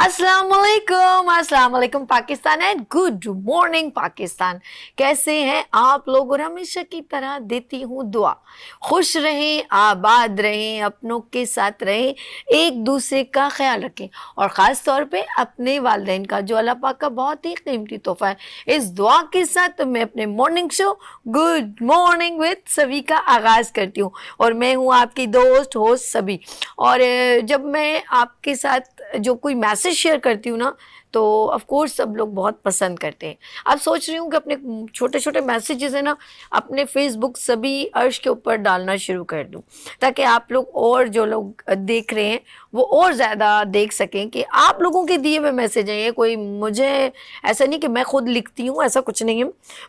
अस्सलाम वालेकुम Pakistan and good morning Pakistan. कैसे हैं आप लोग? और हमेशा की तरह देती हूँ दुआ, खुश रहें, आबाद रहें, अपनों के साथ रहें, एक दूसरे का ख्याल रखें और ख़ास तौर पे अपने वालिदैन का, जो अल्लाह पाक का बहुत ही कीमती तोहफा है। इस दुआ के साथ मैं अपने morning show good morning with सभी का आगाज़ करती हूँ और मैं हूँ आपकी दोस्त होस्ट सभी। और जब मैं आपके साथ जो कोई मैसेज शेयर करती हूँ ना, तो ऑफ कोर्स सब लोग बहुत पसंद करते हैं। अब सोच रही हूँ कि अपने छोटे छोटे मैसेजेस है ना, अपने फेसबुक सभी अर्श के ऊपर डालना शुरू कर दूँ, ताकि आप लोग और जो लोग देख रहे हैं वो और ज़्यादा देख सकें कि आप लोगों के दिए हुए मैसेज हैं। ये कोई मुझे ऐसा नहीं कि मैं खुद लिखती हूँ, ऐसा कुछ नहीं है।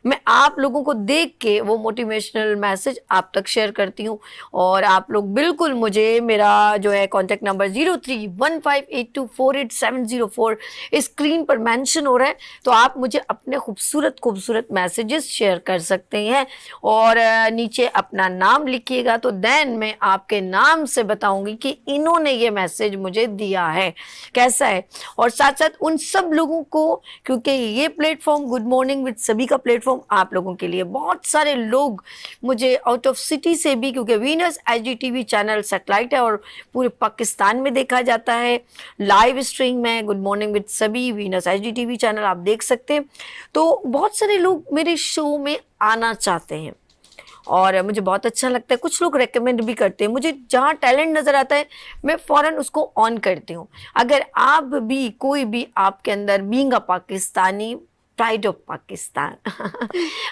मैं आप लोगों को देख के वो मोटिवेशनल मैसेज आप तक शेयर करती हूँ। और आप लोग बिल्कुल मुझे, मेरा जो है कॉन्टैक्ट नंबर 0315824870 स्क्रीन पर मेंशन हो रहा है, तो आप मुझे अपने खूबसूरत खूबसूरत मैसेजेस शेयर कर सकते हैं और नीचे अपना नाम लिखिएगा, तो देन मैं आपके नाम से बताऊंगी कि इन्होंने ये मैसेज मुझे दिया है कैसा है। और साथ साथ उन सब लोगों को, क्योंकि ये प्लेटफॉर्म गुड मॉर्निंग विद सभी का प्लेटफॉर्म आप लोगों के लिए, बहुत सारे लोग मुझे आउट ऑफ सिटी से भी, क्योंकि वीनस IGTV चैनल सेटेलाइट है और पूरे पाकिस्तान में देखा जाता है, लाइव स्ट्रीम में गुड मॉर्निंग विद सभी वीनस IGTV चैनल आप देख सकते हैं। तो बहुत सारे लोग मेरे शो में आना चाहते हैं और मुझे बहुत अच्छा लगता है। कुछ लोग रेकमेंड भी करते हैं मुझे, जहाँ टैलेंट नज़र आता है मैं फ़ौरन उसको ऑन करती हूँ। अगर आप भी, कोई भी आपके अंदर being a Pakistani, pride of Pakistan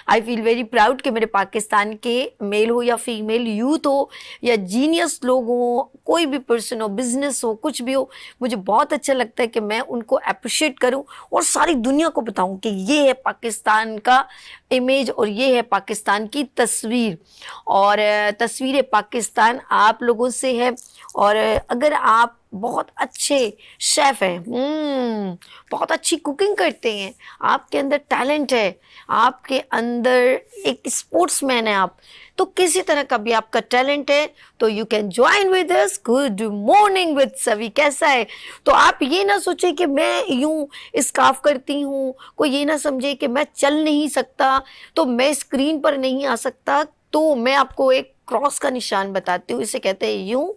I feel very proud कि मेरे पाकिस्तान के मेल हो या फीमेल, यूथ हो या जीनियस लोग हो, कोई भी पर्सन हो, बिजनेस हो, कुछ भी हो, मुझे बहुत अच्छा लगता है कि मैं उनको अप्रिशिएट करूं और सारी दुनिया को बताऊं कि ये है पाकिस्तान का इमेज और ये है पाकिस्तान की तस्वीर। और तस्वीर पाकिस्तान आप लोगों से है। और अगर आप बहुत अच्छे शेफ़ हैं, बहुत अच्छी कुकिंग करते हैं, आपके अंदर टैलेंट है, आपके अंदर एक स्पोर्ट्समैन है आप, तो किसी तरह का भी आपका टैलेंट है, तो you can join with us good morning with सभी। कैसा है? तो आप ये ना सोचें कि मैं यूं स्काफ करती हूँ, कोई ये ना समझे कि मैं चल नहीं सकता तो मैं स्क्रीन पर नहीं आ सकता। तो मैं आपको एक क्रॉस का निशान बताती हूँ, इसे कहते हैं यूं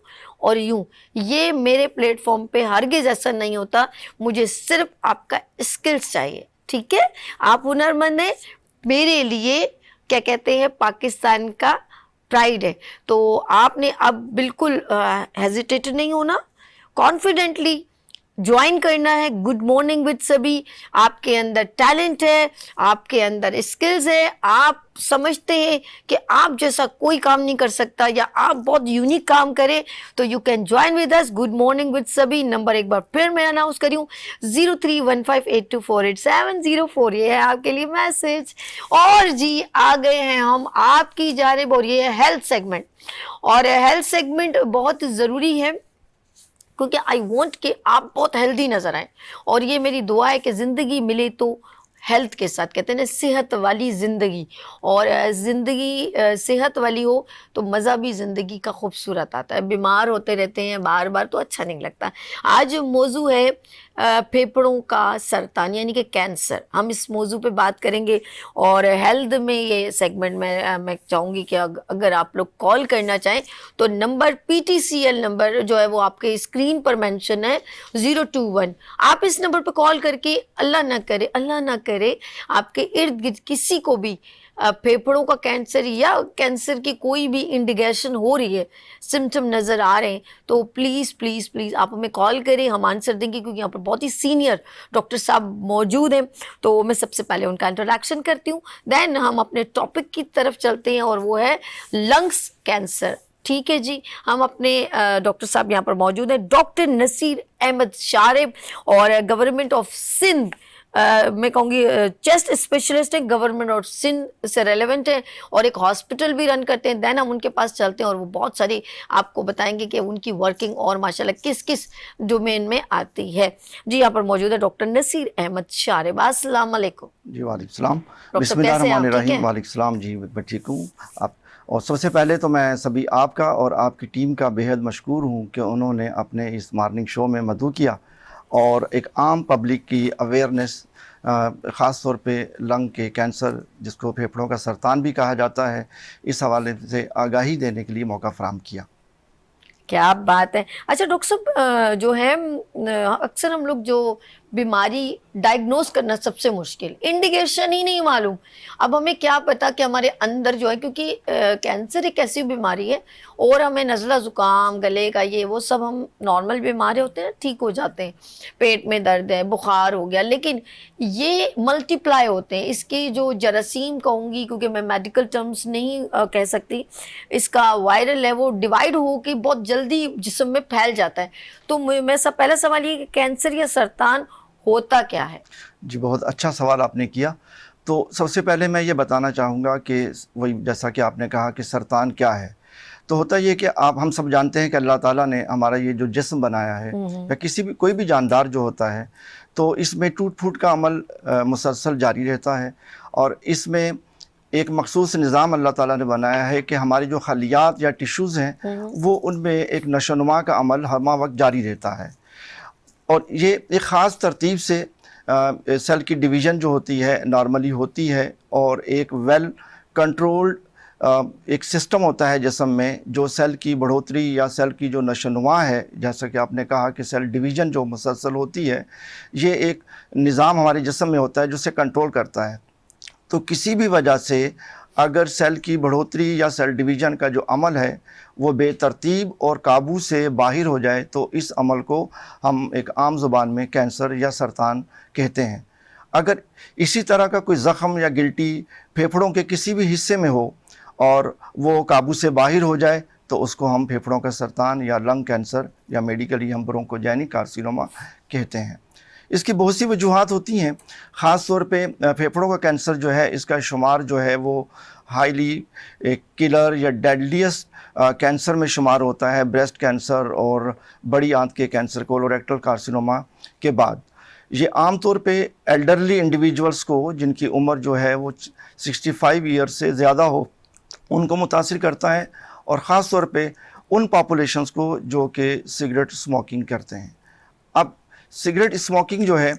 और यूं। ये मेरे प्लेटफॉर्म पे हरगिज ऐसा नहीं होता, मुझे सिर्फ आपका स्किल्स चाहिए, ठीक है? आप हुनरमंद हैं, मेरे लिए क्या कहते हैं पाकिस्तान का प्राइड है। तो आपने अब बिल्कुल हेजिटेट नहीं होना, कॉन्फिडेंटली ज्वाइन करना है गुड मॉर्निंग विद सभी। आपके अंदर टैलेंट है, आपके अंदर स्किल्स है, आप समझते हैं कि आप जैसा कोई काम नहीं कर सकता या आप बहुत यूनिक काम करें, तो you can join with us good morning with सभी। नंबर एक बार फिर मैं अनाउंस करी हूँ 0315824870 ये है आपके लिए मैसेज। और जी आ गए हैं हम आपकी जानिब और ये है हेल्थ सेगमेंट। और हेल्थ सेगमेंट बहुत ज़रूरी है क्योंकि आई वॉन्ट कि आप बहुत हेल्दी नज़र आएँ। और ये मेरी दुआ है कि ज़िंदगी मिले तो हेल्थ के साथ, कहते हैं ना सेहत वाली ज़िंदगी। और ज़िंदगी सेहत वाली हो तो मज़ा भी ज़िंदगी का खूबसूरत आता है। बीमार होते रहते हैं बार बार तो अच्छा नहीं लगता। आज मौजू है फेफड़ों का सरतान यानी कि कैंसर। हम इस मौजू पे बात करेंगे और हेल्थ में ये सेगमेंट में मैं चाहूँगी कि अगर आप लोग कॉल करना चाहें तो नंबर PTCL नंबर जो है वो आपके स्क्रीन पर मेंशन है 021। आप इस नंबर पर कॉल करके अल्लाह ना करे आपके इर्द गिर्द किसी को भी फेफड़ों का कैंसर या कैंसर की कोई भी इंडिकेशन हो रही है, सिम्टम नज़र आ रहे हैं, तो प्लीज़ प्लीज़ प्लीज़ आप हमें कॉल करें, हम आंसर देंगे क्योंकि यहाँ पर बहुत ही सीनियर डॉक्टर साहब मौजूद हैं। तो मैं सबसे पहले उनका इंट्रोडक्शन करती हूँ, देन हम अपने टॉपिक की तरफ चलते हैं और वो है लंग्स कैंसर। ठीक है जी, हम अपने डॉक्टर साहब यहाँ पर मौजूद हैं, डॉक्टर नसीर अहमद शारिब और गवर्नमेंट ऑफ सिंध मैं कहूँगी चेस्ट स्पेशलिस्ट है, गवर्नमेंट और सिंध से रेलेवेंट है और एक हॉस्पिटल भी रन करते हैं। देन हम उनके पास चलते हैं और वो बहुत सारी आपको बताएंगे कि उनकी वर्किंग और माशाल्लाह किस किस डोमेन में आती है। जी यहाँ पर मौजूद है डॉक्टर नसीर अहमद शारिब। अस्सलाम वालेकुम। जी वालेकुम सलाम। डॉक्टर कैसे हैं आप? ठीक बिस्मिल्लाहिर्रहमानिर्रहीम। है? वालेकुम सलाम। जी मैं ठीक हूँ। आप और सबसे पहले तो मैं सभी आपका और आपकी टीम का बेहद मशकूर हूँ कि उन्होंने अपने इस मॉर्निंग शो में मदऊ किया और एक आम पब्लिक की अवेयरनेस, ख़ास तौर पे लंग के कैंसर, जिसको फेफड़ों का सरतान भी कहा जाता है, इस हवाले से आगाही देने के लिए मौका फ़राहम किया। क्या बात है। अच्छा डॉक्टर साहब, जो है अक्सर हम लोग जो बीमारी डायग्नोस करना सबसे मुश्किल, इंडिकेशन ही नहीं मालूम। अब हमें क्या पता कि हमारे अंदर जो है, क्योंकि कैंसर एक ऐसी बीमारी है, और हमें नज़ला ज़ुकाम, गले का ये वो सब हम नॉर्मल बीमारी होते हैं, ठीक हो जाते हैं, पेट में दर्द है, बुखार हो गया, लेकिन ये मल्टीप्लाई होते हैं। इसकी जो जरासीम कहूँगी, क्योंकि मैं मेडिकल टर्म्स नहीं कह सकती, इसका वायरल है, वो डिवाइड हो के बहुत जल्दी जिस्म में फैल जाता है। तो मैं सब पहला सवाल ये कि कैंसर या सरतान होता क्या है? जी, बहुत अच्छा सवाल आपने किया। तो सबसे पहले मैं ये बताना चाहूँगा कि वही जैसा कि आपने कहा कि सरतान क्या है, तो होता ये कि हम सब जानते हैं कि अल्लाह ताला ने हमारा ये जो जिस्म बनाया है, या कोई भी जानदार जो होता है, तो इसमें टूट फूट का अमल मुसलसल जारी रहता है। और इसमें एक मखसूस निज़ाम अल्लाह ताला ने बनाया है कि हमारी जो खलियात या टिश्यूज़ हैं, वो उनमें एक नशोनुमा का अमल हर वक्त जारी रहता है। और ये एक ख़ास तरतीब से सेल की डिवीज़न जो होती है नॉर्मली होती है, और एक वेल कंट्रोल्ड एक सिस्टम होता है जिस्म में, जो सेल की बढ़ोतरी या सेल की जो नशोनुमा है, जैसा कि आपने कहा कि सेल डिवीज़न जो मुसलसल होती है, ये एक निज़ाम हमारे जिस्म में होता है जो उसे कंट्रोल करता है। तो किसी भी वजह से अगर सेल की बढ़ोतरी या सेल डिवीज़न का जो अमल है वो बेतरतीब और काबू से बाहर हो जाए, तो इस अमल को हम एक आम ज़ुबान में कैंसर या सरतान कहते हैं। अगर इसी तरह का कोई ज़ख़म या गिल्टी फेफड़ों के किसी भी हिस्से में हो और वो काबू से बाहर हो जाए, तो उसको हम फेफड़ों का सरतान या लंग कैंसर या मेडिकली हम ब्रोंकोजेनिक कार्सिनोमा कहते हैं। इसकी बहुत सी वजूहात होती हैं। ख़ास तौर पे फेफड़ों का कैंसर जो है, इसका शुमार जो है वो हाईली किलर या डेडलीस्ट कैंसर में शुमार होता है, ब्रेस्ट कैंसर और बड़ी आंत के कैंसर कोलोरेक्टल कार्सिनोमा के बाद। ये आम तौर पे एल्डरली इंडिविजुअल्स को, जिनकी उम्र जो है वो 65 ईयर्स से ज़्यादा हो, उनको मुतासिर करता है, और ख़ास तौर पे उन पॉपुलेशंस को जो कि सिगरेट स्मोकिंग करते हैं। अब सिगरेट स्मोकिंग जो है,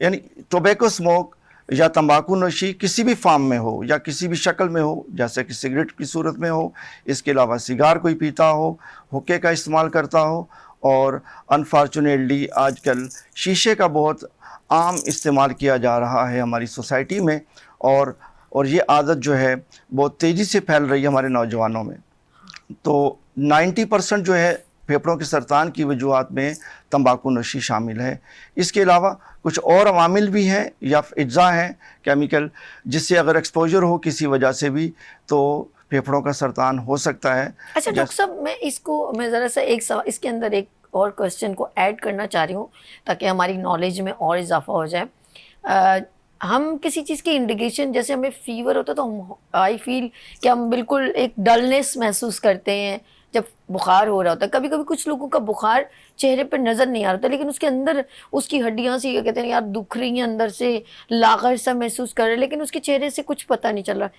यानी टोबैको स्मोक या तंबाकू नोशी किसी भी फॉर्म में हो या किसी भी शक्ल में हो, जैसे कि सिगरेट की सूरत में हो, इसके अलावा सिगार कोई पीता हो, हुक्के का इस्तेमाल करता हो, और अनफॉर्चुनेटली आजकल शीशे का बहुत आम इस्तेमाल किया जा रहा है हमारी सोसाइटी में, और ये आदत जो है बहुत तेज़ी से फैल रही है हमारे नौजवानों में। तो 90% जो है फेफड़ों के सरतान की वजूहात में तंबाकू नोशी शामिल है। इसके अलावा कुछ और अवामिल भी हैं या अज्जा हैं केमिकल, जिससे अगर एक्सपोजर हो किसी वजह से भी, तो फेफड़ों का सरतान हो सकता है। अच्छा डॉक्टर साहब, मैं ज़रा सा एक सवाल इसके अंदर एक और क्वेश्चन को ऐड करना चाह रही हूँ, ताकि हमारी नॉलेज में और इजाफा हो जाए। हम किसी चीज़ की इंडिकेशन, जैसे हमें फीवर होता है, तो हम आई फील कि हम बिल्कुल एक डलनेस महसूस करते हैं जब बुखार हो रहा होता है। कभी कभी कुछ लोगों का बुखार चेहरे पर नज़र नहीं आ रहा था, लेकिन उसके अंदर उसकी हड्डियां सी, कहते हैं यार दुख रही हैं, अंदर से लागर सा महसूस कर रहे हैं, लेकिन उसके चेहरे से कुछ पता नहीं चल रहा।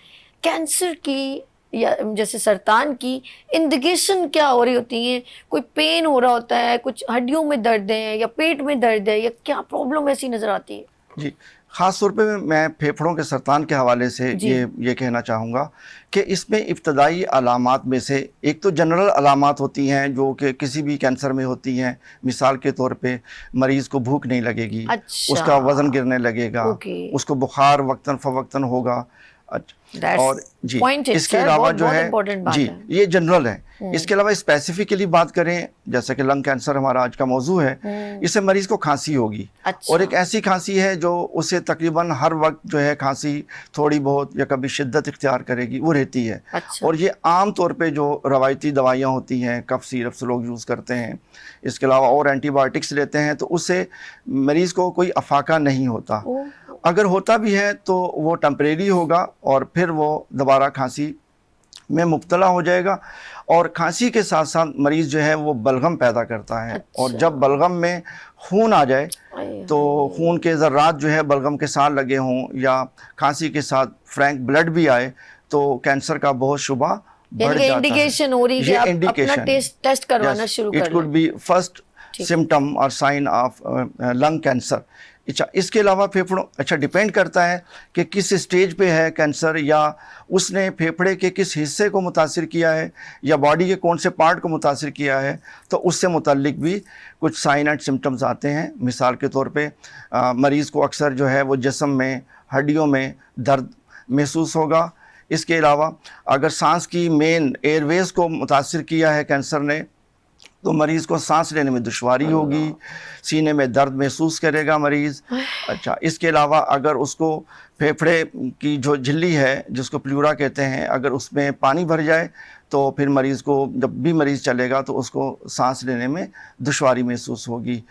कैंसर की या जैसे सरतान की इंडिकेशन क्या हो रही होती हैं? कोई पेन हो रहा होता है, कुछ हड्डियों में दर्द है, या पेट में दर्द है, या क्या प्रॉब्लम ऐसी नज़र आती है? जी, ख़ास तौर पे मैं फेफड़ों के सरतान के हवाले से ये कहना चाहूँगा कि इसमें इब्तदाई अलामात में से एक तो जनरल अलामात होती हैं जो कि किसी भी कैंसर में होती हैं। मिसाल के तौर पे मरीज़ को भूख नहीं लगेगी, उसका वज़न गिरने लगेगा, उसको बुखार वक्तन फ़वक्तन होगा। और जी, इसके अलावा जो है जी, ये जनरल है। इसके अलावा स्पेसिफिकली बात करें, जैसा कि लंग कैंसर हमारा आज का मौजू है, इससे मरीज को खांसी होगी। और एक ऐसी खांसी है जो उसे तकरीबन हर वक्त जो है खांसी थोड़ी बहुत या कभी शिद्दत इख्तियार करेगी, वो रहती है। और ये आम तौर पे जो रवायती दवाइयाँ होती हैं, कफ सिरप्स लोग यूज़ करते हैं, इसके अलावा और एंटीबायोटिक्स लेते हैं, तो उससे मरीज़ को कोई अफाका नहीं होता। अगर होता भी है तो वो टेम्परेरी होगा और फिर वो दोबारा खांसी में मुब्तला हो जाएगा। और खांसी के साथ साथ मरीज़ जो है वो बलगम पैदा करता है। और जब बलगम में खून आ जाए तो खून के ज़र्रात जो है बलगम के साथ लगे हों या खांसी के साथ फ्रैंक ब्लड भी आए, तो कैंसर का बहुत शुबा बढ़ जाता है। इंडिकेशन हो रही है, आप अपना टेस्ट करवाना शुरू कर लें। It could be first symptom और साइन ऑफ लंग कैंसर। अच्छा, इसके अलावा फेफड़ों, अच्छा, डिपेंड करता है कि किस स्टेज पे है कैंसर, या उसने फेफड़े के किस हिस्से को मुतासिर किया है या बॉडी के कौन से पार्ट को मुतासिर किया है, तो उससे मुतल्लिक भी कुछ साइन एंड सिम्टम्स आते हैं। मिसाल के तौर पे मरीज़ को अक्सर जो है वो जिस्म में, हड्डियों में दर्द महसूस होगा। इसके अलावा अगर सांस की मेन एयरवेज़ को मुतासिर किया है कैंसर ने, तो मरीज़ को सांस लेने में दुश्वारी होगी, सीने में दर्द महसूस करेगा मरीज़। अच्छा, इसके अलावा अगर उसको फेफड़े की जो झिल्ली है जिसको प्लूरा कहते हैं, अगर उसमें पानी भर जाए तो फिर मरीज़ को, जब भी मरीज़ चलेगा तो उसको सांस लेने में दुश्वारी महसूस होगी।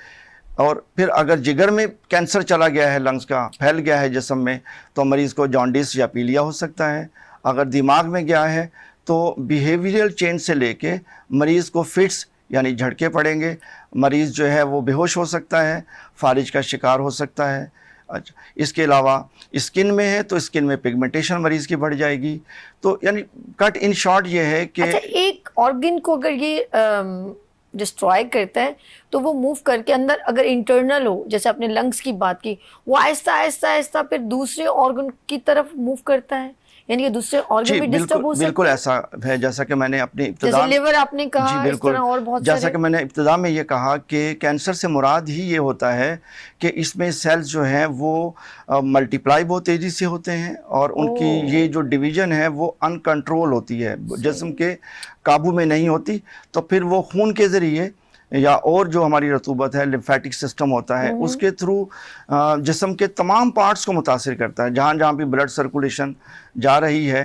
और फिर अगर जिगर में कैंसर चला गया है, लंग्स का फैल गया है जिस्म में, तो मरीज़ को जॉन्डिस या पीलिया हो सकता है। अगर दिमाग में गया है तो बिहेवियरल चेंज से लेके मरीज़ को फिट्स यानी झटके पड़ेंगे, मरीज़ जो है वो बेहोश हो सकता है, फालिज का शिकार हो सकता है। अच्छा, इसके अलावा स्किन में है तो स्किन में पिगमेंटेशन मरीज़ की बढ़ जाएगी। तो यानी कट इन शॉर्ट ये है कि अच्छा, एक ऑर्गन को अगर ये डिस्ट्रॉय करता है तो वो मूव करके अंदर, अगर इंटरनल हो, जैसे आपने लंग्स की बात की, वो आहिस्ता आहिस्ता आहिस्ता फिर दूसरे ऑर्गन की तरफ मूव करता है, यानी कि दूसरे ऑर्गन भी डिस्टर्ब हो सकते हैं। बिल्कुल ऐसा है, जैसा कि मैंने अपनी इब्तिदा, जैसे लिवर आपने कहा, जी बिल्कुल, इस तरह और बहुत जैसा सारे। कि मैंने इब्तिदा में ये कहा कि कैंसर से मुराद ही ये होता है कि इसमें सेल्स जो हैं वो मल्टीप्लाई बहुत तेज़ी से होते हैं और उनकी ये जो डिवीज़न है वो अनकंट्रोल होती है, जिस्म के काबू में नहीं होती। तो फिर वो खून के ज़रिए या और जो हमारी रतूबत है, लिम्फेटिक सिस्टम होता है, उसके थ्रू जिस्म के तमाम पार्ट्स को मुतासिर करता है, जहाँ जहाँ भी ब्लड सर्कुलेशन जा रही है।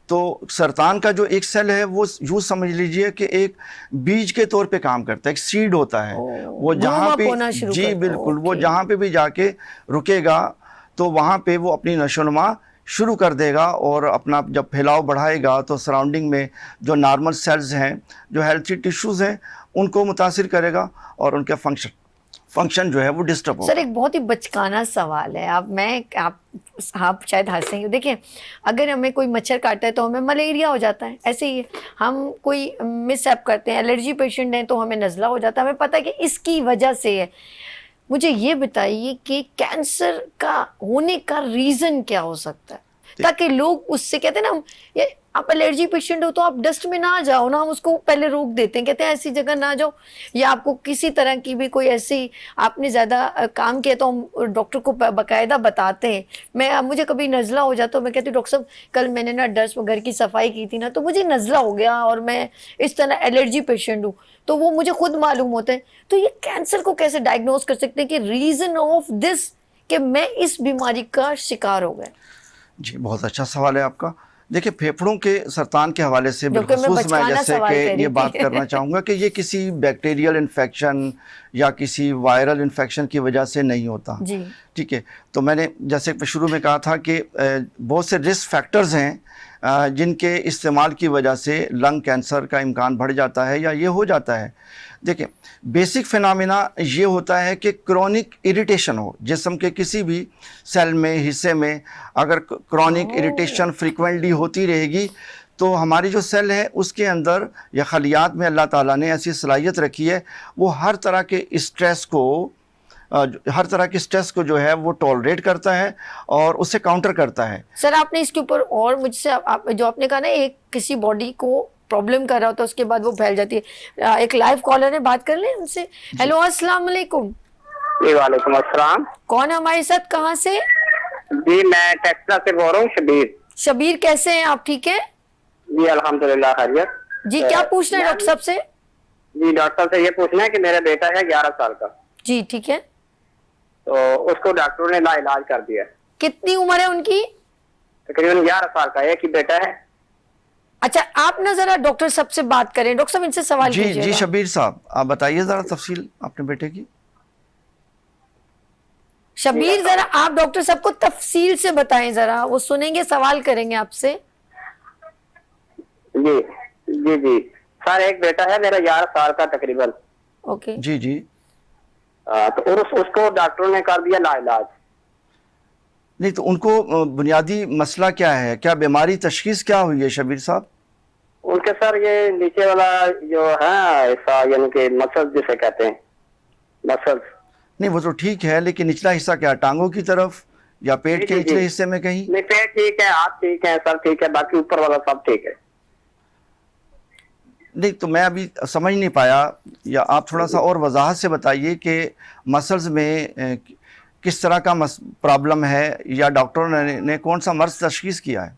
तो सरतान का जो एक सेल है वो यूँ समझ लीजिए कि एक बीज के तौर पे काम करता है, एक सीड होता है। वो जहाँ पे, जी बिल्कुल, वो जहाँ पे भी जाके रुकेगा तो वहाँ पे वो अपनी नशोनुमा शुरू कर देगा और अपना जब फैलाव बढ़ाएगा तो सराउंडिंग में जो नॉर्मल सेल्स हैं, जो हेल्थी टिश्यूज़ हैं, उनको मुतासिर करेगा और उनका फंक्शन जो है वो डिस्टर्ब होगा। सर, एक बहुत ही बचकाना सवाल है, आप शायद हंसेंगे। देखिए, अगर हमें कोई मच्छर काटता है तो हमें मलेरिया हो जाता है, ऐसे ही हम कोई मिसहैप करते हैं, एलर्जी पेशेंट हैं तो हमें नज़ला हो जाता है, हमें पता है कि इसकी वजह से है। मुझे ये बताइए कि कैंसर का होने का रीज़न क्या हो सकता है, ताकि लोग उससे, कहते हैं ना, ये आप एलर्जी पेशेंट हो तो आप डस्ट में ना जाओ ना, हम उसको पहले रोक देते हैं, कहते हैं ऐसी जगह ना जाओ, या आपको किसी तरह की भी कोई ऐसी, आपने ज़्यादा काम किया तो हम डॉक्टर को बाकायदा बताते हैं। मुझे कभी नज़ला हो जाता तो मैं कहती हूँ, डॉक्टर साहब कल मैंने ना डस्ट घर की सफाई की थी ना तो मुझे नज़ला हो गया और मैं इस तरह एलर्जी पेशेंट हूँ, तो वो मुझे खुद मालूम होता है। तो ये कैंसर को कैसे डायग्नोज कर सकते हैं कि रीज़न ऑफ दिस कि मैं इस बीमारी का शिकार हो गया? जी, बहुत अच्छा सवाल है आपका। देखिए, फेफड़ों के सरतान के हवाले से बिलखुसूस मैं जैसे कि ये बात करना चाहूँगा कि ये किसी बैक्टीरियल इन्फेक्शन या किसी वायरल इन्फेक्शन की वजह से नहीं होता। जी, ठीक है, तो मैंने जैसे शुरू में कहा था कि बहुत से रिस्क फैक्टर्स हैं जिनके इस्तेमाल की वजह से लंग कैंसर का इम्कान बढ़ जाता है या ये हो जाता है। देखिए, बेसिक फिनोमेना ये होता है कि क्रॉनिक इरिटेशन हो जिस्म के किसी भी सेल में, हिस्से में। अगर क्रॉनिक इरिटेशन फ्रीक्वेंटली होती रहेगी तो हमारी जो सेल है उसके अंदर या खलियात में अल्लाह ताला ने ऐसी सलाहियत रखी है, वो हर तरह के स्ट्रेस को जो है वो टॉलरेट करता है और उससे काउंटर करता है। सर, आपने इसके ऊपर और मुझसे जो आपने कहा ना, एक किसी बॉडी को प्रॉब्लम कर रहा होता है उसके बाद वो फैल जाती है। एक लाइव कॉलर है, बात कर लें उनसे। हेलो, अस्सलाम वालेकुम। जी वालेकुम अस्सलाम। कौन है हमारे साथ, कहाँ से? जी, मैं टेक्सास से बोल रहा हूँ, शबीर। शबीर, कैसे हैं आप? ठीक है जी, अल्हम्दुलिल्लाह खैरियत। जी, क्या पूछना है डॉक्टर साहब से? जी, डॉक्टर साहब से ये पूछना है कि मेरा बेटा है 11 साल का। जी, ठीक है। तो उसको डॉक्टरों ने लाइलाज कर दिया। कितनी उम्र है उनकी? तकरीबन 11 साल का, एक ही बेटा है। अच्छा, आप ना जरा डॉक्टर साहब से बात करें, डॉक्टर साहब इनसे सवाल जी कीजिएगा। जी, शबीर साहब आप बताइए ज़रा तफसील अपने बेटे की। शबीर, जरा आप डॉक्टर साहब को तफसील से बताएं, जरा वो सुनेंगे, सवाल करेंगे आपसे। जी जी जी सर, एक बेटा है मेरा 11 साल का तकरीबन। ओके। जी जी। तो उसको डॉक्टरों ने कर दिया लाइलाज। नहीं, तो उनको बुनियादी मसला क्या है, क्या बीमारी तशखीस क्या हुई है शबीर साहब? उनके सर ये नीचे वाला जो है ऐसा, यानी कि मसल जिसे कहते हैं, मसल्स। नहीं वो तो ठीक है, लेकिन निचला हिस्सा क्या, टांगों की तरफ या पेट जी, के जी, निचले जी। हिस्से में कहीं? नहीं, पेट ठीक है, हाथ ठीक है, सब ठीक है, बाकी ऊपर वाला सब ठीक है। नहीं तो मैं अभी समझ नहीं पाया, या आप थोड़ा सा और वजाहत से बताइए कि मसल्स में किस तरह का प्रॉब्लम है, या डॉक्टर ने कौन सा मर्ज तशखीस किया है?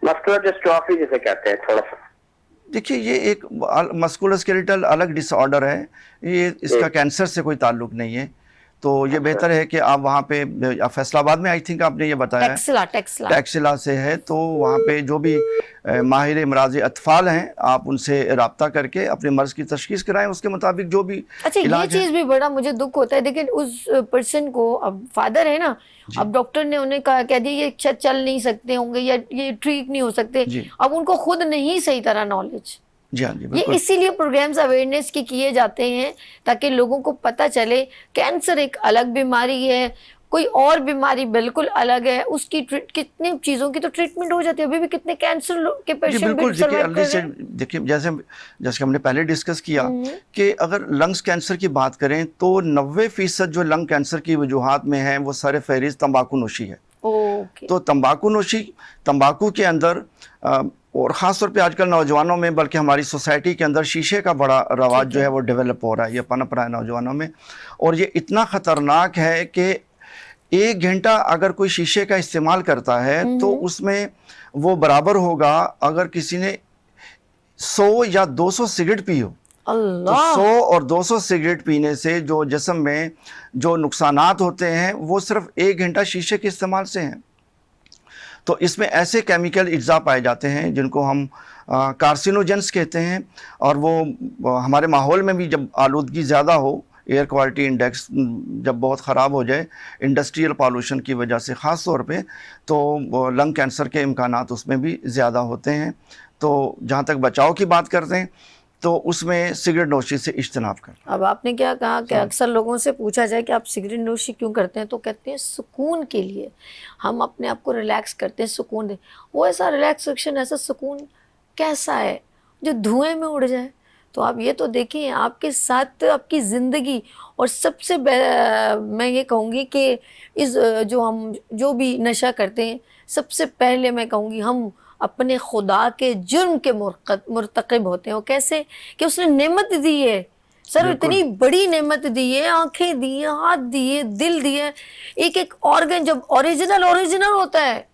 मस्कुलर डिस्ट्रॉफी जिसे कहते हैं थोड़ा सा। देखिए ये एक मस्कुलोस्केलेटल अलग डिसऑर्डर है, ये इसका कैंसर से कोई ताल्लुक नहीं है। तो ये बेहतर है कि आप वहाँ पे, फैसलाबाद में आई थिंक आपने ये बताया है, टैक्सिला टैक्सिला से है, तो वहाँ पे जो भी माहिर इमराज अतफाल हैं, आप उनसे रब्ता करके अपने मर्ज की तशखीस कराएं, उसके मुताबिक जो भी अच्छा, ये इलाज है। चीज भी बड़ा मुझे दुख होता है। देखिए उस पर्सन को, अब फादर है ना, अब डॉक्टर ने उन्हें कह दिया ये शायद चल नहीं सकते होंगे या ये ठीक नहीं हो सकते, जी। अब उनको खुद नहीं सही तरह नॉलेज। जी हाँ जी ये बिल्कुल। इसीलिए प्रोग्राम्स अवेयरनेस के किए जाते हैं, ताकि लोगों को पता चले कैंसर एक अलग बीमारी है, कोई और बीमारी बिल्कुल अलग है, उसकी कितनी चीजों की तो ट्रीटमेंट हो जाती है। अभी भी कितने कैंसर के जी पेशेंट बिल्कुल, भी देखिए सर्वाइव कर अल्दी रहे से, हैं। देखिए जैसे जैसे हमने पहले डिस्कस किया कि अगर लंग्स कैंसर की बात करें तो 90% जो लंग कैंसर की वजूहात में है वो सर फहरिस्त तंबाकू नोशी है। ओके। तो तंबाकू नोशी, तंबाकू के अंदर और ख़ास तौर पे आजकल नौजवानों में, बल्कि हमारी सोसाइटी के अंदर शीशे का बड़ा रवाज जो है वो डेवलप हो रहा है, ये पनप रहा है नौजवानों में। और ये इतना ख़तरनाक है कि 1 घंटा अगर कोई शीशे का इस्तेमाल करता है तो उसमें वो बराबर होगा अगर किसी ने 100 या 200 सिगरेट पी हो। तो अल्लाह। 100 और 200 सिगरेट पीने से जो जिस्म में जो नुकसानात होते हैं वो सिर्फ 1 घंटा शीशे के इस्तेमाल से हैं। तो इसमें ऐसे केमिकल अज्जा पाए जाते हैं जिनको हम कार्सिनोजेंस कहते हैं, और वो हमारे माहौल में भी जब आलूदगी ज़्यादा हो, एयर क्वालिटी इंडेक्स जब बहुत ख़राब हो जाए इंडस्ट्रियल पॉल्यूशन की वजह से ख़ास तौर पे, तो लंग कैंसर के इम्कानात उसमें भी ज़्यादा होते हैं। तो जहाँ तक बचाव की बात करते हैं तो उसमें सिगरेट नोशी से इज्तनाब कर। अब आपने क्या कहा कि अक्सर लोगों से पूछा जाए कि आप सिगरेट नोशी क्यों करते हैं, तो कहते हैं सुकून के लिए, हम अपने आप को रिलैक्स करते हैं, सुकून दे। वो ऐसा रिलैक्सेशन, ऐसा सुकून कैसा है जो धुएं में उड़ जाए? तो आप ये तो देखिए आपके साथ आपकी ज़िंदगी, और सबसे मैं ये कहूँगी कि इस हम जो भी नशा करते हैं, सबसे पहले मैं कहूँगी हम अपने खुदा के जुर्म के मुर्तकिब होते हैं। वो कैसे कि उसने नेमत दी है सर, इतनी बड़ी नेमत दी है, आंखें दी है, हाथ दिए, दिल दिए, एक एक ऑर्गन जब ओरिजिनल होता है,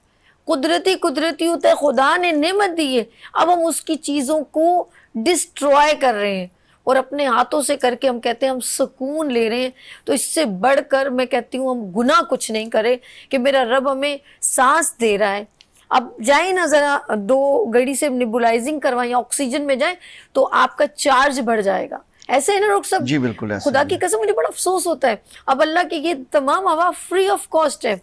कुदरती होता है, खुदा ने नेमत दी है, अब हम उसकी चीज़ों को डिस्ट्रॉय कर रहे हैं और अपने हाथों से करके हम कहते हैं हम सुकून ले रहे हैं। तो इससे बढ़कर मैं कहती हूँ हम गुनाह कुछ नहीं करें कि मेरा रब हमें सांस दे रहा है। अब जाए ना ज़रा 2 घड़ी से निबुलाइजिंग करवाएं, ऑक्सीजन में जाए तो आपका चार्ज बढ़ जाएगा। ऐसे है ना डॉक्टर साहब? जी बिल्कुल ऐसे खुदा की कसम मुझे बड़ा अफसोस होता है। अब अल्लाह की ये तमाम हवा फ्री ऑफ कॉस्ट है,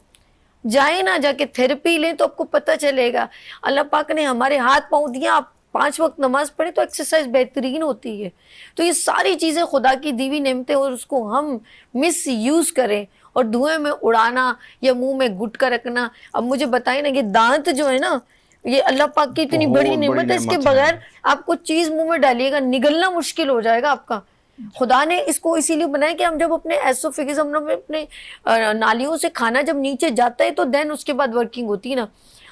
जाए ना, जाके थेरेपी लें तो आपको पता चलेगा। अल्लाह पाक ने हमारे हाथ पाँव दिया, आप 5 वक्त नमाज पढ़े तो एक्सरसाइज बेहतरीन होती है। तो ये सारी चीज़ें खुदा की दी हुई नेमतें, और उसको हम मिस यूज़ करें और धुएं में उड़ाना या मुंह में गुटका रखना। अब मुझे बताइए ना, ये दांत जो है ना, ये अल्लाह पाक की इतनी बड़ी नेमत है, इसके बगैर आप कुछ चीज़ मुंह में डालिएगा निगलना मुश्किल हो जाएगा आपका। खुदा ने इसको इसीलिए बनाया कि हम जब अपने एसोफेगिस, हम अपने नालियों से खाना जब नीचे जाता है तो देन उसके बाद वर्किंग होती है ना।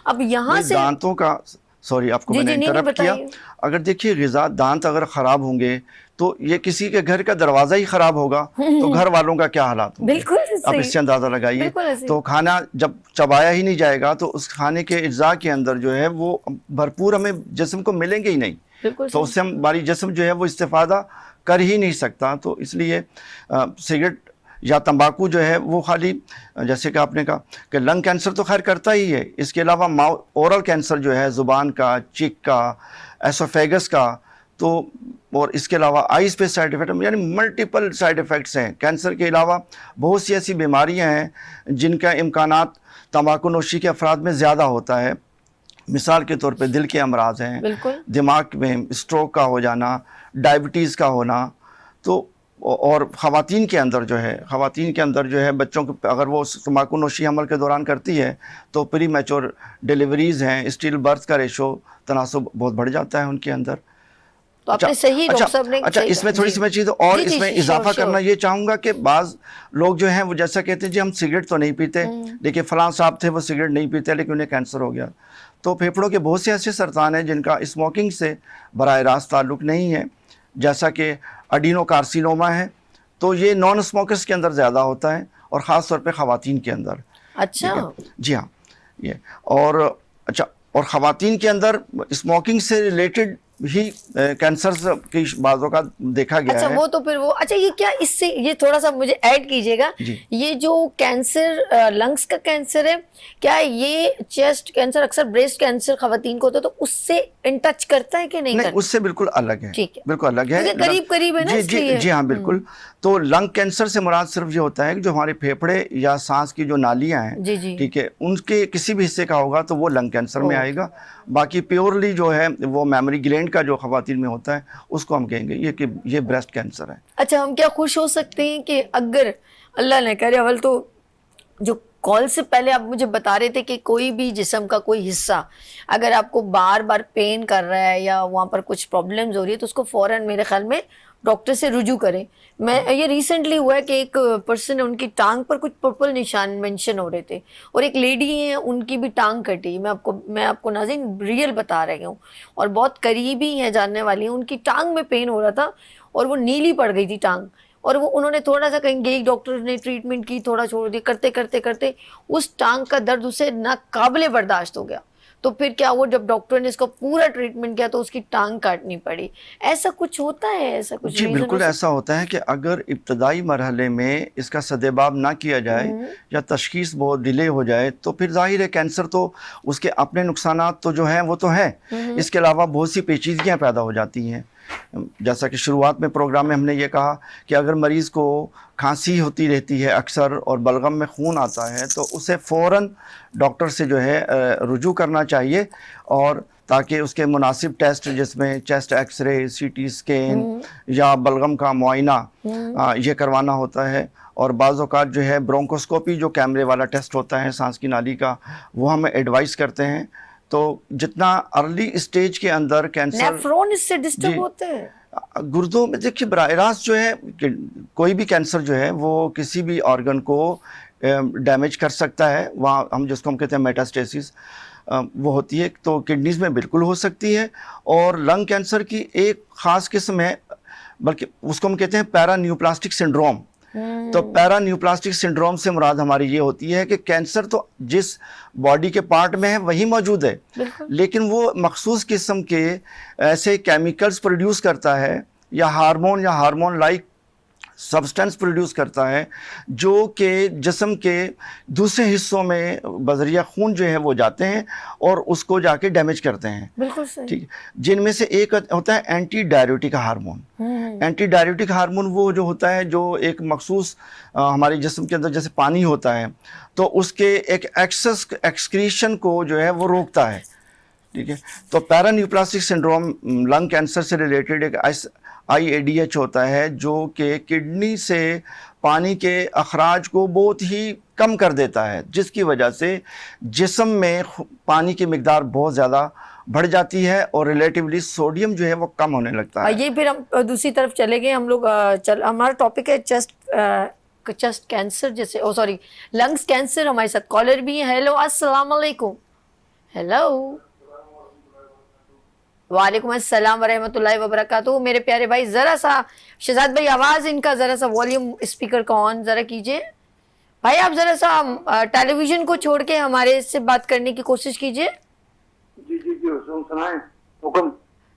अब यहाँ से दांतों का, सॉरी आपको मैंने इंटरप्ट किया, अगर देखिए ग़िज़ा, दांत अगर ख़राब होंगे तो ये किसी के घर का दरवाज़ा ही ख़राब होगा तो घर वालों का क्या हालात होंगे? बिल्कुल आप इससे अंदाज़ा लगाइए। तो खाना जब चबाया ही नहीं जाएगा तो उस खाने के अज्जा के अंदर जो है वो भरपूर हमें जिस्म को मिलेंगे ही नहीं, तो उससे हमारी जिस्म जो है वो इस्तेफ़ादा कर ही नहीं सकता। तो इसलिए सिगरेट या तंबाकू जो है वो खाली, जैसे कि आपने कहा कि लंग कैंसर तो खैर करता ही है, इसके अलावा ओरल कैंसर जो है, ज़ुबान का, चिक का, एसोफेगस का, तो और इसके अलावा आइज़ पे साइड इफ़ेक्ट, यानी मल्टीपल साइड इफ़ेक्ट्स हैं। कैंसर के अलावा बहुत सी ऐसी बीमारियां हैं जिनका इम्कानात तंबाकू नोशी के अफराद में ज़्यादा होता है। मिसाल के तौर पे दिल के अमराज हैं, दिमाग में स्ट्रोक का हो जाना, डायबिटीज़ का होना। तो और ख़वातीन के अंदर जो है बच्चों को अगर वो तंबाकू नोशी हमल के दौरान करती है तो प्री मैच्योर डिलीवरीज़ हैं, स्टिल बर्थ का रेशो तनासुब बहुत बढ़ जाता है उनके अंदर। तो आपने सही डॉक्टर साहब ने अच्छा सही इसमें कहा। थोड़ी जी। सी मैं चीज़ और जी, जी, इसमें श्योर, इजाफा श्योर। करना ये चाहूँगा कि बाज़ लोग जो हैं वो जैसा कहते हैं जी हम सिगरेट तो नहीं पीते, देखिए फलां साहब थे वो सिगरेट नहीं पीते लेकिन उन्हें कैंसर हो गया। तो फेफड़ों के बहुत से ऐसे सरतान हैं जिनका स्मोकिंग से बराह रास्त ताल्लुक़ नहीं है, जैसा कि एडिनोकार्सिनोमा है, तो ये नॉन स्मोकर्स के अंदर ज़्यादा होता है और ख़ास तौर पे ख़वातीन के अंदर। अच्छा। ठीक है, जी हाँ, ये और अच्छा और ख़वातीन के अंदर स्मोकिंग से रिलेटेड ही कैंसर की बाज़ों का देखा गया अच्छा है। वो तो फिर वो अच्छा ये क्या इससे ये थोड़ा सा मुझे ऐड कीजिएगा, जी। ये जो कैंसर लंग्स का कैंसर है, क्या ये चेस्ट कैंसर अक्सर ब्रेस्ट कैंसर खवातीन को होता है तो उससे इन टच करता है कि नहीं नहीं करता? उससे बिल्कुल अलग है, ठीक है, बिल्कुल अलग है। क्योंकि करीब करीब है ना जी जी इसलिए। जी हाँ बिल्कुल। तो लंग कैंसर से मुराद सिर्फ ये होता है कि जो हमारे फेफड़े या सांस की जो नालियां हैं, जी जी। ठीक है, उनके किसी भी हिस्से का होगा तो वो लंग कैंसर में ओके। आएगा। बाकी प्योरली जो है वो मेमोरी ग्लैंड का जो खवातीन में होता है उसको हम कहेंगे ये कि ये ब्रेस्ट कैंसर है। अच्छा हम क्या खुश हो सकते हैं कि अगर अल्लाह ने करे, अवल तो जो कॉल से पहले आप मुझे बता रहे थे कि कोई भी जिस्म का कोई हिस्सा अगर आपको बार बार पेन कर रहा है या वहाँ पर कुछ प्रॉब्लम्स हो रही है तो उसको फ़ौरन मेरे ख्याल में डॉक्टर से रुजू करें। मैं ये रिसेंटली हुआ है कि एक पर्सन है उनकी टांग पर कुछ पर्पल निशान मेंशन हो रहे थे और एक लेडी है उनकी भी टांग कटी। मैं आपको नाज़रीन रियल बता रही हूँ और बहुत करीबी है जानने वाली है, उनकी टांग में पेन हो रहा था और वो नीली पड़ गई थी टांग और वो उन्होंने थोड़ा सा कहीं गई डॉक्टर ने ट्रीटमेंट की, थोड़ा छोड़ दिया, करते करते करते उस टांग का दर्द उसे नाकाबिले बर्दाश्त हो गया। तो फिर क्या हुआ जब डॉक्टर ने इसका पूरा ट्रीटमेंट किया तो उसकी टांग काटनी पड़ी। ऐसा कुछ होता है, ऐसा कुछ जी रीजन बिल्कुल ऐसा होता है कि अगर इब्तदाई मरहले में इसका सदेबाब ना किया जाए या तशखीस बहुत डिले हो जाए तो फिर जाहिर है कैंसर तो उसके अपने नुकसानात तो जो हैं वो तो हैं, इसके अलावा बहुत सी पेचीदगियाँ पैदा हो जाती हैं। जैसा कि शुरुआत में प्रोग्राम में हमने ये कहा कि अगर मरीज़ को खांसी होती रहती है अक्सर और बलगम में खून आता है तो उसे फ़ौरन डॉक्टर से जो है रुजू करना चाहिए और ताकि उसके मुनासिब टेस्ट जिसमें चेस्ट एक्सरे, सीटी स्कैन या बलगम का मुआयना ये करवाना होता है। और बाज़ औक़ात जो है ब्रोंकोस्कोपी जो कैमरे वाला टेस्ट होता है सांस की नाली का वो हम एडवाइस करते हैं। तो जितना अर्ली स्टेज के अंदर कैंसर नेफ्रॉन इससे डिस्टर्ब होते हैं गुर्दों में देखिए बराह रास्त जो है कोई भी कैंसर जो है वो किसी भी ऑर्गन को डैमेज कर सकता है, वहाँ हम जिसको हम कहते हैं मेटास्टेसिस वो होती है। तो किडनीज़ में बिल्कुल हो सकती है और लंग कैंसर की एक ख़ास किस्म है, बल्कि उसको हम कहते हैं पैरान्यूप्लास्टिक सिंड्रोम। तो पैरान्यूप्लास्टिक सिंड्रोम से मुराद हमारी ये होती है कि कैंसर तो जिस बॉडी के पार्ट में है वही मौजूद है लेकिन वो मखसूस किस्म के ऐसे केमिकल्स प्रोड्यूस करता है या हार्मोन लाइक सब्सटेंस प्रोड्यूस करता है जो कि जिस्म के दूसरे हिस्सों में बजरिया खून जो है वो जाते हैं और उसको जाके डैमेज करते हैं। बिल्कुल सही। ठीक, जिनमें से एक होता है anti diuretic hormone. Anti diuretic hormone वो जो होता है जो एक मखसूस हमारे जिस्म के अंदर जैसे पानी होता है तो उसके एक एक्सेस एक्सक्रीशन को जो है वो रोकता है। ठीक है, तो पैरान्यूप्लास्टिक सिंड्रोम लंग कैंसर से रिलेटेड एक IADH होता है जो कि किडनी से पानी के अखराज को बहुत ही कम कर देता है जिसकी वजह से जिस्म में पानी की मिकदार बहुत ज़्यादा बढ़ जाती है और रिलेटिवली सोडियम जो है वो कम होने लगता है। ये फिर हम दूसरी तरफ चले गए हम लोग। हमारा टॉपिक है चेस्ट कैंसर, जैसे ओ सॉरी लंग्स कैंसर। हमारे साथ कॉलर भी है। हेलो अस्सलाम वालेकुम। हेलो वालेकुम अस्सलाम वरहमतुल्लाहि वबरकातुहू। मेरे प्यारे भाई ज़रा सा शहजाद भाई आवाज़ इनका ज़रा सा वॉल्यूम स्पीकर का ऑन ज़रा कीजिए। भाई आप ज़रा सा टेलीविज़न को छोड़ के हमारे से बात करने की कोशिश कीजिए। जी जी जी सुनाएं हुक्म।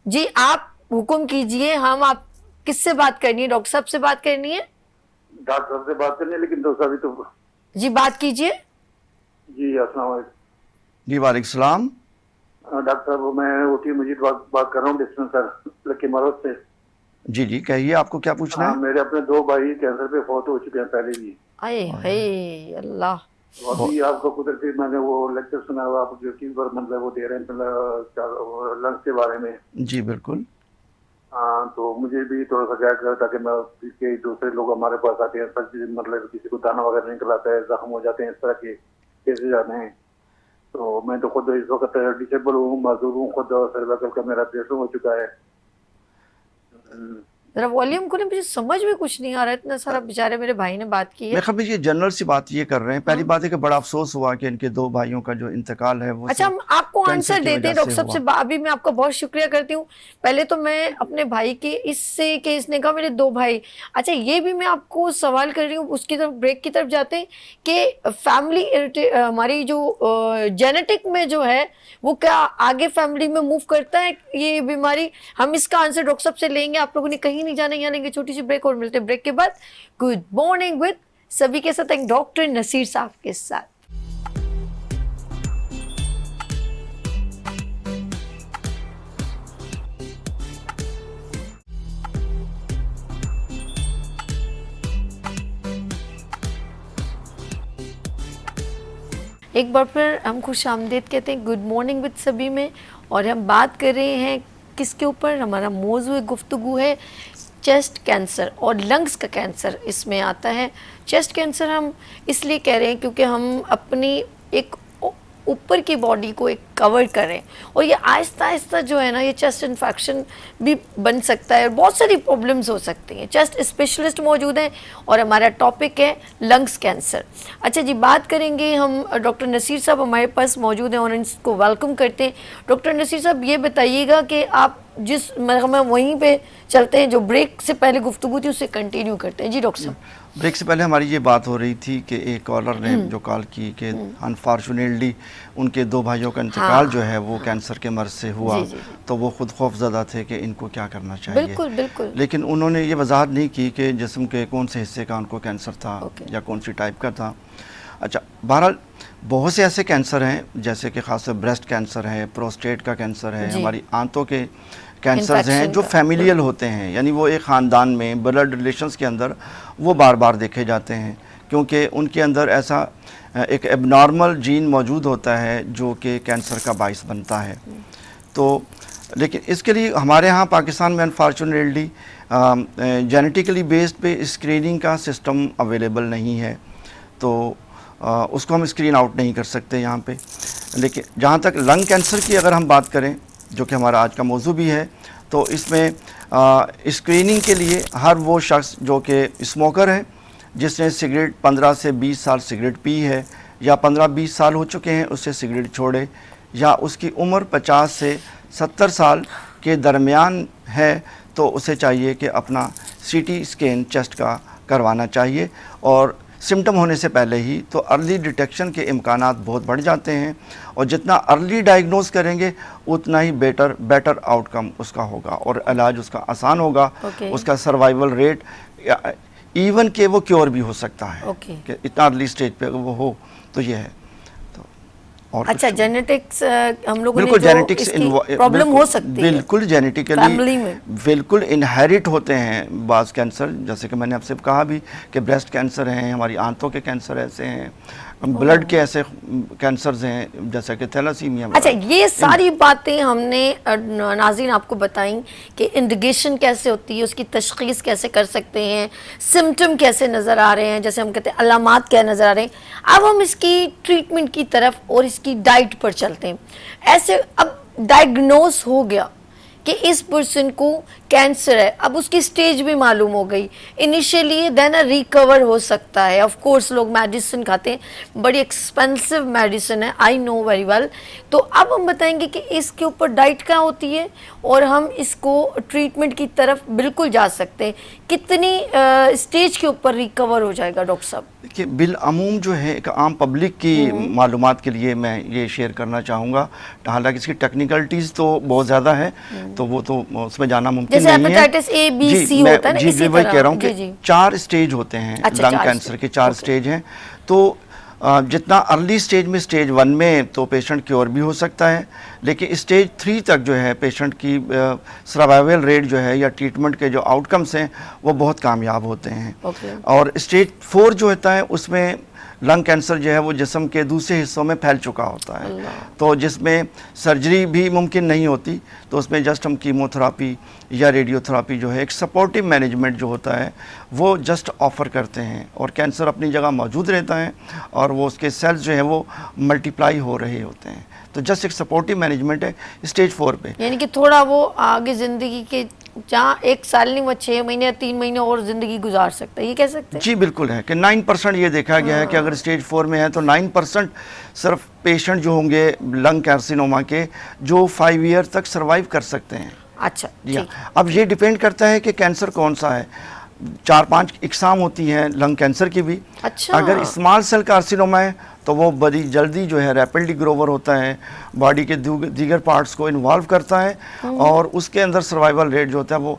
जी आप हुक्म कीजिए। हम आप किससे बात करनी है? डॉक्टर साहब से बात करनी है? डॉक्टर साहब से बात करनी है लेकिन डॉक्टर साहब तो जी बात कीजिए। जी अस्सलाम वालेकुम। जी वालेकुम सलाम। डॉक्टर साहब मैं ओटी मजीद बात कर रहा हूँ डिस्पेंसर लकी मरद से। जी जी कहिए आपको क्या पूछना है? मेरे अपने 2 भाई कैंसर पे फौत हो चुके हैं पहले भी। आए हाय अल्लाह। अभी आपको कुदरती मैंने वो लेक्चर सुना हुआ आप जो चीज पर मतलब वो दे रहे हैं लंग्स के बारे में। जी बिल्कुल। हाँ तो मुझे भी थोड़ा सा गाइड करो ताकि मैं के दूसरे लोग हमारे पास आते हैं मतलब किसी को दाना वगैरह निकल आता है, जख्म हो जाते हैं, इस तरह के कैसे जाने हैं। तो मैं तो खुद इस वक्त डिसेबल हूँ, मजदूर हूँ खुद, सर्वाइकल का मेरा ऑपरेशन हो चुका है। जरा वॉल्यूम को, मुझे समझ में कुछ नहीं आ रहा है, इतना सारा बेचारे मेरे भाई ने बात की है। मैं खबर ये जनरल सी बात ये कर रहे हैं। पहली बात है कि बड़ा अफसोस हुआ कि इनके 2 भाइयों का जो इंतकाल है वो अच्छा, हम आपको कैंसर आंसर की देते हैं वजह डॉक्टर साहब से। हुआ। अभी मैं आपका बहुत शुक्रिया करती हूँ। पहले तो मैं अपने भाई के इससे कि इसने कहा मेरे 2 भाई, अच्छा ये भी मैं आपको सवाल कर रही हूँ, उसकी तरफ ब्रेक की तरफ जाते हैं कि फैमिली हमारी जो जेनेटिक में जो है वो क्या आगे फैमिली में मूव करता है ये बीमारी? हम इसका आंसर डॉक्टर साहब से लेंगे। आप लोगों ने कहीं नहीं जाना, यहाँ लेंगे छोटी सी ब्रेक और मिलते हैं ब्रेक के बाद गुड मॉर्निंग विद सभी के साथ, एक डॉक्टर नसीर साहब के साथ। एक बार फिर हम खुश आमदीद कहते हैं गुड मॉर्निंग विद सभी में, और हम बात कर रहे हैं किसके ऊपर? हमारा मौजूद गुफ्तगू है चेस्ट कैंसर और लंग्स का कैंसर इसमें आता है। चेस्ट कैंसर हम इसलिए कह रहे हैं क्योंकि हम अपनी एक ऊपर की बॉडी को एक कवर करें, और ये आहिस्ता आहिस्ता जो है ना, ये चेस्ट इन्फेक्शन भी बन सकता है और बहुत सारी प्रॉब्लम्स हो सकती हैं। चेस्ट स्पेशलिस्ट मौजूद हैं और हमारा टॉपिक है लंग्स कैंसर। अच्छा जी, बात करेंगे हम, डॉक्टर नसीर साहब हमारे पास मौजूद हैं और इनको वेलकम करते हैं। डॉक्टर नसीर साहब ये बताइएगा कि आप जिस मैं वहीं पे चलते हैं, जो ब्रेक से पहले गुफ्तगू थी उससे कंटिन्यू करते हैं। जी डॉक्टर साहब। ब्रेक से पहले हमारी ये बात हो रही थी कि एक कॉलर ने जो कॉल की कि अनफॉर्चुनेटली उनके 2 भाइयों का इंतकाल जो है वो कैंसर के मर्ज से हुआ। जी। तो वो खुद खौफजदा थे कि इनको क्या करना चाहिए। बिल्कुल बिल्कुल। लेकिन उन्होंने ये वजाहत नहीं की कि जिस्म के कौन से हिस्से का उनको कैंसर था या कौन सी टाइप का था। अच्छा, बहरहाल बहुत से ऐसे कैंसर हैं जैसे कि खासतौर ब्रेस्ट कैंसर है, प्रोस्टेट का कैंसर है, हमारी आंतों के कैंसर्स हैं जो फैमिलियल होते हैं, यानी वो एक ख़ानदान में ब्लड रिलेशंस के अंदर वो बार बार देखे जाते हैं क्योंकि उनके अंदर ऐसा एक एबनॉर्मल जीन मौजूद होता है जो कि कैंसर का बाइस बनता है। तो लेकिन इसके लिए हमारे यहाँ पाकिस्तान में अनफॉर्चुनेटली जेनेटिकली बेस्ड पे स्क्रीनिंग का सिस्टम अवेलेबल नहीं है, तो उसको हम स्क्रीन आउट नहीं कर सकते यहाँ पे। लेकिन जहाँ तक लंग कैंसर की अगर हम बात करें, जो कि हमारा आज का मौजू भी है, तो इसमें स्क्रीनिंग के लिए हर वो शख्स जो कि स्मोकर है, जिसने सिगरेट 15 से 20 साल सिगरेट पी है या 15-20 साल हो चुके हैं उससे सिगरेट छोड़े, या उसकी उम्र 50 से 70 साल के दरमियान है, तो उसे चाहिए कि अपना सीटी स्कैन चेस्ट का करवाना चाहिए। और सिम्टम होने से पहले ही तो अर्ली डिटेक्शन के इम्कानात बहुत बढ़ जाते हैं, और जितना अर्ली डायग्नोज करेंगे उतना ही बेटर आउटकम उसका होगा और इलाज उसका आसान होगा। उसका सर्वाइवल रेट इवन के वो क्योर भी हो सकता है कि इतना अर्ली स्टेज पे वो हो, तो ये है। और अच्छा, जेनेटिक्स हम लोगों बिल्कुल ने जेनेटिक्स प्रॉब्लम हो सकती है, बिल्कुल जेनेटिकली बिल्कुल इनहेरिट होते हैं बाज़ कैंसर, जैसे कि मैंने आपसे कहा भी कि ब्रेस्ट कैंसर हैं, हमारी आंतों के कैंसर ऐसे हैं, ब्लड के ऐसे कैंसर्स हैं जैसे कि थैलासीमिया। अच्छा, ये सारी बातें हमने नाज़रीन आपको बताई कि इंडिकेशन कैसे होती है, उसकी तशख़ीस कैसे कर सकते हैं, सिम्टम कैसे नज़र आ रहे हैं, जैसे हम कहते हैं अलामात क्या नज़र आ रहे हैं। अब हम इसकी ट्रीटमेंट की तरफ और इसकी डाइट पर चलते हैं। ऐसे अब डायग्नोस हो गया कि इस पर्सन को कैंसर है, अब उसकी स्टेज भी मालूम हो गई इनिशियली, देन रिकवर हो सकता है। ऑफ कोर्स लोग मेडिसिन खाते हैं, बड़ी एक्सपेंसिव मेडिसिन है, आई नो वेरी वेल। तो अब हम बताएंगे कि इसके ऊपर डाइट क्या होती है और हम इसको ट्रीटमेंट की तरफ बिल्कुल जा सकते हैं। कितनी स्टेज के ऊपर रिकवर हो जाएगा डॉक्टर साहब? देखिए, बिलअमूम जो है एक आम पब्लिक की मालूमात के लिए मैं ये शेयर करना चाहूँगा, हालांकि इसकी टेक्निकलिटीज़ तो बहुत ज़्यादा है, तो वो तो उसमें जाना मुमकिन नहीं है। हेपेटाइटिस ए बी सी होता है ना, जी वही कह रहा हूँ कि 4 स्टेज होते हैं। अच्छा, लंग कैंसर के 4 स्टेज हैं। तो जितना अर्ली स्टेज में स्टेज 1 में तो पेशेंट क्योर भी हो सकता है, लेकिन स्टेज 3 तक जो है पेशेंट की सर्वाइवल रेट जो है या ट्रीटमेंट के जो आउटकम्स हैं वो बहुत कामयाब होते हैं। और स्टेज 4 जो होता है उसमें लंग कैंसर जो है वो जिस्म के दूसरे हिस्सों में फैल चुका होता है, तो जिसमें सर्जरी भी मुमकिन नहीं होती, तो उसमें जस्ट हम कीमोथेरापी या रेडियोथेरापी जो है एक सपोर्टिव मैनेजमेंट जो होता है वो जस्ट ऑफ़र करते हैं, और कैंसर अपनी जगह मौजूद रहता है और वो उसके सेल्स जो है वो मल्टीप्लाई हो रहे होते हैं। तो जस्ट एक सपोर्टिव मैनेजमेंट है स्टेज 4 पे, यानी कि थोड़ा वो आगे ज़िंदगी के जहाँ 1 साल नहीं वो 6 महीने या 3 महीने और ज़िंदगी गुजार सकता है, ये कह सकते हैं? जी बिल्कुल है कि 9% ये देखा गया है कि अगर स्टेज 4 में है तो 9% सिर्फ पेशेंट जो होंगे लंग कार्सिनोमा के जो 5 ईयर तक सर्वाइव कर सकते हैं। अच्छा, जी हाँ। ठीक। अब ये डिपेंड करता है कि कैंसर कौन सा है। 4-5 इकसाम होती हैं लंग कैंसर की भी। अच्छा। अगर स्मॉल सेल कार्सिनोमा है तो वो बड़ी जल्दी जो है रैपिडली ग्रोवर होता है, बॉडी के दीगर पार्ट्स को इन्वॉल्व करता है और उसके अंदर सर्वाइवल रेट जो होता है वो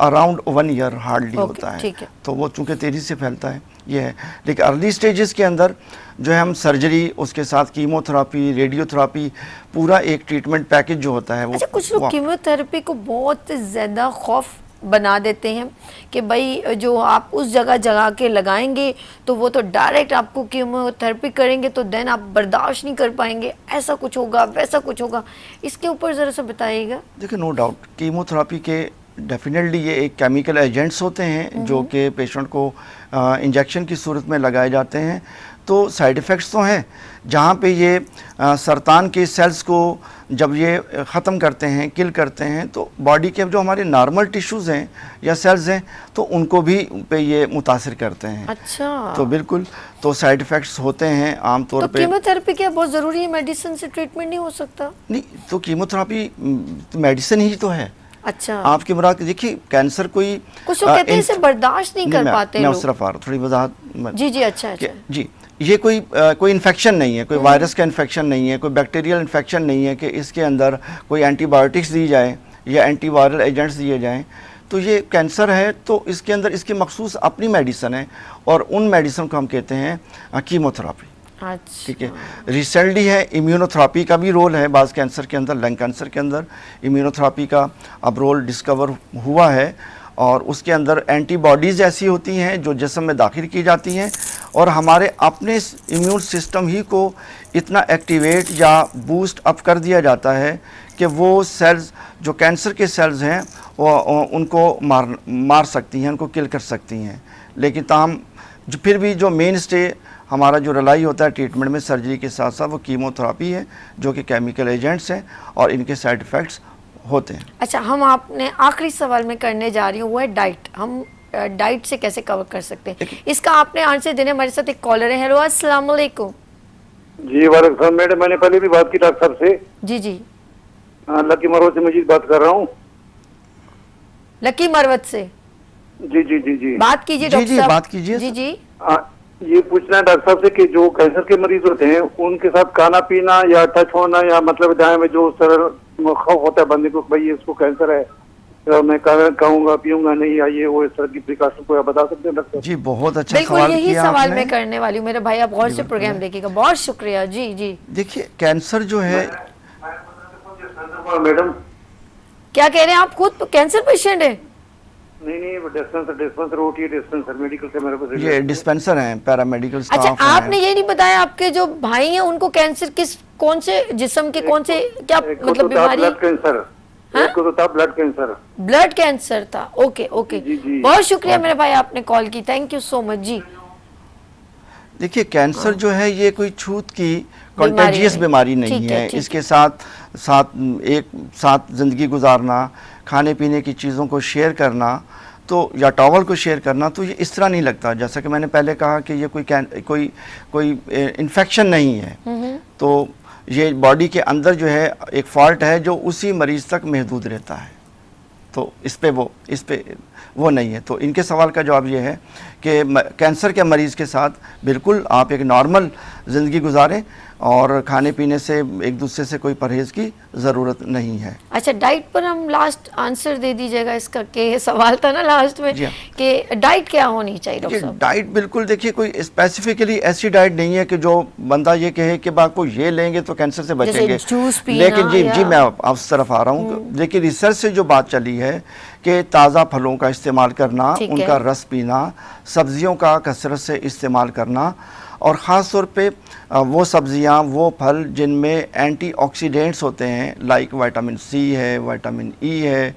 अराउंड 1 ईयर हार्डली होता है। ठीक है। तो वो चूँकि तेज़ी से फैलता है ये है। लेकिन अर्ली स्टेजेस के अंदर जो है हम सर्जरी, उसके साथ कीमोथेरापी, रेडियोथेरापी, पूरा एक ट्रीटमेंट पैकेज जो होता है वो। अच्छा, कुछ लोग कीमोथेरेपी को बहुत ज़्यादा खौफ बना देते हैं कि भाई जो आप उस जगह जगह के लगाएंगे तो वो तो डायरेक्ट आपको कीमोथेरेपी करेंगे तो देन आप बर्दाश्त नहीं कर पाएंगे, ऐसा कुछ होगा वैसा कुछ होगा, इसके ऊपर ज़रा सा बताइएगा। देखिए नो डाउट कीमोथेरापी के डेफिनेटली ये एक केमिकल एजेंट्स होते हैं जो कि पेशेंट को इंजेक्शन की सूरत में लगाए जाते हैं। तो साइड इफ़ेक्ट्स तो हैं, जहाँ पे ये सरतान के सेल्स को जब ये ख़त्म करते हैं, किल करते हैं, तो बॉडी के जो हमारे नॉर्मल टिश्यूज़ हैं या सेल्स हैं तो उनको भी पे ये मुतासिर करते हैं। अच्छा, तो बिल्कुल, तो साइड इफ़ेक्ट्स होते हैं आमतौर तो पे। कीमोथेरेपी क्या बहुत ज़रूरी है? मेडिसिन से ट्रीटमेंट नहीं हो सकता? नहीं, तो कीमोथेरापी मेडिसिन ही तो है। अच्छा, आपकी मुराद देखिए कैंसर कोई कुछ लोग कहते हैं इसे बर्दाश्त नहीं कर पाते मैं लोग। उस तरफ आ रहा हूँ, थोड़ी वजाहत जी जी, अच्छा कि अच्छा। जी ये कोई इन्फेक्शन नहीं है, कोई वायरस का इन्फेक्शन नहीं है, कोई बैक्टीरियल इन्फेक्शन नहीं है कि इसके अंदर कोई एंटीबायोटिक्स दी जाए या एंटीवायरल एजेंट्स दिए जाएं। तो ये कैंसर है तो इसके अंदर इसकी मखसूस अपनी मेडिसिन है और उन मेडिसिन को हम कहते हैं कीमोथेरापी। अच्छा, ठीक है। रिसेंटली है इम्यूनोथेरापी का भी रोल है बाज़ कैंसर के अंदर, लंग कैंसर के अंदर इम्यूनोथेरापी का अब रोल डिस्कवर हुआ है और उसके अंदर एंटीबॉडीज़ ऐसी होती हैं जो जिस्म में दाखिल की जाती हैं और हमारे अपने इम्यून सिस्टम ही को इतना एक्टिवेट या बूस्ट अप कर दिया जाता है कि वो सेल्स जो कैंसर के सेल्स हैं वो उनको मार सकती हैं, उनको किल कर सकती हैं। लेकिन ताहम जो फिर भी जो मेन स्टे हमारा जो रलाई होता है ट्रीटमेंट में सर्जरी के साथ साथ वो कीमोथेरापी है जो कि केमिकल एजेंट्स हैं और इनके साइड इफ़ेक्ट्स होते हैं। अच्छा, हम आपने आखिरी सवाल में करने जा रही हूँ वो है डाइट। हम डाइट से कैसे कवर कर सकते हैं इसका आपने आंसर देने। हमारे साथ एक कॉलर है। हेलो, अस्सलाम वालेकुम। जी वालेकुम सलाम मैडम, मैंने पहले भी बात की डॉक्टर साहब से। जी जी, लकी मरवत से मजीद बात कर रहा हूँ। लकी मरवत से जी जी जी जी बात कीजिए जी, डॉक्टर जी, साहब। बात कीजिए। जी जी, ये पूछना है डॉक्टर साहब से कि जो कैंसर के मरीज होते हैं उनके साथ खाना पीना या टच होना या मतलब जहाँ में जो सर खौफ होता है बंदे को भाई इसको कैंसर है तो मैं कहूँगा पीऊंगा नहीं या ये वो इस तरह की प्रिकॉशन को आप बता सकते हैं डॉक्टर? जी बहुत अच्छा बिल्कुल सवाल यही किया सवाल आपने। मैं करने वाली हूँ। मेरे भाई आप गौर से प्रोग्राम देखिएगा। बहुत शुक्रिया। जी जी, देखिए कैंसर जो है मैडम क्या कह रहे हैं आप? खुद कैंसर पेशेंट है? नहीं वो डिस्पेंसर होती है, डिस्पेंसर मेडिकल से मेरे को ये डिस्पेंसर हैं, पैरामेडिकल अच्छा, स्टाफ आपने ये नहीं बताया आपके जो भाई हैं उनको कैंसर कौन से जिस्म के कौन से क्या मतलब बीमारी? ब्लड कैंसर, एक को तो था ब्लड कैंसर। ब्लड कैंसर था। ओके ओके, जी, जी। बहुत शुक्रिया मेरे भाई, आपने कॉल की। Thank you so much. जी, देखिए कैंसर जो है ये कोई छूत की बीमारी कॉन्टेजियस नहीं। बीमारी नहीं ठीक है, है। ठीक इसके साथ एक साथ ज़िंदगी गुजारना, खाने पीने की चीज़ों को शेयर करना तो या टॉवल को शेयर करना, तो ये इस तरह नहीं लगता। जैसा कि मैंने पहले कहा कि ये कोई इन्फेक्शन नहीं है। तो ये बॉडी के अंदर जो है एक फॉल्ट है जो उसी मरीज़ तक महदूद रहता है। तो इस पे वो नहीं है। तो इनके सवाल का जवाब ये है कि कैंसर के मरीज़ के साथ बिल्कुल आप एक नॉर्मल ज़िंदगी गुजारें और खाने पीने से एक दूसरे से कोई परहेज़ की ज़रूरत नहीं है। अच्छा, डाइट पर हम लास्ट आंसर दे दीजिएगा इसका कि ये सवाल था ना लास्ट में जी हाँ। कि डाइट क्या होनी चाहिए डॉक्टर साहब? डाइट बिल्कुल देखिए कोई स्पेसिफिकली ऐसी डाइट नहीं है कि जो बंदा ये कहे कि आपको ये लेंगे तो कैंसर से बचेंगे। जूस पीना लेकिन जी या- मैं आप उस तरफ आ रहा हूँ। देखिए रिसर्च से जो बात चली है कि ताज़ा फलों का इस्तेमाल करना, ठीक है। उनका रस पीना, सब्जियों का कसरत से इस्तेमाल करना और ख़ास तौर पे वो सब्जियां वो फल जिनमें एंटीऑक्सीडेंट्स होते हैं, लाइक विटामिन सी है, विटामिन ई है,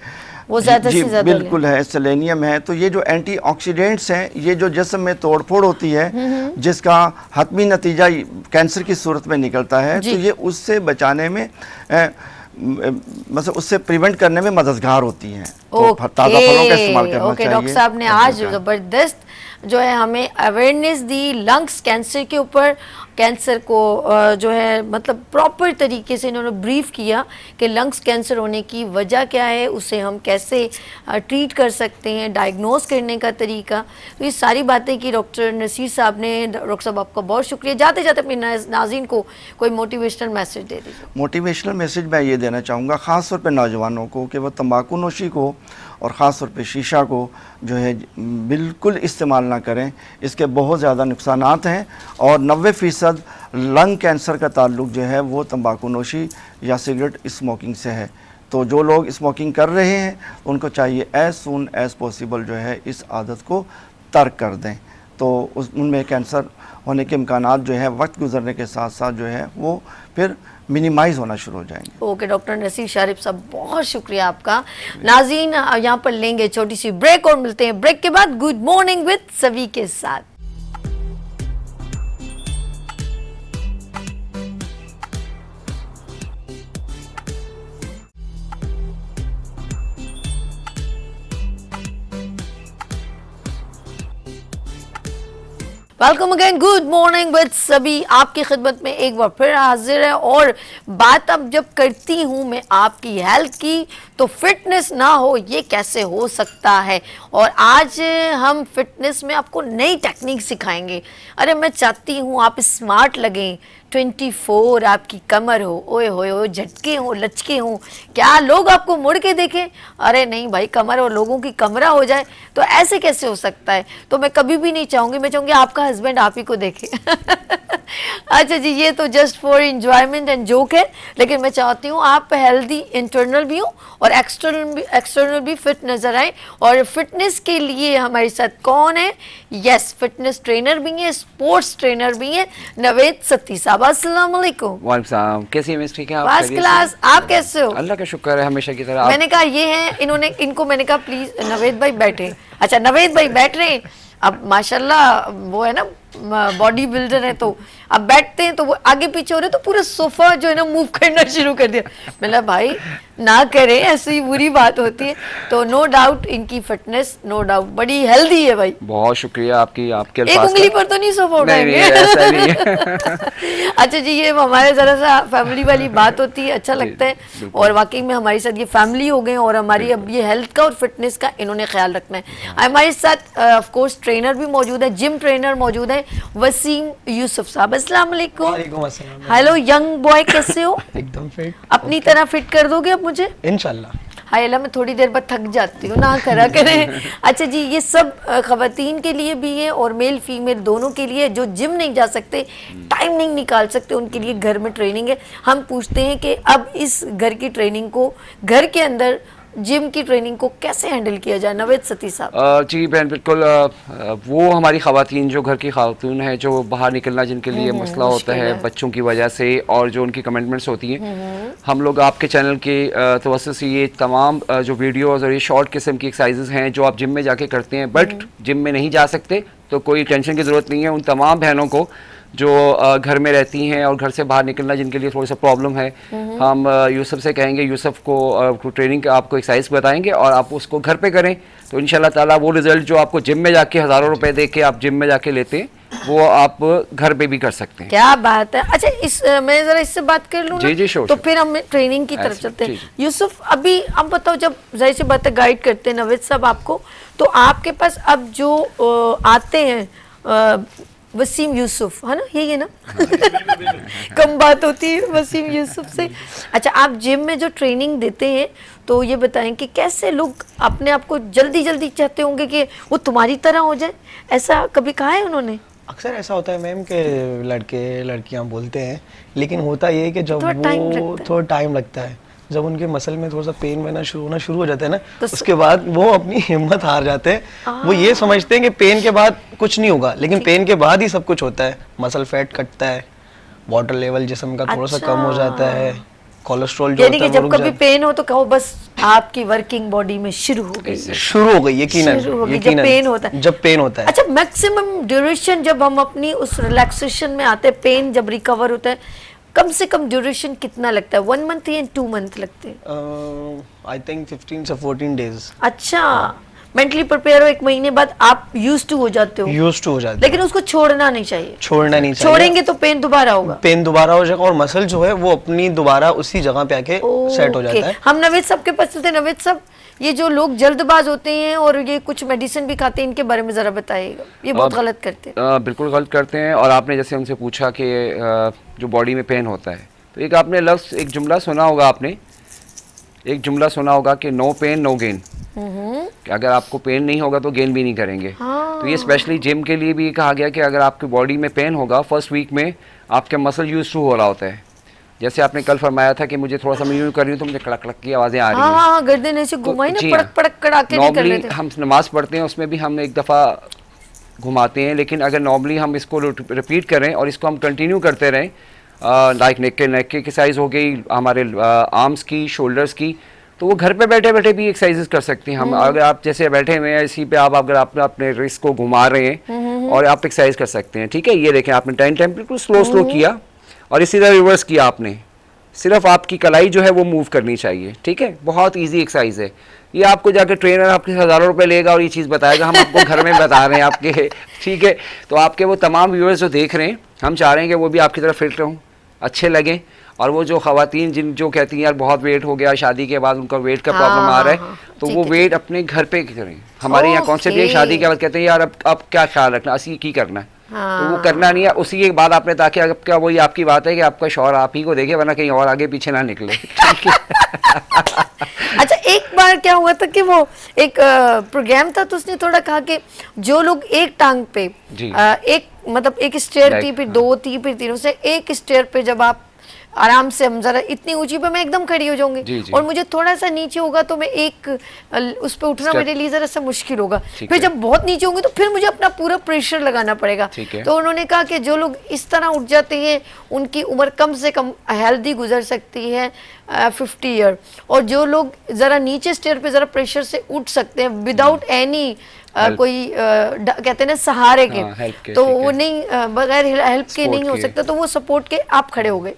वो ज़्यादा जी से ज़्यादा लें। बिल्कुल है, सेलेनियम है। तो ये जो एंटीऑक्सीडेंट्स हैं ये जो जिस्म में तोड़फोड़ होती है जिसका हतमी नतीजा कैंसर की सूरत में निकलता है, जी। तो ये उससे बचाने में मतलब उससे प्रिवेंट करने में मददगार होती हैं। तो ओके ताज़ा फलों का इस्तेमाल करना चाहिए। डॉक्टर साहब ने आज ज़बरदस्त जो है हमें अवेयरनेस दी लंग्स कैंसर के ऊपर। कैंसर को जो है मतलब प्रॉपर तरीके से इन्होंने ब्रीफ किया कि लंग्स कैंसर होने की वजह क्या है, उसे हम कैसे ट्रीट कर सकते हैं, डायग्नोस करने का तरीका। तो ये सारी बातें की डॉक्टर नसीर साहब ने। डॉक्टर साहब आपका बहुत शुक्रिया। जाते जाते अपने नाज़रीन को कोई मोटिवेशनल मैसेज दे दीजिए। मोटिवेशनल मैसेज मैं ये देना चाहूँगा ख़ास तौर पे नौजवानों को कि वो तंबाकू नोशी को और ख़ास तौर पे शीशा को जो है बिल्कुल इस्तेमाल ना करें। इसके बहुत ज़्यादा नुकसानात हैं और 90% लंग कैंसर का ताल्लुक जो है वो तंबाकू नोशी या सिगरेट स्मोकिंग से है। तो जो लोग स्मोकिंग कर रहे हैं उनको चाहिए एज़ सून एज़ पॉसिबल जो है इस आदत को तर्क कर दें। तो उनमें कैंसर होने के इम्कानात जो है वक्त गुजरने के साथ साथ जो है वो फिर मिनिमाइज़ होना शुरू हो जाएंगे। ओके डॉक्टर नसीर शारिफ साहब बहुत शुक्रिया आपका। नाज़रीन यहाँ पर लेंगे छोटी सी ब्रेक और मिलते हैं ब्रेक के बाद गुड मॉर्निंग विद सभी के साथ। Welcome again, good morning with सभी आपकी खिदमत में एक बार फिर हाजिर है। और बात अब जब करती हूँ मैं आपकी हेल्थ की, तो फिटनेस ना हो ये कैसे हो सकता है। और आज हम फिटनेस में आपको नई टेक्निक सिखाएंगे। अरे मैं चाहती हूँ आप स्मार्ट लगें, 24 आपकी कमर हो, ओए होए हो, झटके हो, लचके हो, क्या लोग आपको मुड़ के देखें। अरे नहीं भाई, कमर और लोगों की कमरा हो जाए तो ऐसे कैसे हो सकता है। तो मैं कभी भी नहीं चाहूँगी, मैं चाहूँगी आपका हस्बैंड आप ही को देखे। अच्छा जी, ये तो just for enjoyment and joke है, लेकिन मैं चाहती हूँ आप हेल्दी इंटरनल भी हो और एक्सटर्नल भी फिट नजर आए। और फिटनेस के लिए हमारे साथ कौन है? यस, फिटनेस ट्रेनर भी है, स्पोर्ट्स ट्रेनर भी है, नवेद सत्ती साहब। अस्सलाम वालेकुम। वालेकुम सलाम। कैसी है मिस? ठीक है आप? First class. आप कैसे हो? अल्लाह का शुक्र है हमेशा की तरह। मैंने कहा ये है, इनको मैंने कहा प्लीज नवेद भाई बैठे। अच्छा नवेद भाई बैठ रहे हैं। अब माशाल्लाह वो है ना बॉडी बिल्डर है, तो अब बैठते हैं तो वो आगे पीछे हो रहे, तो पूरा सोफा जो है ना मूव करना शुरू कर दिया। मतलब भाई ना करें, ऐसी बुरी बात होती है। तो नो डाउट इनकी फिटनेस नो डाउट बड़ी हेल्दी है भाई। बहुत शुक्रिया आपकी, आपके एक उंगली पर तो नहीं सोफा उठाएंगे। ऐसा नहीं है। अच्छा जी, ये हमारे जरा सा फैमिली वाली बात होती है, अच्छा लगता है। और वाकई में हमारे साथ ये फैमिली हो गए और हमारी अब ये हेल्थ का और फिटनेस का इन्होंने ख्याल रखना है। हमारे साथ ऑफ कोर्स ट्रेनर भी मौजूद है, जिम ट्रेनर मौजूद है, वसीम यूसुफ साहब। अस्सलाम वालेकुम। हेलो यंग बॉय, कैसे हो? एकदम फिट। अपनी तरह फिट कर दोगे अब मुझे? इंशाल्लाह। हाय अल्लाह, मैं थोड़ी देर बाद थक जाती हूँ, ना करा करें। अच्छा जी, ये सब खवातीन के लिए भी है और मेल फीमेल दोनों के लिए, जो जिम नहीं जा सकते, टाइम नहीं निकाल सकते, उनके लिए घर में ट्रेनिंग है। हम पूछते हैं कि अब इस घर की ट्रेनिंग को, घर के अंदर जिम की ट्रेनिंग को कैसे हैंडल किया जाए? नवेद सती साहब। जी बहन बिल्कुल। वो हमारी ख़वातीन जो घर की खातून है, जो बाहर निकलना जिनके लिए मसला होता है बच्चों की वजह से, और जो उनकी कमिटमेंट्स होती हैं, हम लोग आपके चैनल के तवज्जो से ये तमाम जो वीडियोस और ये शॉर्ट किस्म की एक्सरसाइजेज हैं जो आप जिम में जाके करते हैं, बट जिम में नहीं जा सकते, तो कोई टेंशन की ज़रूरत नहीं है। उन तमाम बहनों को जो घर में रहती हैं और घर से बाहर निकलना जिनके लिए थोड़ी सा प्रॉब्लम है, हम यूसुफ से कहेंगे, यूसुफ को ट्रेनिंग आपको एक्सरसाइज बताएंगे और आप उसको घर पे करें, तो इंशाल्लाह ताला वो रिजल्ट जो आपको जिम में जाके हज़ारों रुपए दे के आप जिम में जाके लेते हैं, वो आप घर पे भी कर सकते हैं। क्या बात है। अच्छा मैं जरा इससे बात कर लूँ ना? जी श्योर। तो फिर हम ट्रेनिंग की तरफ चलते हैं। यूसुफ, अभी आप बताओ, जब जाहिर सी बात है गाइड करते हैं नवेद साहब आपको, तो आपके पास अब जो आते हैं वसीम यूसुफ, है ना, यही है ना? कम बात होती है वसीम यूसुफ से। अच्छा, आप जिम में जो ट्रेनिंग देते हैं, तो ये बताएं कि कैसे लोग अपने आप को जल्दी जल्दी चाहते होंगे कि वो तुम्हारी तरह हो जाए, ऐसा कभी कहा है उन्होंने? अक्सर ऐसा होता है मैम कि लड़के लड़कियां बोलते हैं, लेकिन होता ये है कि जब वो थोड़ा टाइम लगता है, जब उनके मसल में थोड़ा सा पेन होना शुरू हो जाता है ना, तो उसके बाद वो अपनी हिम्मत हार जाते हैं। वो ये समझते हैं कि पेन के बाद कुछ नहीं होगा, लेकिन पेन के बाद ही सब कुछ होता है। मसल फैट कटता है, वाटर लेवल जिस्म का थोड़ा सा कम हो जाता है, कोलेस्ट्रॉल जो होता है जब कभी पेन हो तो कहो बस आपकी वर्किंग बॉडी में शुरू हो गई, यकीनन जब पेन होता है। अच्छा, मैक्सिमम ड्यूरेशन जब हम अपनी उस रिलैक्सेशन में आते हैं, पेन जब रिकवर होता है, कम से कम ड्यूरेशन कितना लगता है, 1 मंथ या 2 मंथ लगते हैं? आई थिंक 15 से 14 डेज। अच्छा, मेंटली प्रिपेयर हो, 1 महीने बाद आप यूज टू हो जाते हो। यूज टू हो जाते लेकिन उसको छोड़ना नहीं चाहिए। छोड़ना नहीं चाहिए। छोड़ेंगे तो पेन दोबारा होगा। पेन दोबारा हो जाएगा और मसल जो है वो अपनी दोबारा उसी जगह पे आके सेट हो ओके। जाता है। हम नवेद साहब के पास चलते हैं। नवेद साहब, ये जो लोग जल्दबाज होते हैं और ये कुछ मेडिसिन भी खाते हैं, इनके बारे में जरा बताइएगा। ये बहुत गलत करते हैं। बिल्कुल गलत करते हैं। और आपने जैसे उनसे पूछा कि जो बॉडी में पेन होता है, तो एक आपने लफ्ज़, एक जुमला सुना होगा आपने, एक जुमला सुना होगा कि नो पेन नो गेन, कि अगर आपको पेन नहीं होगा तो गेन भी नहीं करेंगे। तो ये स्पेशली जिम के लिए भी कहा गया कि अगर आपकी बॉडी में पेन होगा फर्स्ट वीक में, आपके मसल यूज टू हो रहा होता है। जैसे आपने कल फरमाया था कि मुझे थोड़ा सा मैं यूं कर रही हूँ तो मुझे कड़क कड़क की आवाज़ें आ रही हैं। हाँ, गर्दन ऐसे घुमाई ना, जी पड़क पड़क कड़ाके नहीं कर रहे नॉर्मली थे। हम नमाज पढ़ते हैं उसमें भी हम एक दफ़ा घुमाते हैं, लेकिन अगर नॉर्मली हम इसको रिपीट करें और इसको हम कंटिन्यू करते रहें, लाइक नेक की एक्सरसाइज हो गई, हमारे आर्म्स की, शोल्डर्स की, तो वो घर पे बैठे बैठे भी एक्सरसाइजेस कर सकते हैं हम। अगर आप जैसे बैठे हुए हैं इसी पे, आप अगर आप अपने रिस्ट को घुमा रहे हैं और आप एक्सरसाइज कर सकते हैं। ठीक है, ये देखें आपने टाइम बिल्कुल स्लो किया और इसी तरह रिवर्स किया आपने, सिर्फ आपकी कलाई जो है वो मूव करनी चाहिए। ठीक है, बहुत इजी एक्सरसाइज है ये। आपको जाकर ट्रेनर आपके हज़ारों रुपए लेगा और ये चीज़ बताएगा, हम आपको घर में बता रहे हैं आपके। ठीक है, तो आपके वो तमाम व्यूअर्स जो देख रहे हैं, हम चाह रहे हैं कि वो भी आपकी तरह फिट रहूँ, अच्छे लगें। और वो जो ख़वातीन जिन जो कहती हैं यार बहुत वेट हो गया, शादी के बाद उनका वेट का प्रॉब्लम आ रहा है, तो वो वेट अपने घर पे करें। हमारे यहाँ कॉन्सेप्ट ये, शादी के बाद कहते हैं यार अब क्या ख्याल रखना, असी की करना है, तो वो करना नहीं है। उसी के बाद आपने, ताकि आपका वही आपकी बात है कि आपका शौहर आप ही को देखे, वरना कहीं और आगे पीछे ना निकले। ठीक है। अच्छा, एक बार क्या हुआ था कि वो एक प्रोग्राम था, तो उसने थोड़ा कहा कि जो लोग एक टांग पे एक मतलब एक स्टेयर थी, फिर 2 थी, फिर 3, से एक स्टेयर पे जब आप आराम से, हम जरा इतनी ऊंची पे मैं एकदम खड़ी हो जाऊंगी और मुझे थोड़ा सा नीचे होगा तो मैं एक उस पे उठना मेरे लिए जरा सा मुश्किल होगा। फिर जब बहुत नीचे होंगी तो फिर मुझे अपना पूरा प्रेशर लगाना पड़ेगा। तो उन्होंने कहा कि जो लोग इस तरह उठ जाते हैं उनकी उम्र कम से कम हेल्दी गुजर सकती है 50 ईयर, और जो लोग जरा नीचे स्टेयर पे जरा प्रेशर से उठ सकते हैं विदाउट एनी कोई कहते हैं ना सहारे के, तो वो नहीं, बगैर हेल्प के नहीं हो सकता, तो वो सपोर्ट के आप खड़े हो गए।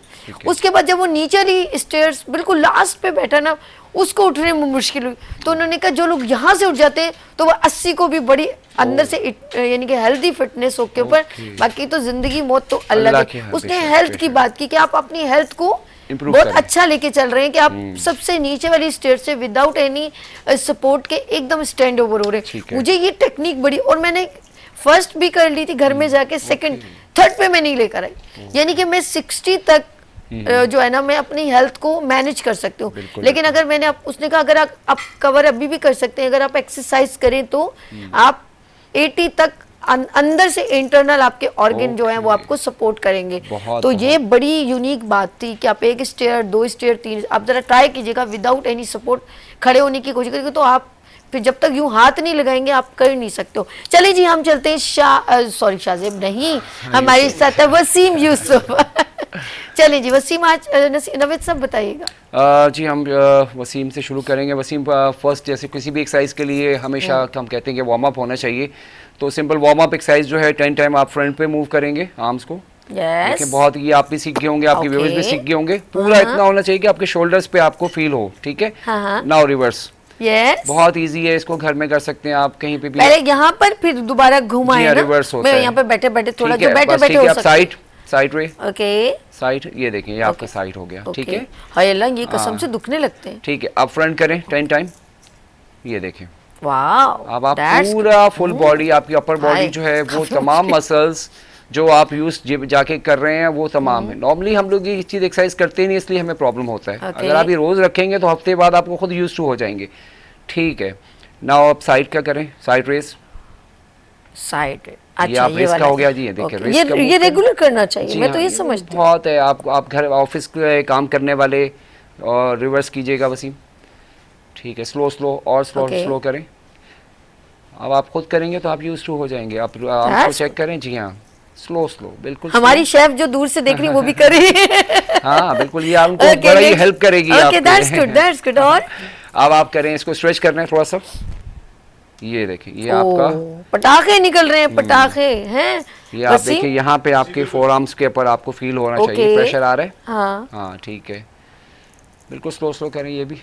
उसके बाद जब वो नीचे वाली स्टेयर्स बिल्कुल लास्ट पे बैठा ना, उसको उठने में मुश्किल हुई, तो उन्होंने कहा जो लोग यहाँ से उठ जाते हैं तो वह 80 को भी बड़ी अंदर से यानी कि हेल्दी फिटनेस हो के ऊपर, बाकी तो जिंदगी मौत तो अलग है। उसने हेल्थ की बात की कि आप अपनी हेल्थ को बहुत अच्छा लेके चल रहे हैं, कि आप सबसे नीचे वाली स्टेयर से विदाउट एनी सपोर्ट के एकदम स्टैंड ओवर हो रहे हैं। मुझे ये टेक्निक बड़ी, और मैंने फर्स्ट भी कर ली थी घर में जाके, सेकंड थर्ड पे मैं नहीं लेकर आई, यानी कि मैं 60 तक जो है ना मैं अपनी हेल्थ को मैनेज कर सकती हूँ। लेकिन अगर मैंने उसने कहा अगर आप कवर अभी भी कर सकते हैं, अगर आप एक्सरसाइज करें तो आप 80 तक अंदर से इंटरनल आपके ऑर्गन जो हैं वो आपको सपोर्ट करेंगे। तो ये बड़ी यूनिक बात थी कि आप 1 स्टेयर 2 स्टेयर 3, आप जरा ट्राई कीजिएगा विदाउट एनी सपोर्ट खड़े होने की कोशिश करिएगा, तो आप फिर जब तक यूं हाथ नहीं लगाएंगे आप कर नहीं सकते हो। चलिए जी, हम चलते हैं शाहजेब नहीं, हमारे साथ है वसीम यूसुफ। चलिए जी वसीम, आज नवेद साहब बताइएगा। जी हम वसीम से शुरू करेंगे। वसीम, फर्स्ट जैसे किसी भी एक्सरसाइज के लिए हमेशा हम कहते हैं कि वार्म अप होना चाहिए, तो सिंपल वार्म अप एक्सरसाइज जो है 10 टाइम आप फ्रंट पे मूव करेंगे आर्म्स को। yes. बहुत, ये आप भी सीख गए होंगे, आपके व्यूअर्स भी सीख गए होंगे। पूरा इतना होना चाहिए कि आपके शोल्डर्स पे आपको फील हो। ठीक है, नाउ रिवर्स। yes. बहुत इजी है, इसको घर में कर सकते हैं आप कहीं पे भी। पहले यहाँ पर फिर दोबारा घुमाएं ना, रिवर्स होता है। यहाँ पे बैठे बैठे थोड़ा जो बैठे बैठे हो सकते हैं। साइड रे, ओके, साइड, ये देखें ये आपका साइड हो गया। ठीक है, हाय अल्लाह, ये कसम से दुखने लगते हैं। ठीक है, अब फ्रंट करें 10 टाइम, ये देखें। वाओ, अब आप पूरा फुल बॉडी, आपकी अपर बॉडी जो है वो तमाम मसल्स जो आप यूज जाके कर रहे हैं वो तमाम है। नॉर्मली हम लोग ये चीज़ एक्सरसाइज करते नहीं, इसलिए हमें प्रॉब्लम होता है। अगर आप ये रोज रखेंगे तो हफ्ते बाद आपको खुद यूज टू हो जाएंगे। ठीक है, नाउ आप साइड का करें, साइड रेस। साइड, अच्छा, ये आप रेस का हो गया जी। ये देखिए, ये रेगुलर करना चाहिए, मैं तो ये समझती हूँ। बहुत है, आप घर ऑफिस के काम करने वाले, और रिवर्स कीजिएगा वसीम। ठीक है, स्लो और स्लो करें। अब आप खुद करेंगे तो आप यूज टू हो जाएंगे। आप आपको चेक करें। जी हाँ, स्लो बिल्कुल। हमारी शेफ जो दूर से देख रही है वो भी कर रही है। हाँ बिल्कुल, ये आपको बड़ा ही हेल्प करेगी। Okay, that's good. और अब आप करें, इसको स्ट्रेच करना है थोड़ा सा। ये देखिए, ये आपका पटाखे निकल रहे हैं, पटाखे हैं। ये आप देखिए यहाँ पे आपके फोर आर्म्स के ऊपर आपको फील होना चाहिए, प्रेशर आ रहा है। हाँ हाँ ठीक है, बिल्कुल स्लो स्लो करें ये भी।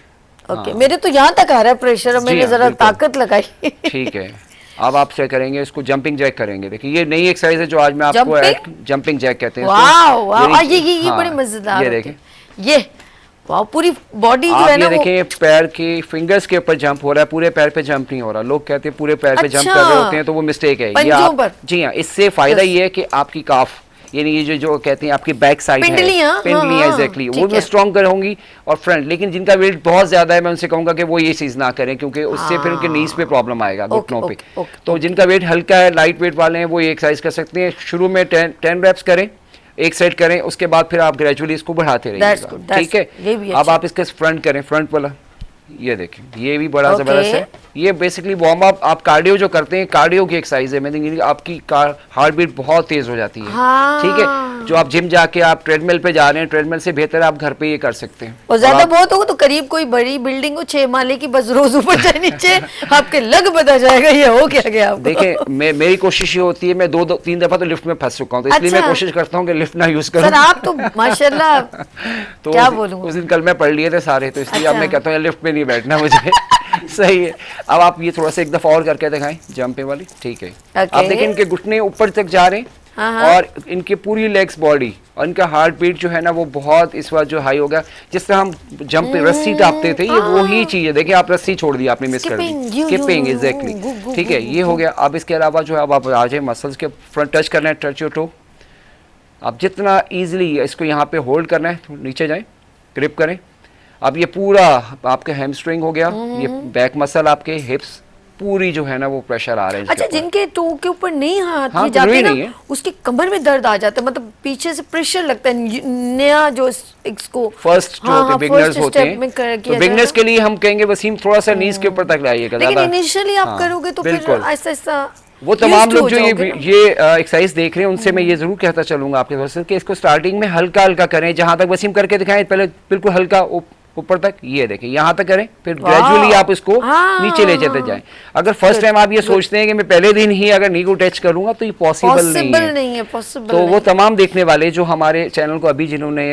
ओके, मेरे तो यहाँ तक आ रहा है प्रेशर, मैंने जरा ताकत लगाई। ठीक है, अब आप क्या करेंगे, इसको जंपिंग जैक करेंगे। देखिए ये नई एक्सरसाइज है जो आज मैं आपको जंपिंग जैक कहते हैं। वाह वाह, ये बड़ी मजेदार। ये देखें, ये वाह, पूरी बॉडी जो है ना, ये देखें पैर के फिंगर्स के ऊपर जंप हो रहा है, पूरे पैर पे जंप नहीं हो रहा। लोग कहते हैं पूरे पैर पे जंप कर रहे होते हैं, तो वो मिस्टेक है। ये आप, जी हाँ, इससे फायदा ये है कि आपकी काफ यानी ये जो कहते हैं आपकी बैक साइड है, पिंडलियां एग्जैक्टली, वो भी स्ट्रॉन्ग होंगी और फ्रंट। लेकिन जिनका वेट बहुत ज्यादा है, मैं उनसे कहूंगा कि वो ये चीज ना करें, क्योंकि उससे फिर उनके नीज पे प्रॉब्लम आएगा, घुटनों पे। तो जिनका वेट हल्का है, लाइट वेट वाले हैं, वो ये एक्सरसाइज कर सकते हैं। शुरू में 10 रेप्स करें, एक सेट करें, उसके बाद फिर आप ग्रेजुअली इसको बढ़ाते रहिएगा। ठीक है, अब आप इसके फ्रंट करें, फ्रंट वाला। ये देखें, ये भी बड़ा जबरदस्त है। ये बेसिकली वार्म अप, आप कार्डियो जो करते हैं, कार्डियो की एक्सरसाइज है। मैं आपकी हार्ट बीट बहुत तेज हो जाती है। ठीक है, जो आप जिम जाके आप ट्रेडमिल पे जा रहे हैं, ट्रेडमिल से बेहतर आप घर पे ये कर सकते हैं। और ज्यादा बहुत होगा तो करीब कोई बड़ी बिल्डिंग हो 6 माले की, बस रोज ऊपर जाए नीचे, आपके लग बता जाएगा ये हो क्या गया आपको। देखें, मेरी कोशिश ये होती है, मैं 2-3 दफा तो लिफ्ट में फंस चुका हूँ, तो इसलिए मैं कोशिश करता हूँ कि लिफ्ट ना यूज करूँ। आप तो माशाल्लाह, तो क्या बोलूं, उस दिन कल मैं पढ़ लिए थे सारे, तो इसलिए अब मैं कहता हूँ लिफ्ट में नहीं बैठना मुझे। सही है। अब आप ये थोड़ा सा एक दफा और करके दिखाएं, जंपिंग वाली। ठीक है, आप देखें इनके घुटने ऊपर तक जा रहे हैं और इनकी पूरी लेग्स बॉडी और इनका हार्ट बीट जो है ना, वो बहुत इस बार जो हाई हो गया। जिस तरह हम जंप रस्सी टापते थे, ये वही चीज है। देखिए आप रस्सी छोड़ दी, आपने मिस कर दी, स्किपिंग एग्जैक्टली। ठीक है, ये हो गया। अब इसके अलावा जो है, अब आप आ जाए मसल्स के फ्रंट टच करना है, टच योर टो। आप जितना इजीली इसको यहाँ पे होल्ड करना है, नीचे जाएं, ग्रिप करें। अब ये पूरा आपके हैमस्ट्रिंग हो गया, ये बैक मसल, आपके हिप्स पूरी जो है ना वो प्रेशर आ रहा है। अच्छा, जिनके टो के ऊपर नहीं हाथ जाते ना, उसकी कमर में दर्द आ जाता है, मतलब पीछे से प्रेशर लगता है। नया जो इसको फर्स्ट जो बिगिनर्स होते हैं, तो बिगिनर्स के लिए हम कहेंगे वसीम थोड़ा सा नीज के ऊपर तक लाइएगा। लेकिन इनिशियली आप करोगे तो फिर आहिस्ता आहिस्ता वो तमाम लोग जो ये एक्सरसाइज देख रहे हैं, उनसे मैं ये जरूर कहता चलूंगा आपके तरफ से कि इसको स्टार्टिंग में हल्का हल्का करें। जहां तक वसीम करके दिखाएं, पहले बिल्कुल हल्का ऊपर तक, ये देखें, यहाँ तक करें, फिर ग्रेजुअली आप इसको नीचे ले जाते जाएं। अगर फर्स्ट टाइम आप ये सोचते हैं कि मैं पहले दिन ही अगर नी को टच करूंगा, तो ये पॉसिबल नहीं है। तो वो तमाम देखने वाले जो हमारे चैनल को अभी जिन्होंने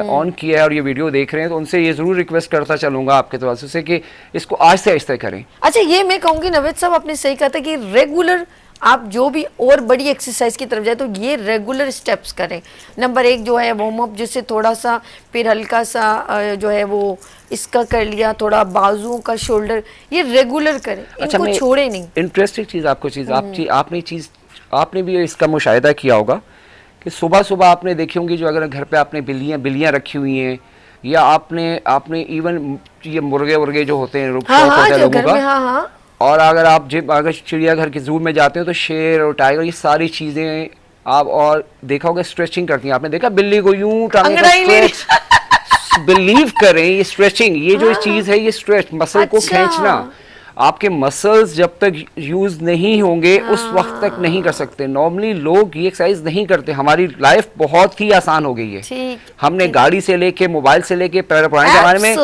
ऑन किया है और ये वीडियो देख रहे हैं, तो उनसे ये जरूर रिक्वेस्ट करता चलूंगा आपके तरफ से कि इसको आहिस्ते आहिस्ते करें। अच्छा, ये मैं कहूँगी नवेद साहब, आपने सही कहा था कि रेगुलर आप जो भी और बड़ी एक्सरसाइज की तरफ जाए तो ये रेगुलर स्टेप्स करें। नंबर 1 जो है वार्म अप, जिससे थोड़ा सा फिर हल्का सा जो है वो इसका कर लिया, थोड़ा बाजुओं का शोल्डर, ये रेगुलर करें। अच्छा, इनको छोड़े नहीं। इंटरेस्टिंग चीज आपने भी इसका मुशाहिदा किया होगा कि सुबह सुबह आपने देखी होंगी, जो अगर घर पे आपने बिल्लियां रखी हुई हैं, या आपने इवन ये मुर्गे जो होते हैं लोगों का, और अगर चिड़ियाघर के जू में जाते हो तो शेर और टाइगर, ये सारी चीजें आप और देखा होगा स्ट्रेचिंग करती हैं। आपने देखा बिल्ली को यूं टांगे, बिलीव करें ये स्ट्रेचिंग, ये जो चीज है, ये स्ट्रेच मसल को खींचना, आपके मसल्स जब तक यूज नहीं होंगे उस वक्त तक नहीं कर सकते। नॉर्मली लोग ये एक्सरसाइज नहीं करते। हमारी लाइफ बहुत ही आसान हो गई है। हमने गाड़ी से लेके, मोबाइल से लेके, पुराने जमाने में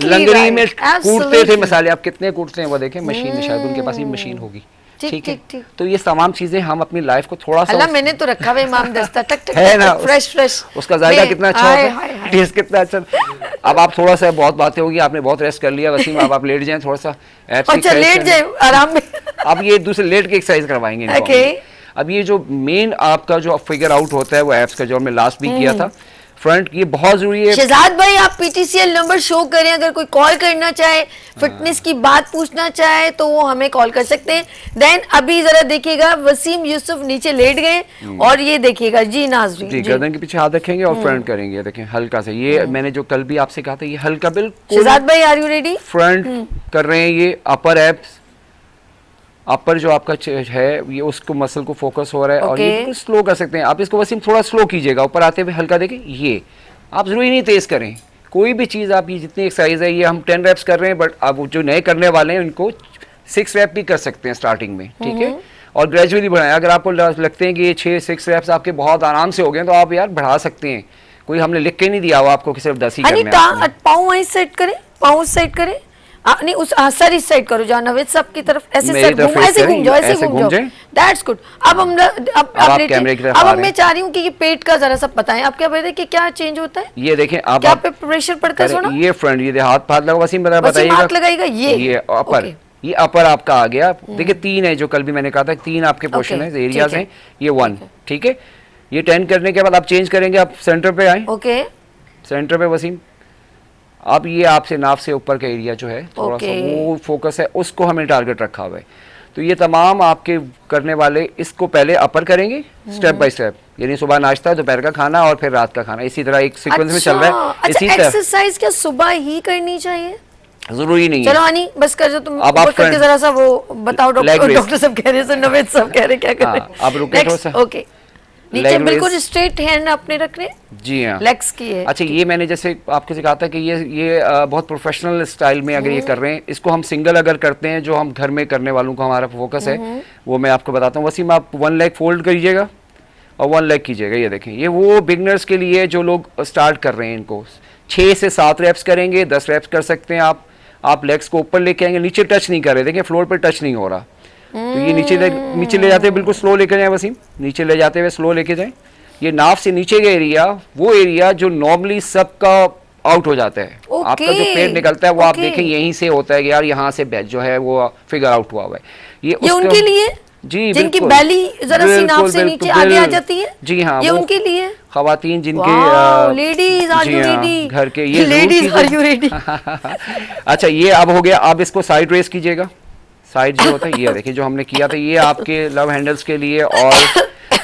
लंगड़ी में कूटते थे मसाले, आप कितने कूटते हैं वो देखें, मशीन में, शायद उनके पास ही मशीन होगी। ठीक है, तो ये तमाम चीजें हम अपनी लाइफ को थोड़ा सा, मैंने तो रखा हुआ इमाम दस्ता, टक टक है ना, फ्रेश उसका जायका कितना अच्छा होता है, टेस्ट कितना अच्छा। अब आप थोड़ा सा, बहुत बातें होगी, आपने बहुत रेस्ट कर लिया वसीम, अब आप लेट जाएं थोड़ा सा, अच्छा लेट जाए आराम में। अब ये दूसरे लेट की एक्सरसाइज करवाएंगे। अब ये जो मेन आपका जो फिगर आउट होता है वो एप्स का, जो हमने लास्ट भी किया था, फ्रंट, ये बहुत जरूरी है। शहजाद भाई, आप पीटीसीएल नंबर शो करें, अगर कोई कॉल करना चाहे, फिटनेस की बात पूछना चाहे, तो वो हमें कॉल कर सकते हैं। देन अभी जरा देखिएगा, वसीम यूसुफ नीचे लेट गए और ये देखिएगा जी नाज़रीन, जी गर्दन के पीछे हाथ रखेंगे और फ्रंट करेंगे। देखें हल्का सा, ये मैंने जो कल भी आपसे कहा था, ये हल्का बिल्कुल। शहजाद भाई, आर यू रेडी? फ्रंट कर रहे हैं, ये अपर एब्स, अपर जो आपका है, ये उसको मसल को फोकस हो रहा है। और ये स्लो कर सकते हैं आप इसको, वसीम थोड़ा स्लो कीजिएगा, ऊपर आते हुए हल्का देखें। ये आप जरूरी नहीं तेज करें कोई भी चीज़। आप ये जितनी एक्सरसाइज है, ये हम 10 रेप्स कर रहे हैं, बट अब जो नए करने वाले हैं उनको 6 रेप भी कर सकते हैं स्टार्टिंग में। ठीक है, और ग्रेजुअली बढ़ाएं। अगर आपको लगते हैं कि ये 6 रेप्स आपके बहुत आराम से हो गए, तो आप यार बढ़ा सकते हैं। कोई हमने लिख के नहीं दिया हुआ आपको कि सिर्फ 10 ही करने हैं। पाँव वहीं सेट करें, पाँव सेट करें, नहीं उस सर इस साइड करो जहाँ नवेद साहब की तरफ ऐसे मेरी सर तरफ घूम face ऐसे करें, घूम जाओ ऐसे ऐसे घूम घूम जाओ जाएं। That's good. अब हम अब आप लेटे- कैमरे की तरफ अब आ अब रहे मैं हैं। चाह रही हूँ कि ये पेट का जरा सा बताएं आप क्या बताए कि क्या चेंज होता है, ये देखें आप क्या पे प्रेशर पड़ता है करें, सोना? ये फ्रंट, ये हाथ हाथ लगा वसीम बता वसीम बताइएगा। हाथ लगाएगा ये अपर, ओके। ये अपर आपका आ गया। देखिए 3 है जो कल भी मैंने कहा था, 3 आपके पोर्शन ओके, है, एरियाज ठीक है। हैं, ये 1 ठीक है। ये 10 करने के बाद आप चेंज करेंगे, आप सेंटर पे आए, ओके सेंटर पे वसीम। अब ये आपसे नाफ से ऊपर का एरिया जो है थोड़ा सा ओके। वो फोकस है, उसको हमने टारगेट रखा हुआ है। तो ये तमाम आपके करने वाले इसको पहले अपर करेंगे स्टेप बाय स्टेप, यानी सुबह नाश्ता, दोपहर का खाना और फिर रात का खाना, इसी तरह एक सीक्वेंस में चल रहा है। अच्छा इसी तरह एक्सरसाइज क्या सुबह ही करनी चाहिए? जरूरी नहीं चलो है। आनी बस कर दो तुम, अब आप ऊपर करके फ्रंट- जरा सा वो बताओ। Leg doctor raise। डॉक्टर साहब कह रहे हैं, नवेद साहब कह रहे हैं क्या कर रहे हैं? हाँ, आप रुके थोड़ा सा। ओके नीचे Leg बिल्कुल raise। स्ट्रेट हैंड अपने रखने, जी हाँ। लेग्स की है। अच्छा, ये मैंने जैसे आपको सिखाया था कि ये बहुत प्रोफेशनल स्टाइल में अगर ये कर रहे हैं, इसको हम सिंगल अगर करते हैं, जो हम घर में करने वालों का हमारा फोकस है, वो मैं आपको बताता हूँ। वसीम आप 1 लेग फोल्ड करिएगा और 1 लेग कीजिएगा। ये देखें, ये वो बिगनर्स के लिए जो लोग स्टार्ट कर रहे हैं, इनको 6 से 7 रेप्स करेंगे, 10 रेप्स कर सकते हैं आप लेग्स को ऊपर लेके आएंगे, नीचे टच नहीं कर रहे, देखें फ्लोर पे टच नहीं हो रहा। तो ये नीचे ले जाते हुए बिल्कुल स्लो लेकर जाए वसीम, नीचे ले जाते हुए स्लो लेके जाएं। ये नाफ से नीचे का एरिया, वो एरिया जो नॉर्मली सबका आउट हो जाता है, ओके, आपका जो पेट निकलता है वो आप ओके। देखें यहीं से होता है कि यार यहाँ से बैच जो है वो फिगर आउट हुआ हुआ है। ये ये उसका- उनके लिए जी जिनकी बिल्कुल। बैली जरा सी नाफ बिल्कुल, से नीचे बिल्कुल, आगे आ जाती है, जी हाँ, ये वो उनके लिए। खवातीन जिनके लेडीज आर जी यू हाँ, रेडी? घर के ये लेडीज आर यू रेडी? अच्छा, ये अब हो गया। आप इसको साइड रेस कीजिएगा। साइड जो होता है ये देखिए, जो हमने किया था, ये आपके लव हैंडल्स के लिए और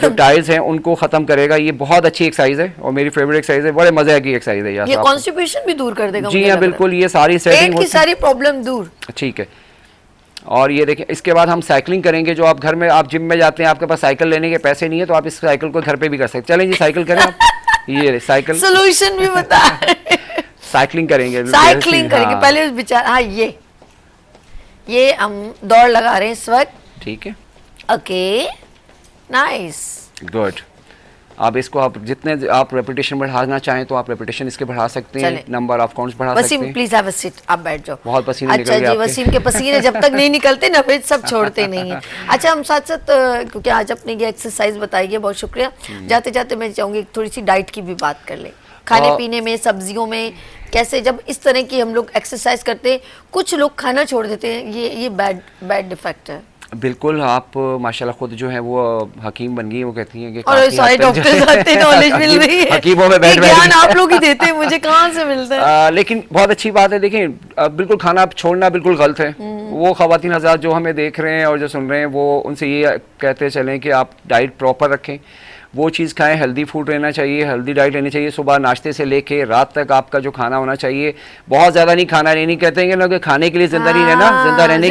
जो टाइल्स हैं उनको खत्म करेगा। ये बहुत अच्छी एक्सरसाइज है और मेरी फेवरेट एक्सरसाइज है, बड़े मजे की एक्सरसाइज है ये कॉन्स्टिपेशन भी दूर कर देगा जी मुझे हाँ लग रहा है। बिल्कुल, ये सारी पेट सेटिंग की सारी प्रॉब्लम दूर। ठीक है। और ये देखिए, इसके बाद हम साइकिलिंग करेंगे। जो आप घर में, आप जिम में जाते हैं, आपके पास साइकिल लेने के पैसे नहीं है, तो आप इस साइकिल को घर पे भी कर सकते हैं। चलें जी, साइकिल करें आप। ये साइकिल सोल्यूशन भी बता। साइकिलिंग करेंगे, साइकिलिंग करेंगे हाँ, पहले उस विचार। हाँ ये हम दौड़ लगा रहे हैं इस वक्त। ठीक है, ओके नाइस। गुड। अब इसको आप जितने आप रेपिटेशन बढ़ाना चाहें तो आप रेपिटेशन इसके बढ़ा सकते हैं, चलें। नंबर ऑफ काउंट्स बढ़ा सकते वसीम हैं। प्लीज हैव अ सीट, आप बैठ जाओ। बहुत पसीने निकल अच्छा गए जी, आपके। वसीम के पसीने जब तक नहीं निकलते नवेद सब छोड़ते नहीं है। अच्छा, हम साथ साथ क्योंकि आज अपने ये एक्सरसाइज बताई है, बहुत शुक्रिया। जाते जाते मैं चाहूंगी थोड़ी सी डाइट की भी बात कर ले। खाने पीने में, सब्जियों में कैसे, जब इस तरह की हम लोग एक्सरसाइज करते हैं, कुछ लोग खाना छोड़ देते हैं, ये बैड डिफेक्ट है। बिल्कुल, आप माशाल्लाह खुद जो है वो हकीम बन गई, वो कहती हैं कि और काफी सारे हद तक जो डॉक्टर्स है आते नॉलेज मिल रही है। हकीमों में ये बैठ ज्ञान आप लोग ही देते हैं, मुझे कहाँ से मिलता है? लेकिन बहुत अच्छी बात है। देखें, बिल्कुल खाना छोड़ना बिल्कुल गलत है। वो खवातीन हज़रात जो हमें देख रहे हैं और जो सुन रहे हैं, वो उनसे ये कहते चलें कि आप डाइट प्रॉपर रखें, वो चीज़ खाएं, हेल्दी फूड रहना चाहिए, हेल्दी डाइट लेनी चाहिए। सुबह नाश्ते से लेके रात तक आपका जो खाना होना चाहिए, बहुत ज़्यादा नहीं खाना, नहीं कहते हैं कि ना कि खाने के लिए ज़िंदा नहीं रहना, ज़िंदा रहने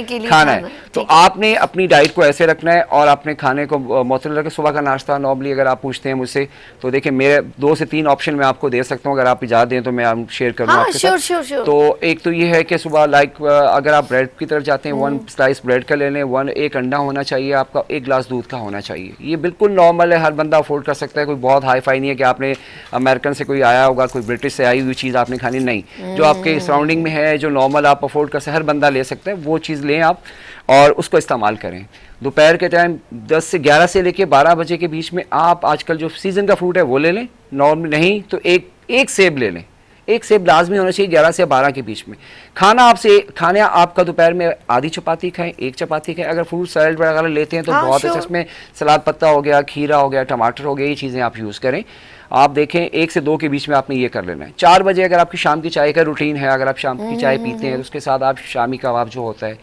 के लिए खाना है। तो आपने अपनी डाइट को ऐसे रखना है और अपने खाने को मुतल रखें। सुबह का नाश्ता नॉर्मली अगर आप पूछते हैं मुझसे, तो देखिए मेरे 2 से 3 ऑप्शन मैं आपको दे सकता हूँ, अगर आप इजाज़त दें तो मैं शेयर करूँ आपके साथ। तो एक तो ये है कि सुबह अगर आप ब्रेड की तरफ जाते हैं, 1 स्लाइस ब्रेड का ले लें, 1 अंडा होना चाहिए आपका, 1 गिलास दूध का होना चाहिए। ये बिल्कुल नॉर्मल है, हर बंदा अफोर्ड कर सकता है, कोई बहुत हाई फाई नहीं है कि आपने अमेरिकन से कोई आया होगा, कोई ब्रिटिश से आई हुई चीज़ आपने खानी, नहीं। जो आपके सराउंडिंग में है, जो नॉर्मल आप अफोर्ड कर सकते, हर बंदा ले सकता है, वो चीज़ लें आप और उसको इस्तेमाल करें। दोपहर के टाइम 10 से 11 से लेके 12 बजे के बीच में आप आजकल जो सीज़न का फ्रूट है वो ले लें, नॉर्मल नहीं तो एक सेब ले लें। 1 सेब लाजमी होना चाहिए 11 से 12 के बीच में। खाना आपका दोपहर में आधी चपाती खाएं, 1 चपाती खाएं। अगर फ्रूट सैलड वगैरह लेते हैं तो बहुत अच्छा, इसमें सलाद पत्ता हो गया, खीरा हो गया, टमाटर हो गया, ये चीज़ें आप यूज़ करें। आप देखें 1 से 2 के बीच में आपने ये कर लेना है। 4 बजे अगर आपकी शाम की चाय का रूटीन है, अगर आप शाम की चाय पीते हैं तो उसके साथ आप शामी कबाब जो होता है,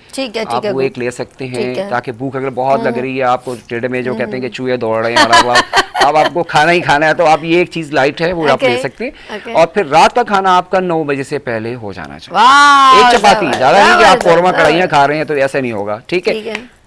आप वो एक ले सकते हैं, ताकि भूख अगर बहुत लग रही है आपको, टेढ़े में जो कहते हैं कि चूहे दौड़ रहे हैं और अब आपको खाना ही खाना है, तो आप ये एक चीज़ लाइट है वो आप ले सकते हैं। और फिर रात का खाना आपका 9 बजे से पहले हो जाना चाहिए। 1 चपाती, ज़्यादा नहीं कि आप कौरमा कढ़ाइयाँ खा रहे हैं तो ऐसा नहीं होगा, ठीक है।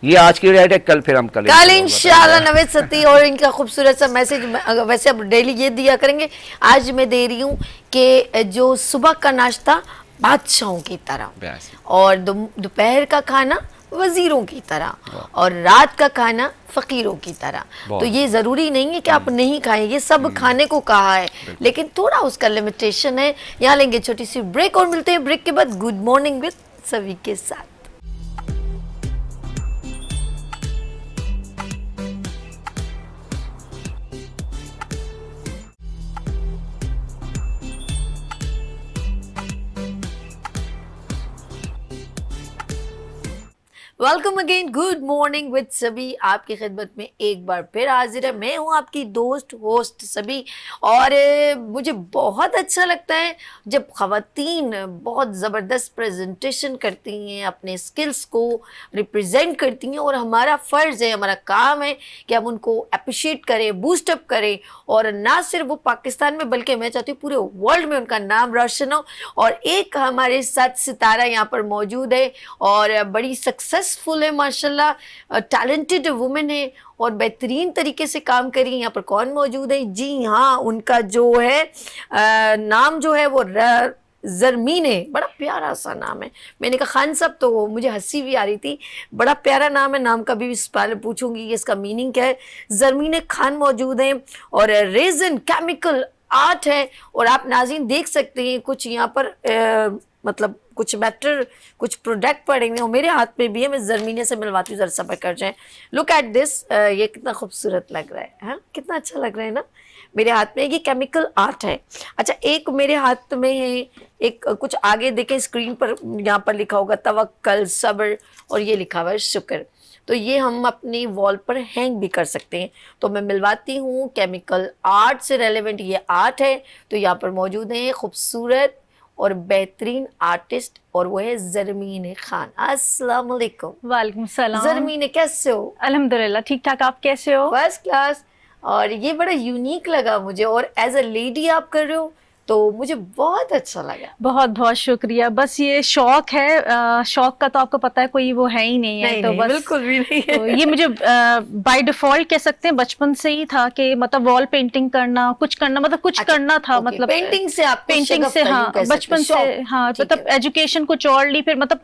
ये आज की डाइट है, कल फिर हम कल इंशाल्लाह नवेद सती और इनका खूबसूरत सा मैसेज वैसे अब डेली ये दिया करेंगे। आज मैं दे रही हूँ कि जो सुबह का नाश्ता बादशाहों की तरह और दोपहर का खाना वजीरों की तरह और रात का खाना फकीरों की तरह। बहुत। तो ये ज़रूरी नहीं है कि आप नहीं खाएं, ये सब खाने को कहा है, लेकिन थोड़ा उसका लिमिटेशन है। यहाँ लेंगे छोटी सी ब्रेक और मिलते हैं ब्रेक के बाद गुड मॉर्निंग विद सभी के साथ। Welcome again, good morning with सभी आपकी खिदमत में एक बार फिर हाजिर है। मैं हूं आपकी दोस्त होस्ट सभी, और मुझे बहुत अच्छा लगता है जब ख़वातीन बहुत ज़बरदस्त प्रेजेंटेशन करती हैं, अपने स्किल्स को रिप्रेजेंट करती हैं, और हमारा फ़र्ज़ है, हमारा काम है कि हम उनको अप्रिशिएट करें, बूस्ट अप करें, और ना सिर्फ वो पाकिस्तान में बल्कि मैं चाहती हूँ पूरे वर्ल्ड में उनका नाम रोशन हो। और एक हमारे साथ सितारा यहाँ पर मौजूद है और बड़ी सक्सेसफुल है माशाल्लाह, टैलेंटेड वुमेन है और बेहतरीन तरीके से काम करी। यहाँ पर कौन मौजूद है? जी हाँ, उनका जो है नाम जो है वो ज़रमीन है। बड़ा प्यारा सा नाम है। मैंने कहा खान साहब, तो मुझे हंसी भी आ रही थी, बड़ा प्यारा नाम है। नाम का भी इस बारे में पूछूंगी कि इसका मीनिंग क्या है। ज़रमीन खान मौजूद है और रेज़न केमिकल आर्ट है। और आप नाज़रीन देख सकते हैं कुछ यहाँ पर मतलब कुछ मैटर, कुछ प्रोडक्ट पड़े हुए हैं, मेरे हाथ में भी है। मैं ज़रमीने से मिलवाती हूँ, ज़रा सब्र कर जाएं। लुक एट दिस, ये कितना खूबसूरत लग रहा है, हाँ कितना अच्छा लग रहा है ना। मेरे हाथ में ये केमिकल आर्ट है। अच्छा, एक मेरे हाथ में है, एक कुछ आगे देखें स्क्रीन पर, यहाँ पर लिखा होगा तवक्कल, सब्र, और ये लिखा हुआ है शुक्र। तो ये हम अपनी वॉल पर हैंग भी कर सकते हैं। तो मैं मिलवाती हूँ, केमिकल आर्ट से रेलेवेंट ये आर्ट है। तो यहाँ पर मौजूद हैं खूबसूरत और बेहतरीन आर्टिस्ट, और वो है ज़रमीन खान। अस्सलाम वालेकुम। वालेकुम सलाम। ज़रमीन, कैसे हो? अल्हम्दुलिल्लाह ठीक ठाक, आप कैसे हो? First class. और ये बड़ा यूनिक लगा मुझे, और एज अ लेडी आप कर रहे हो तो मुझे बहुत अच्छा लगा। बहुत बहुत शुक्रिया। बस ये शौक है, शौक का तो आपको पता है कोई वो है ही नहीं है। नहीं, तो नहीं, बस बिल्कुल भी नहीं है। तो ये मुझे बाय डिफॉल्ट कह सकते हैं बचपन से ही था कि मतलब वॉल पेंटिंग करना, कुछ करना, मतलब कुछ अच्छा, करना था। ओके, मतलब पेंटिंग से आप पेंटिंग से, हाँ बचपन से, हाँ मतलब एजुकेशन कुछ और ली, फिर मतलब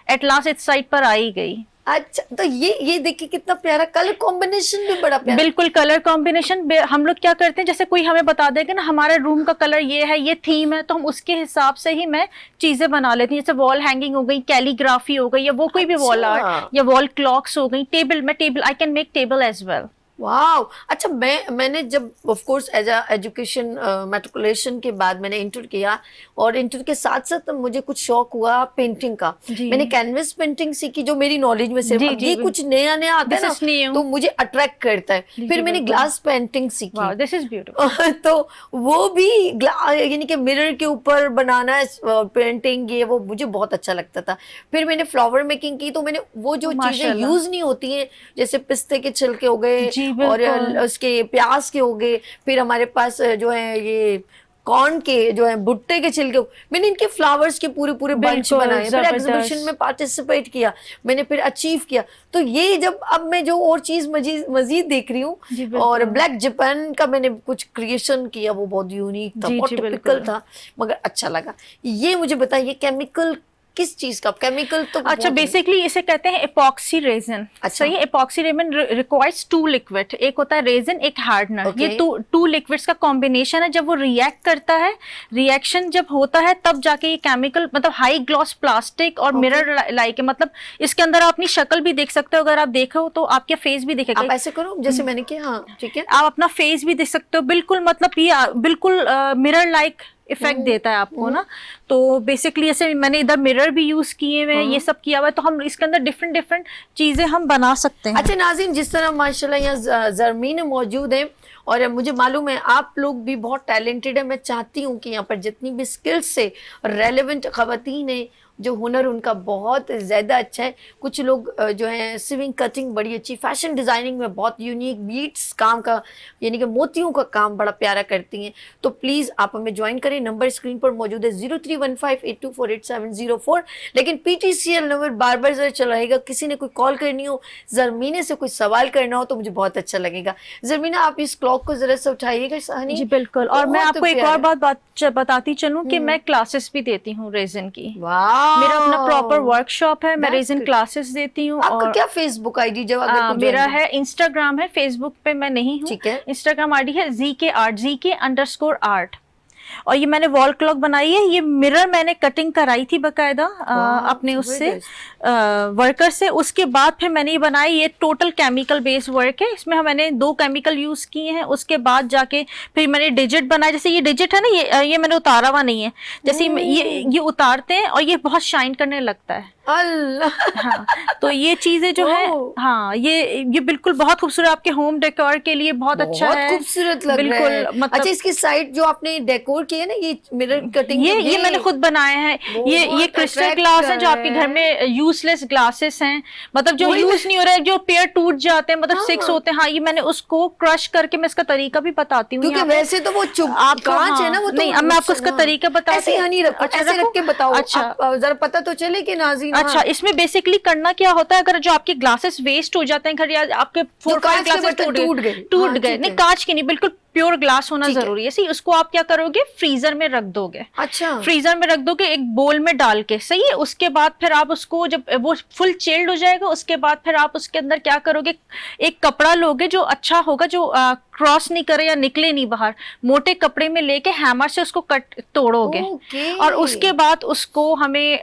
एट लास्ट इस साइड पर आ ही गई। अच्छा, तो ये देखिए कितना प्यारा कलर कॉम्बिनेशन भी बड़ा प्यारा। बिल्कुल कलर कॉम्बिनेशन। हम लोग क्या करते हैं, जैसे कोई हमें बता देगा ना हमारे रूम का कलर ये है, ये थीम है, तो हम उसके हिसाब से ही मैं चीजें बना लेती हूँ। जैसे वॉल हैंगिंग हो गई, कैलीग्राफी हो गई, या वो कोई भी वॉल आर्ट, या वॉल क्लॉक्स हो गई, table I can make table as well. वाह। अच्छा, मैंने जब of course as a education matriculation के बाद मैंने इंटर किया, और इंटर के साथ साथ मुझे कुछ शौक हुआ पेंटिंग का। मैंने कैनवस पेंटिंग सीखी, जो मेरी नॉलेज में सिर्फ ये कुछ नया नया आता है ना, तो मुझे अट्रैक्ट करता है। फिर मैंने ग्लास पेंटिंग सीखी। This is beautiful. तो वो भी यानी कि मिरर के ऊपर बनाना पेंटिंग, ये वो मुझे बहुत अच्छा लगता था। फिर मैंने फ्लावर मेकिंग की, तो मैंने वो जो चीजें यूज नहीं होती हैं, जैसे पिस्ते के छिलके हो गए और उसके प्याज के हो गए, फिर हमारे पास जो है ये कॉर्न के जो है भुट्टे के छिलके, मैंने इनके फ्लावर्स के पूरे पूरे बंच बनाए। फिर एग्जीबिशन में पार्टिसिपेट किया मैंने, फिर अचीव किया। तो ये जब अब मैं जो और चीज मजीद देख रही हूँ, और ब्लैक जापान का मैंने कुछ क्रिएशन किया, वो बहुत यूनिक था, बहुत टिपिकल था, मगर अच्छा लगा। ये मुझे बताइए केमिकल किस चीज का? केमिकल तो अच्छा, बेसिकली इसे कहते हैं एपॉक्सी रेजिन। अच्छा, सही है। Epoxy resin requires to liquid, एक होता है रेजिन, एक हार्डनर। ये टू लिक्विड्स का कॉम्बिनेशन है। जब वो रिएक्ट करता है, रिएक्शन जब होता है, तब जाके ये केमिकल मतलब हाई ग्लॉस प्लास्टिक और मिरर लाइक है। मतलब इसके अंदर आप अपनी शक्ल भी देख सकते हो, अगर आप देखो तो आपके फेस भी दिखेगा। आप ऐसे करो जैसे मैंने किया, हाँ ठीक है। आप अपना फेस भी देख सकते हो, बिल्कुल मतलब ये बिल्कुल मिरर लाइक इफेक्ट देता है आपको ना। तो बेसिकली ऐसे मैंने इधर मिरर भी यूज किए हुए हैं, ये सब किया हुआ है, तो हम इसके अंदर डिफरेंट चीजें हम बना सकते हैं। अच्छा नाज़रीन, जिस तरह माशाल्लाह यहाँ ज़रमीन मौजूद है, और मुझे मालूम है आप लोग भी बहुत टैलेंटेड है। मैं चाहती हूँ कि यहाँ पर जितनी भी स्किल्स से रेलेवेंट ख़वातीन हैं, जो हुनर उनका बहुत ज़्यादा अच्छा है। कुछ लोग जो है सिविंग कटिंग बड़ी अच्छी, फैशन डिज़ाइनिंग में बहुत यूनिक बीट्स काम का, यानी कि मोतियों का काम बड़ा प्यारा करती हैं। तो प्लीज़ आप हमें ज्वाइन करें। नंबर स्क्रीन पर मौजूद है 031582487004। लेकिन PTCL नंबर बार बार जरा चलाएगा, किसी ने कोई कॉल करनी हो, ज़रमीने से कोई सवाल करना हो, तो मुझे बहुत अच्छा लगेगा। ज़रमीना, आप इस क्लॉक को ज़रा सा उठाइएगा सहनी। जी बिल्कुल। और मैं आपको एक और बात बताती चलूँ कि मैं क्लासेस भी देती हूँ रेजिन की। वाह, मेरा अपना प्रॉपर वर्कशॉप है, मैं That's रेजिन good. क्लासेस देती हूँ। आपका और क्या फेसबुक आईडी जब अगर कुछ मेरा join है इंस्टाग्राम है, फेसबुक पे मैं नहीं हूँ। ठीक है। इंस्टाग्राम आईडी है ZK Art, ZK_art। और ये मैंने वॉल क्लॉक बनाई है, ये मिरर मैंने कटिंग कराई थी बकायदा अपने उससे वर्कर से। उसके बाद फिर मैंने ये बनाई, ये टोटल केमिकल बेस्ड वर्क है, इसमें मैंने 2 केमिकल यूज किए हैं। उसके बाद जाके फिर मैंने डिजिट बनाया, जैसे ये डिजिट है ना, ये मैंने उतारा हुआ नहीं है, जैसे ये उतारते हैं और ये बहुत शाइन करने लगता है। अल्लाह। हाँ, तो ये चीजें जो है, हाँ, ये बिल्कुल बहुत खूबसूरत आपके होम डेकोर के लिए बहुत अच्छा है, बहुत खूबसूरत लग रहा है। मतलब अच्छा, इसकी साइड जो आपने डेकोर की है ना, ये मिरर कटिंग, ये मैंने खुद बनाया है। ये क्रिस्टल attract ग्लास है कर जो आपके रहा घर में यूजलेस ग्लासेस हैं, मतलब जो यूज नहीं हो रहा है, जो पेयर टूट जाते हैं, मतलब 6 होते हैं। हाँ, ये मैंने उसको क्रश करके, मैं इसका तरीका भी बताती हूँ, क्योंकि वैसे तो वो कांच है ना, वो तो नहीं, अब मैं आपको इसका तरीका बताती ऐसे हूँ। नहीं रखो, ऐसे रख के बताओ। अच्छा, जरा पता तो चले कि नाज़रीन। अच्छा, इसमें बेसिकली करना क्या होता है, अगर जो आपके ग्लासेस वेस्ट हो जाते हैं घर, या आपके 4-5 ग्लासेस टूट गए, नहीं कांच के नहीं, बिल्कुल प्योर ग्लास होना जरूरी है। सही, उसको आप क्या करोगे, फ्रीजर में रख दोगे। अच्छा, फ्रीजर में रख दोगे एक बोल में डाल के, सही है। उसके बाद फिर आप उसको, जब वो फुल चिल्ड हो जाएगा, उसके बाद फिर आप उसके अंदर क्या करोगे, एक कपड़ा लोगे जो अच्छा होगा, जो क्रॉस नहीं करे या निकले नहीं बाहर, मोटे कपड़े में लेके हैमर से उसको तोड़ोगे। और उसके बाद उसको हमें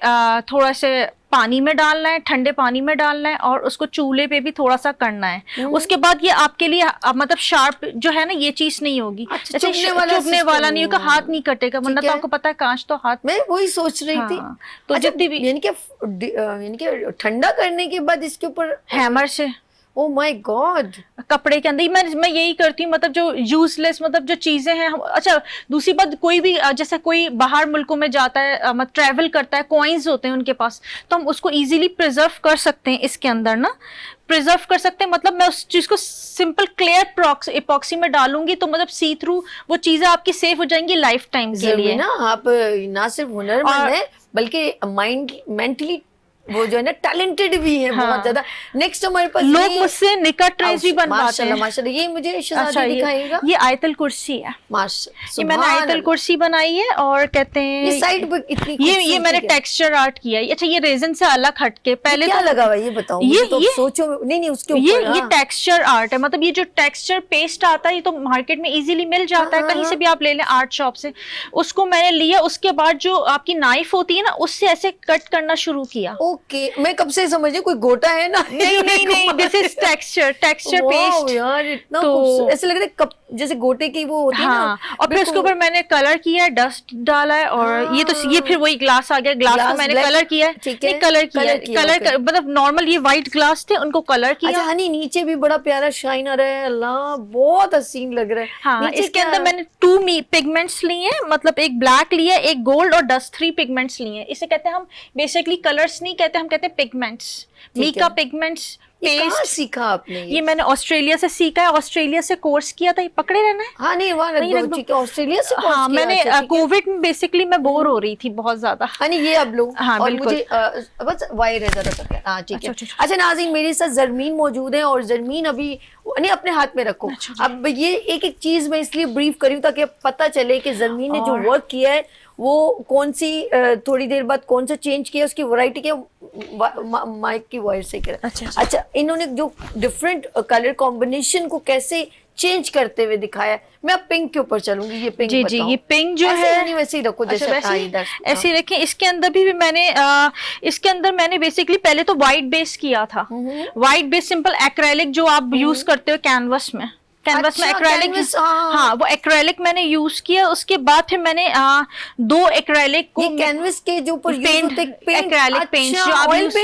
थोड़ा से पानी में डालना है, ठंडे पानी में डालना है, और उसको चूल्हे पे भी थोड़ा सा करना है। उसके बाद ये आपके लिए मतलब शार्प जो है ना, ये चीज नहीं होगी। अच्छा, जैसे चुभने वाला नहीं होगा, हाथ नहीं कटेगा, वरना तो आपको पता है कांच तो हाथ। मैं वही सोच रही थी। तो अच्छा, जितनी भी यानी कि ठंडा करने के बाद इसके ऊपर हैमर से, ओ माय गॉड, कपड़े के अंदर मैं यही करती हूँ, मतलब जो यूजलेस, मतलब जो चीजें हैं। अच्छा, दूसरी बात, कोई भी जैसे कोई बाहर मुल्कों में जाता है, मतलब ट्रैवल करता है, कॉइन्स होते हैं उनके पास, तो हम उसको इजीली प्रिजर्व कर सकते हैं इसके अंदर ना, प्रिजर्व कर सकते हैं। मतलब मैं उस चीज को सिंपल क्लियर एपॉक्सी में डालूंगी, तो मतलब सी थ्रू वो चीजें आपकी सेफ हो जाएंगी लाइफ टाइम के लिए ना। आप ना सिर्फ हुनरमंद है, बल्कि मेंटली वो जो है ना टैलेंटेड भी है, बहुत ज्यादा। नेक्स्ट हमारे पास लोग मुझसे निकट ट्रेस भी बनवाते हैं। माशाल्लाह, ये मुझे शहजादी दिखाएगा। ये आयतल कुर्सी है, माशाल्लाह, ये मैंने आयतल कुर्सी बनाई है। और कहते हैं ये साइड पर इतनी ये मैंने टेक्सचर आर्ट किया है। अच्छा, ये रेजिन से अलग हटके, पहले क्या तो लगा हुआ, ये बताओ। ये तो सोचो, नहीं उसके ऊपर ये टेक्सचर आर्ट है, मतलब ये जो टेक्सचर पेस्ट आता है, ये तो मार्केट में इजीली मिल जाता है, कहीं से भी आप ले लें आर्ट शॉप से। उसको मैंने लिया, उसके बाद जो आपकी नाइफ होती है ना, उससे ऐसे कट करना शुरू किया। ओके, मैं कब से समझ कोई गोटा है ना। नहीं, दिस इज टेक्सचर पेस्ट। यार इतना खूबसूरत, ऐसे लग रहा है जैसे गोटे की वो होती है ना। और फिर उसके ऊपर मैंने कलर किया है, डस्ट डाला है, और ये फिर वही ग्लास आ गया। ग्लास को मैंने कलर किया है, कलर मतलब नॉर्मल ये व्हाइट ग्लास थे, उनको कलर किया। अच्छा, हनी नीचे भी बड़ा प्यारा शाइन आ रहा है, अल्लाह बहुत हसीन लग रहा है। हाँ, इसके अंदर मैंने 2 पिगमेंट्स लिए हैं, मतलब एक ब्लैक लिया, एक गोल्ड और डस्ट 3 पिगमेंट्स लिए हैं। इसे कहते हैं हम बेसिकली कलर्स नहीं कहते, हम कहते हैं पिगमेंट्स, मीका पिगमेंट्स। कहाँ सीखा आपने ये मैंने ऑस्ट्रेलिया से सीखा है, ऑस्ट्रेलिया से कोर्स किया था। ये पकड़े रहना है। हाँ, नहीं वहाँ ठीक है, ऑस्ट्रेलिया से हाँ, मैंने कोविड में बेसिकली मैं बोर हो रही थी बहुत ज्यादा। हाँ, नहीं ये अब लो। हाँ, और बिल्कुल। मुझे बस वायर है जरा। हाँ, ठीक है। अच्छा नाज़रीन, मेरे साथ जरमीन मौजूद है, और जरमीन अभी नहीं अपने हाथ में रखो। अब ये एक एक चीज मैं इसलिए ब्रीफ करी हूँ ताकि पता चले कि जरमीन ने जो वर्क किया है वो कौन सी, थोड़ी देर बाद कौन सा चेंज किया, उसकी वैरायटी क्या, माइक की वायर से करा। अच्छा, इन्होंने जो डिफरेंट कलर कॉम्बिनेशन को कैसे चेंज करते हुए दिखाया। मैं अब पिंक के ऊपर चलूंगी। ये पिंक, जी, ये पिंक जो है वैसे ही रखो, जैसे ऐसे ही रखें। इसके अंदर भी मैंने इसके अंदर मैंने बेसिकली पहले तो व्हाइट बेस किया था। व्हाइट बेस सिंपल एक्रेलिक जो आप यूज करते हो कैनवस में एक्रेलिक, हाँ, वो एक्रेलिक मैंने यूज किया। उसके बाद फिर मैंने 2 एक्रेलिक को, कैनवस के जो ऊपर पेंट, एक्रेलिक पेंट जो आप यूज,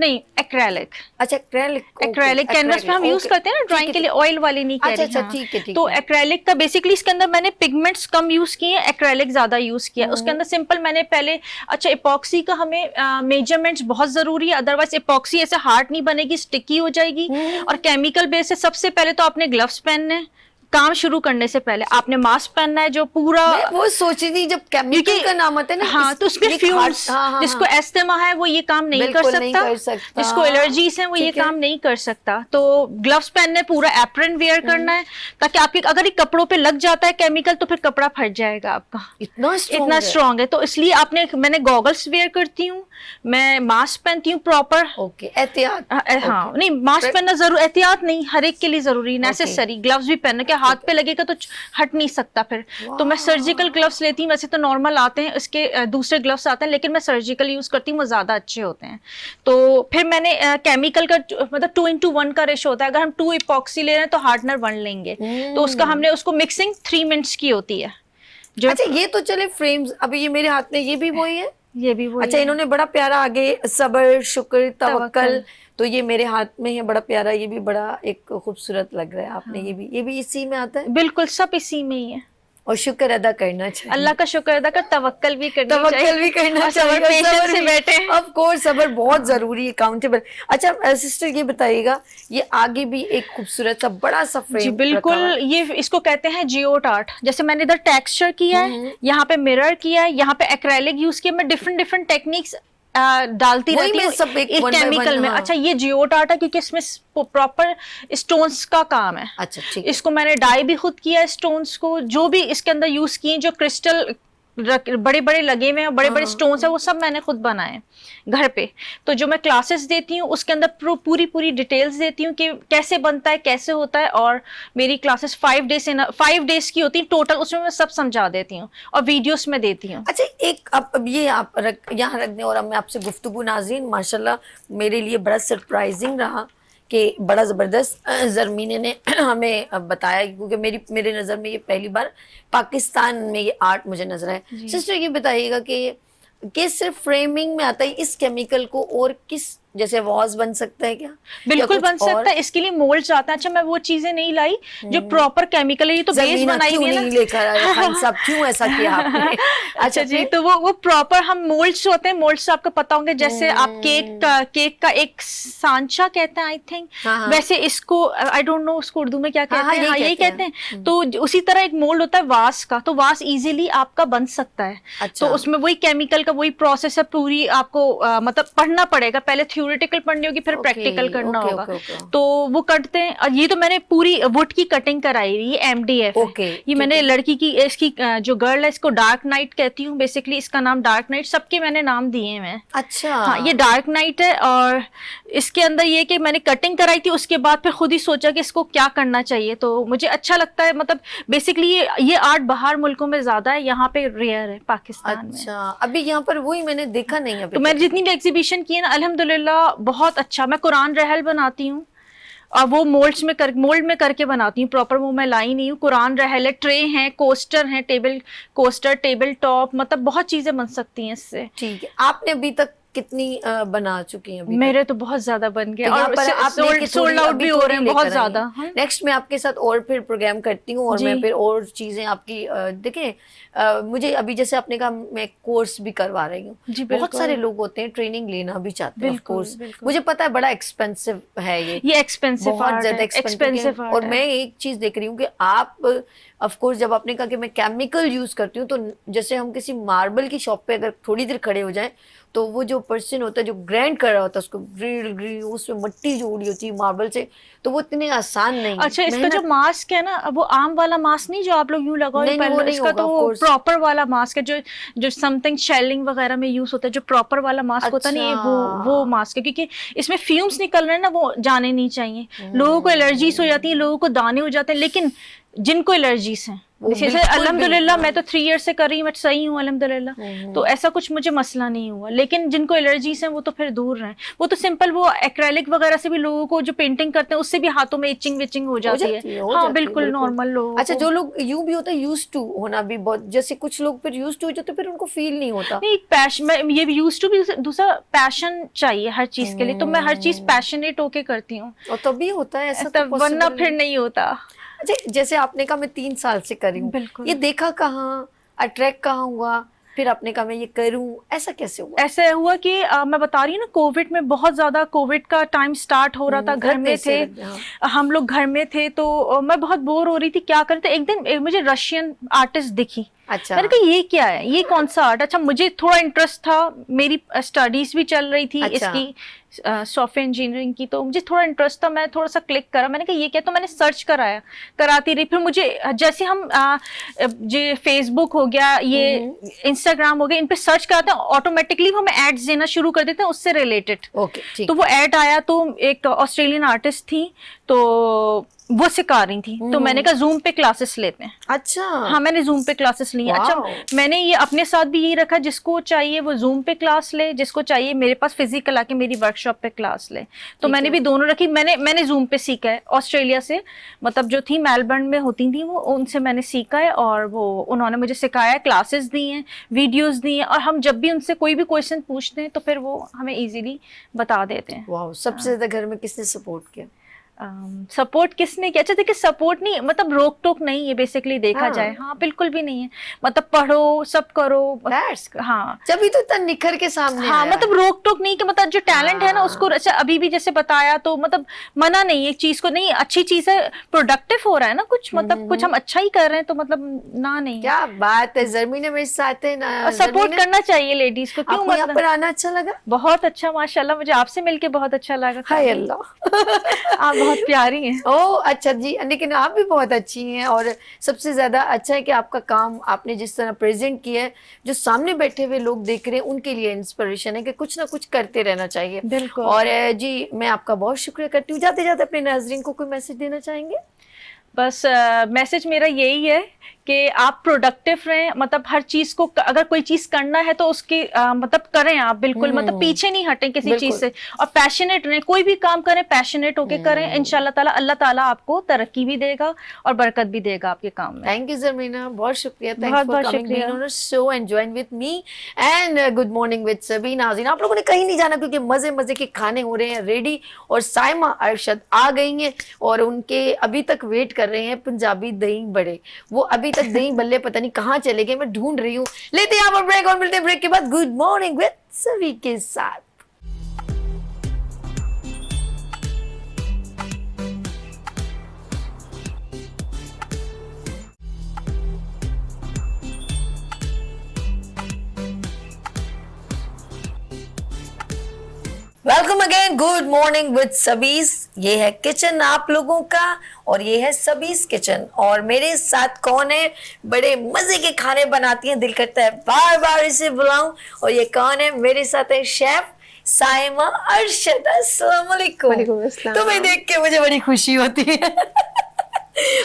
नहीं एक्रेलिक, अच्छा एक्रेलिक कैनवस पे हम यूज करते हैं ना ड्राइंग के लिए, ऑयल वाली नहीं कह रही। अच्छा, ठीक है। तो एक्रेलिक का बेसिकली इसके अंदर मैंने पिगमेंट्स कम यूज किए, एक्रेलिक ज्यादा यूज किया। उसके अंदर सिंपल मैंने पहले, अच्छा एपॉक्सी का हमें मेजरमेंट्स बहुत जरूरी है, अदरवाइज एपॉक्सी ऐसे हार्ड नहीं बनेगी, स्टिकी हो जाएगी। और केमिकल बेस से सबसे पहले तो आपने ग्लव्स पहनने, काम शुरू करने से पहले आपने मास्क पहनना है जो पूरा, मैं वो सोच रही थी जब केमिकल का नाम आता है ना, हाँ, तो उसमें फ्यूम्स, जिसको एस्थमा है वो ये काम नहीं कर सकता, जिसको एलर्जीज है वो ये काम नहीं कर सकता। तो ग्लव्स पहनने, पूरा एप्रन वेयर करना है, ताकि आपके अगर ये कपड़ों पे लग जाता है केमिकल तो फिर कपड़ा फट जाएगा आपका, इतना स्ट्रॉन्ग है। तो इसलिए मैंने गॉगल्स वेयर करती हूँ, मैं मास्क पहनती हूँ प्रॉपर। ओके, एहतियात। हाँ, नहीं मास्क पहनना जरूर, एहतियात नहीं, हर एक के लिए जरूरी, नेसेसरी। ग्लव्स भी पहनना, क्या हाथ पे लगेगा तो हट नहीं सकता फिर। तो मैं सर्जिकल ग्लव्स लेती हूँ, वैसे तो नॉर्मल आते हैं, इसके दूसरे ग्लव्स आते हैं, लेकिन मैं सर्जिकल यूज करती हूँ, वो ज्यादा अच्छे होते हैं। तो फिर मैंने केमिकल का मतलब 2:1 का रेशो होता है, अगर हम 2 इपॉक्सी ले रहे हैं तो हार्डनर 1 लेंगे। तो हमने उसको मिक्सिंग 3 मिनट्स की होती है। अच्छा, ये तो चले फ्रेम्स, अभी ये मेरे हाथ में ये भी वही है, ये भी वही। अच्छा, इन्होंने बड़ा प्यारा आगे सबर, शुक्र, तवक्कल, तो ये मेरे हाथ में है, बड़ा प्यारा, ये भी बड़ा एक खूबसूरत लग रहा है। आपने ये भी इसी में आता है? बिल्कुल, सब इसी में ही है। और शुक्र अदा करना चाहिए, अल्लाह का शुक्र अदा कर, तवक्कल भी करना चाहिए, पेशेंस से बैठे। ऑफ कोर्स सबर बहुत जरूरी है, काउंटेबल। अच्छा सिस्टर, ये बताइएगा, ये आगे भी एक खूबसूरत सा बड़ा सा फ्रेम। जी बिल्कुल, ये इसको कहते हैं जियोट आर्ट। जैसे मैंने इधर टेक्सचर किया है, यहाँ पे मिरर किया है, यहाँ पे एक्रेलिक यूज किया, मैं डिफरेंट टेक्निक्स डालती रहती हूँ एक केमिकल में। अच्छा, ये जियोट आर्ट है क्योंकि इसमें प्रॉपर स्टोन्स का काम है। अच्छा, ठीक। इसको मैंने डाई भी खुद किया है, स्टोन्स को जो भी इसके अंदर यूज किए, जो क्रिस्टल बड़े बड़े लगे हुए हैं, बड़े बड़े स्टोन्स है, वो सब मैंने खुद बनाए घर पे। तो जो मैं क्लासेस देती हूँ उसके अंदर पूरी डिटेल्स देती हूँ कि कैसे बनता है, कैसे होता है। और मेरी क्लासेस 5 डेज की होती है टोटल, उसमें मैं सब समझा देती हूँ और वीडियोस में देती हूँ। अच्छा, एक अब ये आप यहाँ रख दें, और अब मैं आपसे गुफ्तगू, नाज़रीन माशाल्लाह मेरे लिए बड़ा सरप्राइजिंग रहा कि बड़ा ज़बरदस्त ज़रमीने ने हमें बताया, क्योंकि मेरे नज़र में ये पहली बार पाकिस्तान में ये आर्ट मुझे नजर आया। सिस्टर, ये बताइएगा कि सिर्फ फ्रेमिंग में आता है इस केमिकल को, और किस जैसे वॉज बन सकता है क्या? बिल्कुल बन सकता है, इसके लिए मोल्ड्स आते हैं। अच्छा, मैं वो चीजें नहीं लाई जो प्रॉपर केमिकल है, ये तो बेस बनाई हुई है ना। लेकर आए खान साहब, क्यों ऐसा किया आपने? अच्छा जी, तो वो प्रॉपर हम मोल्ड्स होते हैं, मोल्ड्स आपको पता होंगे, जैसे आप केक का एक सांचा कहते हैं आई थिंक, वैसे इसको आई डोंट नो उसको उर्दू में क्या कहते हैं, यही कहते हैं। तो उसी तरह एक मोल्ड होता है वास का, तो वास इजीली आपका बन सकता है। तो उसमें वही केमिकल का वही प्रोसेस है, पूरी आपको मतलब पढ़ना पड़ेगा, पहले थ्योरेटिकल पढ़नी होगी, फिर प्रैक्टिकल करना होगा। तो वो करते हैं। और ये तो मैंने पूरी वुड की कटिंग कराई, ये MDF है। ये मैंने लड़की की, इसकी जो गर्ल है इसको डार्क नाइट कहती हूँ, बेसिकली इसका नाम डार्क नाइट, सबके मैंने नाम दिए हैं। अच्छा, हाँ, ये डार्क नाइट है। और इसके अंदर ये कि मैंने कटिंग कराई थी, उसके बाद फिर खुद ही सोचा कि इसको क्या करना चाहिए, तो मुझे अच्छा लगता है। मतलब बेसिकली ये आर्ट बाहर मुल्कों में ज्यादा है, यहाँ पे रेयर है पाकिस्तान में। अच्छा, अभी यहाँ पर वही मैंने देखा नहीं है। तो मैंने जितनी भी एग्जीबिशन की है ना, अल्हम्दुलिल्लाह बहुत अच्छा। मैं कुरान रहल बनाती हूँ, और वो मोल्ड में करके बनाती हूँ प्रॉपर, वो मैं लाई नहीं हूँ। कुरान रहल है, ट्रे हैं, कोस्टर हैं, टेबल कोस्टर, टेबल टॉप, मतलब बहुत चीजें बन सकती हैं इससे। ठीक है, आपने अभी तक कितनी बना चुकी हैं? मेरे तो बहुत ज्यादा बन गए, तो और सोल्ड आउट भी हो रहे हैं बहुत ज्यादा। नेक्स्ट मैं आपके साथ और फिर प्रोग्राम करती हूँ, और मैं फिर और चीजें आपकी देखें। मुझे अभी जैसे आपने कहा, मैं कोर्स भी करवा रही हूँ। बहुत सारे लोग होते हैं ट्रेनिंग लेना भी चाहते हैं, कोर्स मुझे पता है बड़ा एक्सपेंसिव है, ये एक्सपेंसिव, बहुत ज्यादा एक्सपेंसिव। और मैं एक चीज देख रही हूँ कि आप ऑफ कोर्स, जब आपने कहा कि मैं केमिकल यूज करती हूँ, तो जैसे हम किसी मार्बल की शॉप पे अगर थोड़ी देर खड़े हो जाएं, तो वो जो पर्सन होता है जो ग्राइंड कर रहा होता है उसको ग्रिल उसमें मट्टी जो उड़ी होती है मार्बल से, तो वो इतने आसान नहीं। अच्छा, इसका जो मास्क है ना, वो आम वाला मास्क नहीं जो आप लोग यूं लगाओ, इसका तो प्रॉपर वाला मास्क है, जो समथिंग शेलिंग वगैरह में यूज होता है, जो प्रॉपर वाला मास्क होता है नहीं, वो मास्क है। क्योंकि इसमें फ्यूम्स निकल रहे हैं ना, वो जाने नहीं चाहिए। लोगों को एलर्जीज हो जाती है, लोगों को दाने हो जाते हैं, लेकिन जिनको एलर्जीज हैं, जैसे अल्हम्दुलिल्लाह मैं तो 3 ईयर से कर रही हूँ, मैं सही हूँ अल्हम्दुलिल्लाह, तो ऐसा कुछ मुझे मसला नहीं हुआ। लेकिन जिनको एलर्जीज हैं वो तो फिर दूर रहें। वो तो सिंपल, वो एक्रेलिक वगैरह से भी लोगों को जो पेंटिंग करते हैं उससे भी हाथों में इचिंग विचिंग हो जाती है। हाँ बिल्कुल नॉर्मल लोग। अच्छा, जो लोग यूं भी होता है यूज टू होना भी बहुत, जैसे कुछ लोग फिर यूज टू हो जाते फिर उनको फील नहीं होता। नहीं, पैशन, ये भी यूज टू भी, दूसरा पैशन चाहिए हर चीज के लिए, तो मैं हर चीज पैशनेट होके करती हूँ, और तभी होता है ऐसा, वरना फिर नहीं होता। अच्छा, जैसे आपने कहा मैं 3 साल से कर रही हूँ, ये देखा कहाँ, अट्रैक्ट कहाँ हुआ, फिर आपने कहा मैं ये करूं, ऐसा कैसे हुआ? ऐसे हुआ कि मैं बता रही हूँ ना, कोविड में बहुत ज्यादा, कोविड का टाइम स्टार्ट हो रहा था, घर में थे हम लोग, घर में थे, तो मैं बहुत बोर हो रही थी, क्या करें। तो एक दिन मुझे रशियन आर्टिस्ट दिखी। अच्छा। मैंने कहा ये क्या है, ये कौन सा आर्ट? अच्छा, मुझे थोड़ा इंटरेस्ट था, मेरी स्टडीज भी चल रही थी इसकी, सॉफ्टवेयर इंजीनियरिंग की, तो मुझे थोड़ा इंटरेस्ट था, मैं थोड़ा सा क्लिक करा, मैंने कहा ये क्या, तो मैंने सर्च कराती रही। फिर मुझे जैसे हम जो फेसबुक हो गया, ये इंस्टाग्राम हो गया, इन पे सर्च कराते हैं, ऑटोमेटिकली वो हमें एड्स देना शुरू कर देते हैं उससे रिलेटेड। ओके, तो वो एड आया, तो एक ऑस्ट्रेलियन आर्टिस्ट थी, तो वो सिखा रही थी, तो मैंने कहा जूम पे क्लासेस लेते हैं। अच्छा। हाँ, मैंने जूम पे क्लासेस ली हैं। अच्छा, मैंने ये अपने साथ भी यही रखा, जिसको चाहिए वो जूम पे क्लास ले, जिसको चाहिए मेरे पास फिजिकल आके मेरी वर्कशॉप पे क्लास ले। तो मैंने भी दोनों रखी। मैंने जूम पे सीखा है ऑस्ट्रेलिया से, मतलब जो थी मेलबर्न में होती थी वो, उनसे मैंने सीखा है, और वो उन्होंने मुझे सिखाया, क्लासेस दी हैं, वीडियोस दी हैं, और हम जब भी उनसे कोई भी क्वेश्चन पूछते हैं तो फिर वो हमें इजीली बता देते हैं। वाह, सबसे ज्यादा घर में किसने सपोर्ट किया? सपोर्ट किसने किया? अच्छा देखिए, सपोर्ट नहीं, मतलब रोक टोक नहीं है बेसिकली, देखा जाए। हाँ, बिल्कुल भी नहीं है, मतलब पढ़ो, सब करो। हाँ, जब तो इतना निखर के सामने हाँ, मतलब रोक टोक नहीं कि मतलब जो टैलेंट है ना उसको, अच्छा अभी भी जैसे बताया, तो मतलब मना नहीं है चीज को, नहीं अच्छी चीज है, प्रोडक्टिव हो रहा है ना कुछ, मतलब कुछ हम अच्छा ही कर रहे हैं, तो मतलब ना नहीं। क्या बात है, ज़रमीन मेरे साथ है ना, सपोर्ट करना चाहिए लेडीज को। क्यों, मतलब पर आना अच्छा लगा? बहुत अच्छा, माशाल्लाह, मुझे आपसे मिलके बहुत अच्छा लगा। हाय अल्लाह, आप बहुत प्यारी हैं। ओह अच्छा जी, लेकिन आप भी बहुत अच्छी हैं, और सबसे ज्यादा अच्छा है कि आपका काम आपने जिस तरह प्रेजेंट किया है, जो सामने बैठे हुए लोग देख रहे हैं उनके लिए इंस्पिरेशन है कि कुछ ना कुछ करते रहना चाहिए। बिल्कुल। और जी, मैं आपका बहुत शुक्रिया करती हूँ। जाते जाते अपने नाज़रीन को कोई मैसेज देना चाहेंगे? बस मैसेज मेरा यही है कि आप प्रोडक्टिव रहें, मतलब हर चीज को, अगर कोई चीज करना है तो उसकी मतलब करें आप, बिल्कुल मतलब पीछे नहीं हटें किसी चीज से, और पैशनेट रहें, कोई भी काम करें पैशनेट होके करें, इंशाल्लाह ताला अल्लाह ताला आपको तरक्की भी देगा और बरकत भी देगा आपके काम में। थैंक यू ज़रमीना, बहुत शुक्रिया, बहुत बहुत शुक्रिया on show and join with me and good morning with Sabeen. नाज़रीन, आप लोगों ने कहीं नहीं जाना, क्योंकि मजे मजे के खाने हो रहे हैं रेडी, और साइमा अरशद आ गई हैं, और उनके अभी तक वेट कर रहे हैं पंजाबी दही बड़े। वो अभी तक दही बल्ले पता नहीं कहाँ चले गए, मैं ढूंढ रही हूँ। लेते हैं यहाँ पर ब्रेक, और मिलते हैं ब्रेक के बाद गुड मॉर्निंग विद सभी के साथ। Welcome again, good morning with सबीज। ये है किचन आप लोगों का, और ये है सबीज किचन, और मेरे साथ कौन है? बड़े मजे के खाने बनाती हैं, दिल करता है बार बार इसे बुलाऊं। और ये कौन है? मेरे साथ है शेफ साइमा अरशद। अस्सलाम वालेकुम। तुम्हें देख के मुझे बड़ी खुशी होती है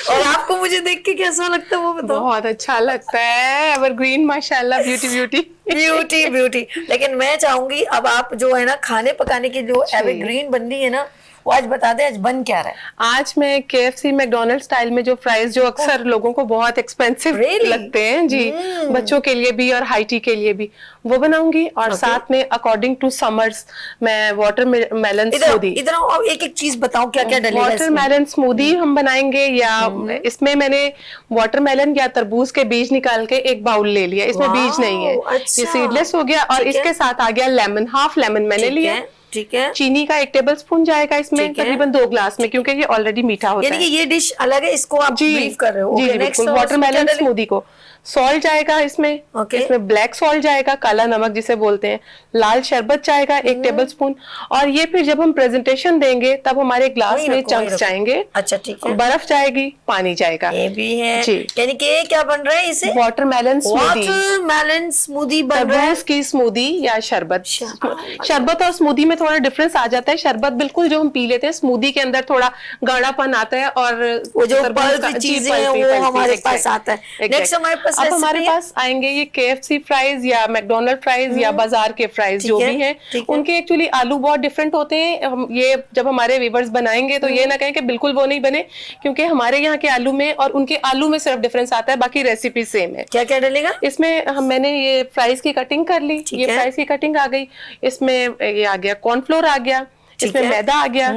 और आपको मुझे देख के कैसा लगता है वो बताओ? बहुत अच्छा लगता है, एवरग्रीन, माशाल्लाह, ब्यूटी ब्यूटी ब्यूटी ब्यूटी। लेकिन मैं चाहूंगी अब आप जो है ना खाने पकाने की जो एवरग्रीन बन रही है ना, वो आज बता दे, आज बन क्या रहा है? आज मैं KFC मैकडोनल्ड स्टाइल में जो फ्राइज जो अक्सर लोगों को बहुत एक्सपेंसिव लगते हैं जी, बच्चों के लिए भी और हाई टी के लिए भी, वो बनाऊंगी। और साथ में अकॉर्डिंग टू समर्स मैं वाटरमेलन स्मूदी, इधर एक एक चीज बताओ क्या क्या डलेगा? वाटरमेलन स्मूदी हम बनाएंगे, या इसमें मैंने वाटरमेलन या तरबूज के बीज निकाल के एक बाउल ले लिया, इसमें बीज नहीं है, ये सीडलेस हो गया। और इसके साथ आ गया लेमन, हाफ लेमन मैंने लिया। ठीक है। चीनी का 1 टेबलस्पून जाएगा इसमें, तकरीबन 2 ग्लास में, क्योंकि ये ऑलरेडी मीठा होता है। यानी कि ये डिश अलग है, इसको आप ब्रीफ कर रहे हो? जी, बिल्कुल। वाटरमेलन स्मूदी को सॉल्ट जाएगा इसमें, इसमें ब्लैक सॉल्ट जाएगा, काला नमक जिसे बोलते हैं, लाल शरबत जाएगा 1 टेबलस्पून। और ये फिर जब हम प्रेजेंटेशन देंगे तब हमारे ग्लास में चंक्स जाएंगे। अच्छा, ठीक है। बर्फ जाएगी, पानी जाएगा। ये भी है जी। यानी कि क्या बन रहा है इसे? Watermelon smoothie. वाटरमेलन स्मूदी बन रहा है, की स्मूदी या शरबत। शरबत और स्मूदी में थोड़ा डिफरेंस आ जाता है। शरबत बिल्कुल जो हम पी लेते हैं, स्मूदी के अंदर थोड़ा गाढ़ापन आता है, और वो जो पल्प चीजें हैं वो हमारे पास आता है। नेक्स्ट हमारे पास अब हमारे पास आएंगे ये KFC फ्राइज या मैकडोनल्ड फ्राइज या बाजार के फ्राइज जो भी हैं, उनके एक्चुअली आलू बहुत डिफरेंट होते हैं। हम ये जब हमारे व्यूअर्स बनाएंगे तो ये ना कहें कि बिल्कुल वो नहीं बने, क्योंकि हमारे यहाँ के आलू में और उनके आलू में सिर्फ डिफरेंस आता है, बाकी रेसिपी सेम है। क्या क्या डलेगा इसमें? मैंने ये फ्राइज की कटिंग कर ली, ये फ्राइज की कटिंग आ गई। इसमें ये आ गया कॉर्नफ्लोर, आ गया इसमें मैदा आ गया,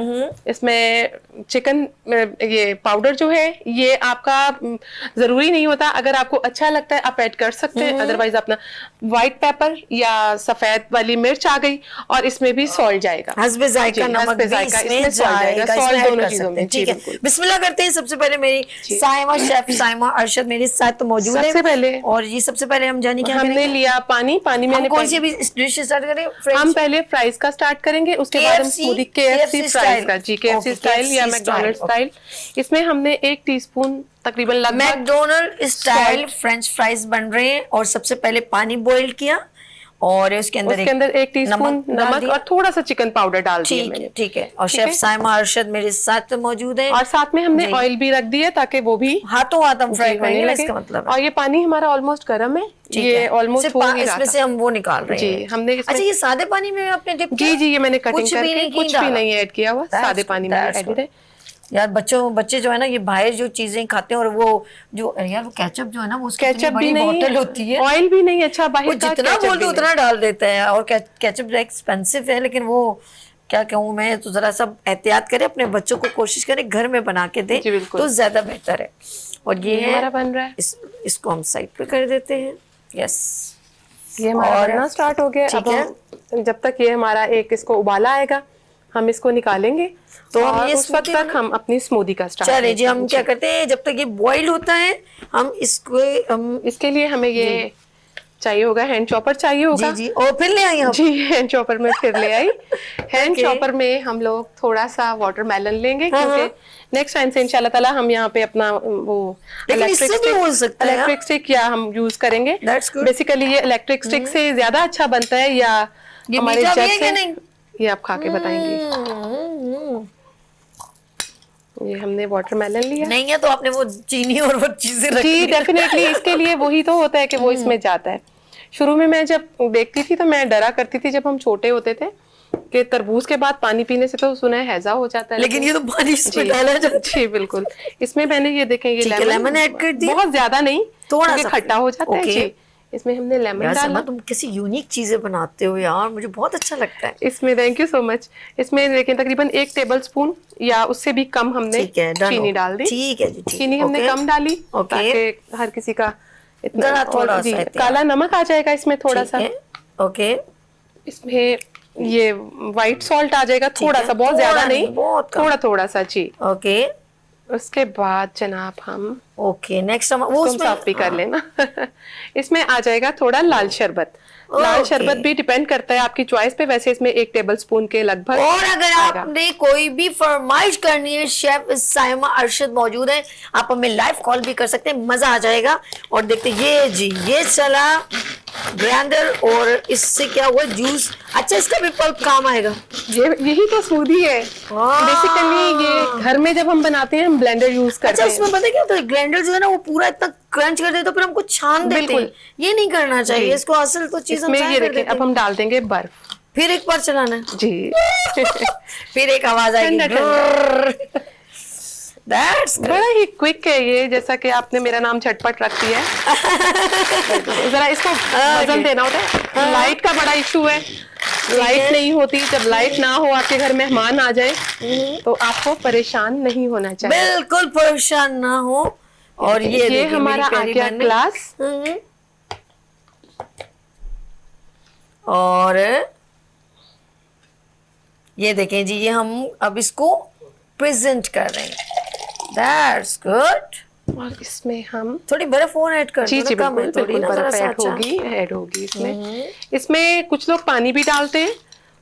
इसमें चिकन ये पाउडर जो है ये आपका जरूरी नहीं होता, अगर आपको अच्छा लगता है आप ऐड कर सकते हैं, अदरवाइज अपना व्हाइट पेपर या सफेद वाली मिर्च आ गई, और इसमें भी सॉल्ट जाएगा, हस्बे जायका नमक भी इसमें जाएगा, सॉल्ट दोनों चीजों में। ठीक है, बिस्मिल्लाह करते हैं। सबसे पहले मेरी साइमा शेफ साइमा अरशद मेरे साथ मौजूद है। सबसे पहले और ये सबसे पहले हम जाने क्या हमने लिया पानी में हम कौन सी अभी डिश स्टार्ट करें? हम पहले फ्राइज का स्टार्ट करेंगे, उसके बाद हम स्मूदी KFC फ्राइज का, जी KFC स्टाइल या मैकडॉनल्ड स्टाइल। इसमें हमने 1 टीस्पून तकरीबन लगभग मैकडॉनल्ड स्टाइल फ्रेंच फ्राइज बन रहे हैं। और सबसे पहले पानी बॉईल किया और उसके अंदर 1 टीस्पून नमक और थोड़ा सा चिकन पाउडर डाल दिया मैंने। ठीक है। और शेफ साइमा अरशद मेरे साथ मौजूद है, और साथ में हमने ऑयल भी रख दिया ताकि वो भी हाथों हाथ हम फ्राई करेंगे, इसका मतलब है। और ये पानी हमारा ऑलमोस्ट गर्म है, ये ऑलमोस्ट हो ही रहा इसमें से हम वो निकाल रहे हैं। जी हमने अच्छा, ये सादे पानी में आपने डिप किया? जी ये मैंने कटिंग करके कुछ भी नहीं ऐड किया हुआ, That's सादे पानी में good, ऐड है। यार बच्चे जो है ना, ये बाहर जो चीजें खाते हैं, और वो जो यार वो केचप जो है ना, वो उसकी इतनी केचप भी बड़ी नहीं, बोतल होती है, ऑयल भी नहीं अच्छा, बाहर वो का जितना केचप बोलते भी उतना डाल देते हैं। और केचप एक्सपेंसिव है, लेकिन वो क्या कहूँ मैं, तो जरा सा एहतियात करें, अपने बच्चों को कोशिश करें घर में बना के दें जी, बिल्कुल। तो ज्यादा बेहतर है। और ये हमारा बन रहा है, इसको हम साइड पे कर देते हैं। यस, ये हमारा और बनना स्टार्ट हो गया। ठीक अब है। हम जब तक ये हमारा एक इसको उबाला आएगा हम इसको निकालेंगे, तो हम और ये उस वक्त स्मूदी तक हम अपनी स्मूदी का स्टार्ट चले जी। हम क्या करते हैं, जब तक ये बॉईल होता है हम इसके लिए हमें ये चाहिए होगा, हैंड चॉपर चाहिए होगा। जी और फिर ले आई हम। जी हैंड चॉपर में फिर ले आई। हैंड चॉपर में हम लोग थोड़ा सा वाटरमेलन लेंगे, क्योंकि नेक्स्ट टाइम से इंशाल्लाह ताला हम यहाँ पे अपना वो इलेक्ट्रिक स्टिक या हम यूज करेंगे। बेसिकली ये इलेक्ट्रिक स्टिक से ज्यादा अच्छा बनता है, या हमारे जग से, ये आप खा के बताएंगे। ये हमने वाटरमेलन लिया नहीं है तो आपने वो चीनी और वो चीजें रखी। जी डेफिनेटली, इसके लिए वही तो होता है कि वो इसमें जाता है। शुरू में मैं जब देखती थी तो मैं डरा करती थी जब हम छोटे होते थे कि तरबूज के बाद पानी पीने से तो सुना है हैजा हो जाता है, लेकिन ये तो पानी इसमें डाला जाता है। जी बिल्कुल। इसमें मैंने ये देखें ये लेमन ऐड कर दिया, बहुत ज्यादा नहीं, थोड़ा सा खट्टा हो जाता है। जी इसमें हमने लेमन डाला। तुम कैसी यूनिक चीजें बनाते हो यार, मुझे बहुत अच्छा लगता है इसमें। Thank you so much. इसमें लेकिन तकरीबन 1 टेबलस्पून या उससे भी कम हमने चीनी डाल दी। ठीक है जी, चीनी हमने कम डाली ताकि हर किसी का इतना थोड़ा जी, काला नमक आ जाएगा इसमें थोड़ा सा। ओके, इसमें ये व्हाइट सॉल्ट आ जाएगा थोड़ा सा, बहुत ज्यादा नहीं, थोड़ा थोड़ा सा जी। ओके, उसके बाद जनाब हम नेक्स्ट हम वो उसमें साफ भी कर लेना। इसमें आ जाएगा थोड़ा लाल शरबत। लाल शरबत भी डिपेंड करता है आपकी चॉइस पे, वैसे इसमें 1 टेबलस्पून के लगभग। और अगर आपने कोई भी फरमाइश करनी है, शेफ साइमा अरशद मौजूद है, आप हमें लाइव कॉल भी कर सकते हैं, मजा आ जाएगा। और देखते ये जी, ये चला ग्राइंडर, और इससे क्या हुआ जूस। अच्छा, इसका भी पल्प काम आएगा। यही तो स्मूदी है बेसिकली। ये घर में जब हम बनाते हैं हम ब्लेंडर यूज करते हैं। अच्छा, इसमें पता है क्या होता है, ग्राइंडर जो है ना वो पूरा इतना क्रंच कर देते तो फिर हमको छान देते हैं, ये नहीं करना चाहिए। इसको असल तो चीज हम ये देखिए, अब हम डाल देंगे बर्फ। फिर एक बार चलाना है जी। फिर एक आवाज आएगी। That's बड़ा ही क्विक है ये, जैसा कि आपने मेरा नाम झटपट रख दिया है। जरा इसको वजन देना होता है। लाइट का बड़ा इशू है, लाइट नहीं होती। जब लाइट ना हो, आपके घर मेहमान आ जाए तो आपको परेशान नहीं होना चाहिए, बिल्कुल परेशान ना हो। और ये हमारा आ गया ग्लास। और ये देखें जी, ये हम अब इसको प्रेजेंट कर रहे हैं। That's good। और इसमें हम थोड़ी बर्फ और ऐड कर जी बिल्कुल बर्फ ऐड होगी इसमें। इसमें कुछ लोग पानी भी डालते हैं,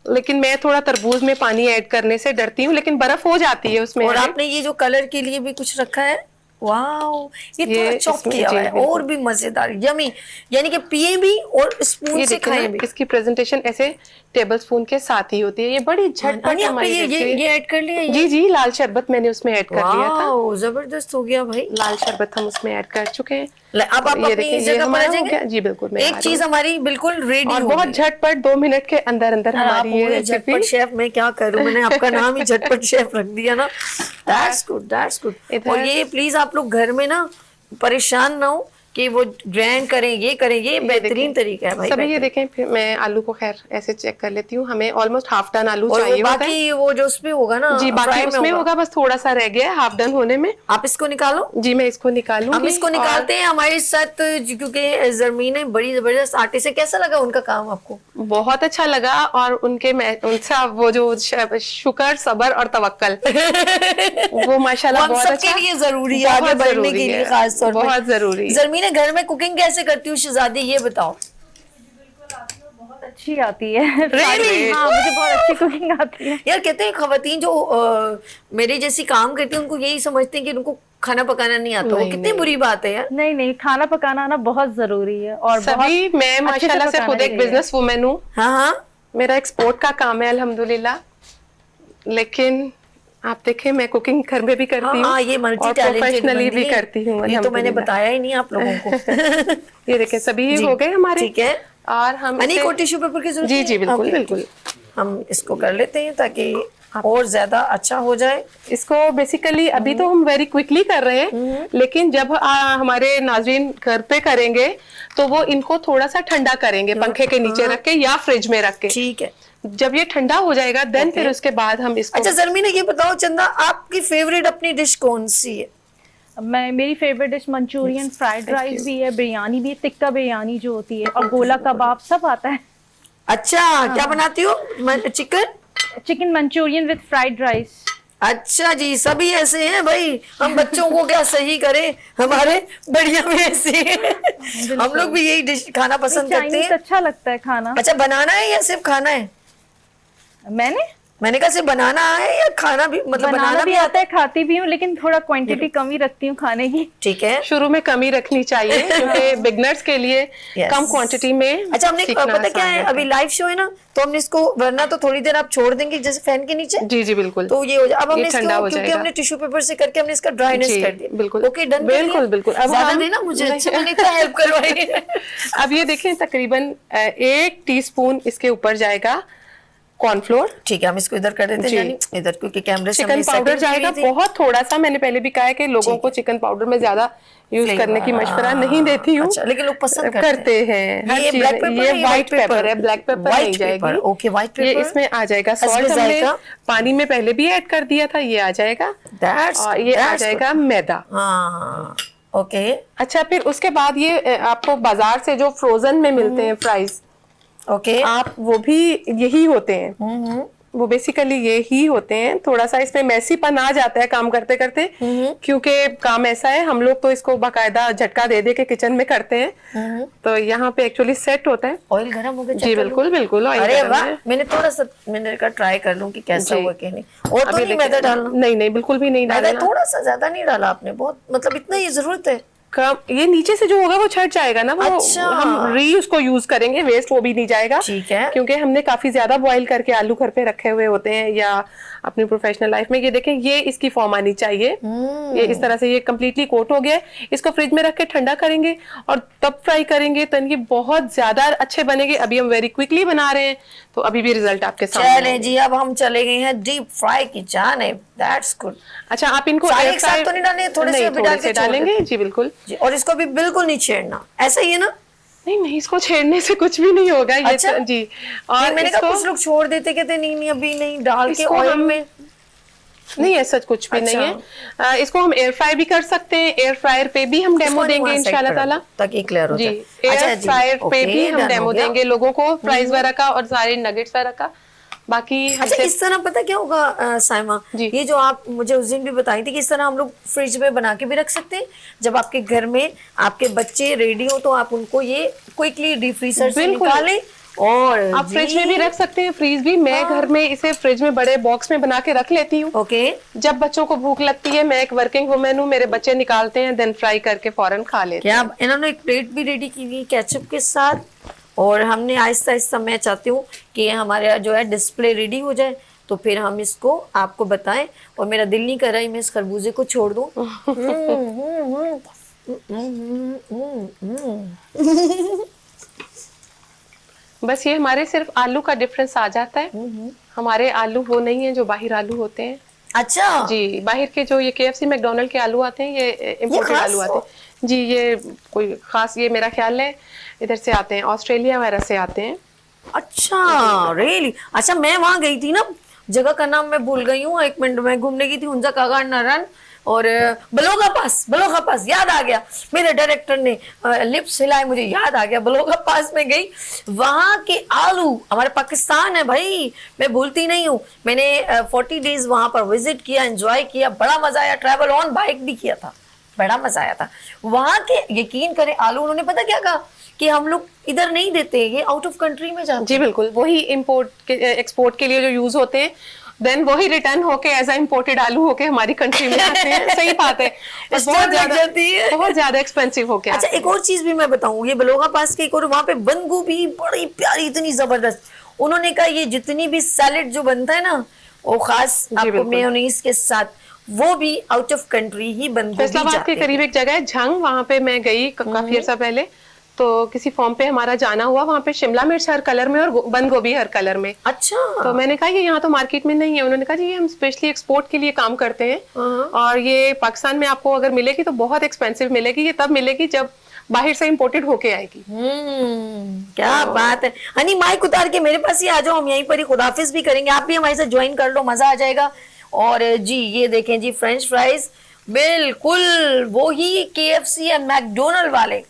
लेकिन मैं थोड़ा तरबूज में पानी ऐड करने से डरती हूँ, लेकिन बर्फ हो जाती है उसमें। और आपने ये जो कलर के लिए भी कुछ रखा है, वाओ, ये थोड़ा चॉप किया हुआ है, और भी मजेदार, यमी, यानी कि पिए भी और स्पून से खाए भी। इसकी प्रेजेंटेशन ऐसे टेबलस्पून के साथ ही होती है। ये बड़ी झटपट हमारी ये ऐड कर लिया। जी लाल शरबत मैंने उसमें ऐड कर दिया था। जबरदस्त हो गया भाई, लाल शरबत हम उसमें ऐड कर चुके हैं। अब आप अपनी जगह पर आ जाएंगे। जी बिल्कुल, एक चीज हमारी बिल्कुल रेडी और बहुत झटपट 2 मिनट के अंदर हमारी ये झटपट शेफ। मैं क्या करूं, मैंने आपका नाम ही झटपट शेफ रख दिया ना। That's good. और ये प्लीज आप लोग घर में ना परेशान ना हो, कि वो ग्राइंड करें, ये करें, ये बेहतरीन तरीका है भाई। सभी ये देखें, फिर मैं आलू को खैर ऐसे चेक कर लेती हूँ। हमें ऑलमोस्ट हाफ डन आलू और चाहिए वो होता है। बाकी वो जो उसमें होगा ना, जी, बाकी फ्राई में उसमें होगा, बस थोड़ा सा रह गया है हाफ डन होने में। आप इसको निकालो। जी, मैं इसको निकालूंगी। हम इसको निकालते हैं हमारे साथ, क्योंकि जरमीन है बड़ी जबरदस्त आटे से। कैसा लगा उनका काम आपको? बहुत अच्छा लगा। और उनसा वो जो शुक्र, सबर और तवक्कल वो माशाल्लाह हम बहुत सबके अच्छा, लिए जरूरी है, आगे बहुत बढ़ने जरूरी के लिए है, खास तौर पे बहुत जरूरी है। जरमीन घर में कुकिंग कैसे करती हूँ शहजादी, ये बताओ। बहुत अच्छी आती है। Really? हाँ, मुझे बहुत अच्छी कुकिंग आती है। यार कहते हैं खवातीन जो मेरे जैसी काम करती हैं उनको यही समझते हैं कि उनको खाना पकाना नहीं आता। वो कितनी बुरी बात है यार। नहीं नहीं, खाना पकाना ना बहुत जरूरी है। और सभी, मैं माशाल्लाह से खुद एक बिजनेस वुमेन हूँ। हाँ हाँ, मेरा एक्सपोर्ट का काम है अल्हम्दुलिल्लाह, लेकिन आप देखें मैं कुकिंग घर में भी करती हूँ, हाँ, ये मल्टी टैलेंटेड प्रोफेशनली भी करती हूँ। ये तो मैंने बताया ही नहीं आप लोगों को। ये देखें, सभी जी, हो गए हमारे। ठीक है। और हम हनी इसे- को टिश्यू पेपर की जरूरत जी है? जी बिल्कुल Okay, बिल्कुल। हम इसको कर लेते हैं ताकि और ज्यादा अच्छा हो जाए। इसको बेसिकली अभी तो हम वेरी क्विकली कर रहे हैं, लेकिन जब हमारे नाज़रीन घर पे करेंगे तो वो इनको थोड़ा सा ठंडा करेंगे पंखे के नीचे रख के या फ्रिज में रख के। ठीक है। जब ये ठंडा हो जाएगा देन फिर उसके बाद हम इसको। अच्छा जरमीन, ये बताओ चंदा, आपकी फेवरेट अपनी डिश कौन सी है? मेरी favourite dish Manchurian, fried rice भी है, बिरयानी भी है, टिक्का बिरयानी जो होती है, और गोला कबाब सब आता है। अच्छा, क्या बनाती हो? Chicken? Chicken Manchurian with fried rice. अच्छा जी, सभी ऐसे हैं भाई, हम बच्चों को क्या सही करें, हमारे बढ़िया में ऐसे हैं। हम लोग भी यही डिश खाना पसंद करते चाइनीज हैं। अच्छा लगता है खाना। अच्छा, बनाना है या सिर्फ खाना है? मैंने कहा सिर्फ बनाना है या खाना भी, मतलब बनाना भी आता है, खाती भी हूँ, लेकिन थोड़ा क्वांटिटी कम ही रखती हूँ खाने की। ठीक है। शुरू में कमी रखनी चाहिए क्योंकि बिगनर्स के लिए Yes. कम क्वांटिटी में। अच्छा, हमने सीखना पता क्या आसान है, रहता अभी लाइव शो है ना, तो हमने इसको, वरना तो थोड़ी देर आप छोड़ देंगे जैसे फैन के नीचे, जी जी बिल्कुल। तो ये हो जाए। अब हमने ये ठंडा इसको, हो क्योंकि जाएगा। हमने टिश्यू पेपर से करके हमने इसका ड्राइनेस जी, कर दिया। बिल्कुल। Okay, done. बिल्कुल बिल्कुल। अब ज्यादा हम देना मुझे, अच्छा मैंने इतना हेल्प करवाई। अब ये देखें, तकरीबन 1 टीस्पून इसके ऊपर जाएगा कॉर्नफ्लोर। ठीक है, हम इसको इधर कर देते हैं, जी। यानी इधर, क्योंकि कैमरे से चिकन हमने पाउडर setting की जाएगा हुई थी। बहुत थोड़ा सा। मैंने पहले भी कहा है कि लोगों को चिकन पाउडर में ज्यादा यूज करने की मशवरा नहीं देती हूँ। अच्छा, लेकिन लोग पसंद करते हैं हर ये चीज। ब्लैक पेपर ये है, व्हाइट पेपर है, ब्लैक पेपर नहीं जाएगी। ओके, व्हाइट ये पेपर। इसमें आ जाएगा हस्बे सॉल्ट, हमने जायका। पानी में पहले भी ऐड कर दिया था, ये आ जाएगा। और ये आ जाएगा मैदा। हाँ, ओके। अच्छा, फिर उसके बाद ये आपको बाजार से जो फ्रोजन में मिलते हैं फ्राइज, ओके, आप वो भी यही होते हैं। वो बेसिकली ये ही होते हैं। थोड़ा सा इसमें मैसीपन आ जाता है काम करते करते, क्योंकि काम ऐसा है, हम लोग तो इसको बाकायदा झटका दे दे के किचन में करते हैं, तो यहाँ पे एक्चुअली सेट होता है। ऑयल गर्म हो गया? जी बिल्कुल बिल्कुल। ऑयल अरे गरम वाह, है। मैंने थोड़ा सा, मैंने कहा ट्राई कर लूं कि कैसा जी। हुआ कि नहीं। और तो अभी नहीं देखिए- मैदा डालना? नहीं नहीं, बिल्कुल भी नहीं मैदा डालना। थोड़ा सा ज्यादा नहीं डाला आपने, बहुत, मतलब इतना ही जरूरत है। कम, ये नीचे से जो होगा वो छट जाएगा ना, वो अच्छा। हम री उसको यूज करेंगे, वेस्ट वो भी नहीं जाएगा। ठीक है। क्योंकि हमने काफी ज्यादा बॉईल करके आलू घर पे रखे हुए होते हैं या अपनी प्रोफेशनल लाइफ में। ये देखें, ये इसकी फॉर्म आनी चाहिए। ये इस तरह से ये कम्प्लीटली कोट हो गया है। इसको फ्रिज में रख के ठंडा करेंगे और तब फ्राई करेंगे तो इनके बहुत ज्यादा अच्छे बनेंगे। अभी हम वेरी क्विकली बना रहे हैं, तो अभी भी रिजल्ट आपके सामने चले जी, अब हम चले गए हैं डीप फ्राई की जाने। That's good. अच्छा, आप इनको सारे air एक साथ fry- तो नहीं डालने, थोड़े से नहीं, भी थोड़े डाल के से छोड़ डालेंगे। जी बिल्कुल। जी, और इसको भी बिल्कुल नहीं छेड़ना, ऐसा ही है ना? नहीं नहीं, इसको छेड़ने से कुछ भी नहीं होगा। ये अच्छा? तो, जी। नहीं, और मैंने कहा इसको- कुछ लोग छोड़ देते, कहते नहीं नहीं अभी नहीं, डाल के इसको ऑयल हम- में। नहीं, ऐसा कुछ भी नहीं है। इसको हम एयर फ्राई भी कर सकते हैं। एयर फ्रायर पे भी हम डेमो देंगे इंशाल्लाह ताला, ताकि क्लियर हो जी। जाए। एयर फ्रायर पे भी हम डेमो देंगे लोगों को, फ्राइज वगैरह का और सारे नगेट्स वगैरह का। बाकी अच्छा, हमसे- इस तरह पता क्या होगा साइमा, जी। ये जो आप मुझे उस दिन भी बताई थी कि इस तरह हम लोग फ्रिज में बना के भी रख सकते हैं। जब आपके घर में आपके बच्चे रेडी हो तो आप उनको ये क्विकली डीप फ्रीजर से बिल्कुल। निकालें और आप फ्रिज में भी रख सकते हैं, फ्रीज भी। मैं घर में इसे फ्रिज में बड़े बॉक्स में बना के रख लेती हूँ। ओके। जब बच्चों को भूख लगती है, मैं एक वर्किंग वुमेन हूँ, मेरे बच्चे निकालते हैं, देन फ्राई करके फौरन खा लेते हैं। क्या इन्होंने एक प्लेट भी रेडी की हुई केचप के साथ, और हमने आहिस्ता आहिस्ता, मैं चाहती हूँ कि हमारा जो है डिस्प्ले रेडी हो जाए तो फिर हम इसको आपको बताएं। और मेरा दिल नहीं कर रहा है मैं इस खरबूजे को छोड़ दूं। बस ये हमारे सिर्फ आलू का डिफरेंस आ जाता है। हमारे आलू वो नहीं है जो बाहर आलू होते हैं। अच्छा जी, बाहर के जो ये KFC मैकडोनल्ड के आलू आते हैं, ये इम्पोर्टेड खास आलू आते हैं जी। ये कोई खास, ये मेरा ख्याल है इधर से आते हैं, ऑस्ट्रेलिया वगैरह से आते हैं। अच्छा रियली? अच्छा मैं वहां गई थी ना, जगह का नाम मैं भूल गई हूँ, 1 मिनट में घूमने की थी उनका कागार नारायण और बलोगा पास याद आ गया, मेरे डायरेक्टर ने लिप्स हिलाए, मुझे याद आ गया, बलोगा पास में गई। वहां के आलू, हमारे पाकिस्तान है भाई, मैं भूलती नहीं हूँ। मैंने 40 डेज वहां पर विजिट किया, एंजॉय किया, बड़ा मजा आया, ट्रैवल ऑन बाइक भी किया था, बड़ा मजा आया था वहां के। यकीन करें आलू उन्होंने पता क्या कहा कि हम लोग इधर नहीं देते, ये आउट ऑफ कंट्री में जाते जी बिल्कुल, वही इम्पोर्ट के एक्सपोर्ट के लिए जो यूज होते हैं, देन वही रिटर्न होके एज अ इम्पोर्टेड आलू होके हमारी कंट्री में आते हैं। सही बात है, बस बहुत ज्यादा एक्सपेंसिव हो गया। अच्छा एक और चीज भी मैं बताऊं, ये बलोगा पास के एक और वहां पे बंद गोभी बड़ी प्यारी, इतनी जबरदस्त। उन्होंने कहा ये जितनी भी सैलेड जो बनता है ना, वो खास आपको मेयोनीज के साथ, वो भी आउट ऑफ कंट्री ही बंद गोभी फैसलाबाद के करीब एक जगह है झंग, वहां पे मैं गई काफी अर्सा पहले, तो किसी फॉर्म पे हमारा जाना हुआ, वहाँ पे शिमला मिर्च हर कलर में और बंद गोभी हर कलर में। अच्छा। तो मैंने कहा ये यहाँ तो मार्केट में नहीं है। उन्होंने कहा जी ये हम स्पेशली एक्सपोर्ट के लिए काम करते हैं और ये पाकिस्तान में आपको अगर मिलेगी तो बहुत एक्सपेंसिव मिलेगी, ये तब मिलेगी जब बाहर से इम्पोर्टेड होके आएगी। क्या बात है। हनी माइक उतार के मेरे पास ही आ जाओ, हम यहीं पर ही खुदाफिज भी करेंगे, आप भी हमारे साथ ज्वाइन कर लो, मजा आ जाएगा। और जी ये देखें जी फ्रेंच फ्राइज, बिल्कुल वो ही KFC या मैकडोनल्ड वाले।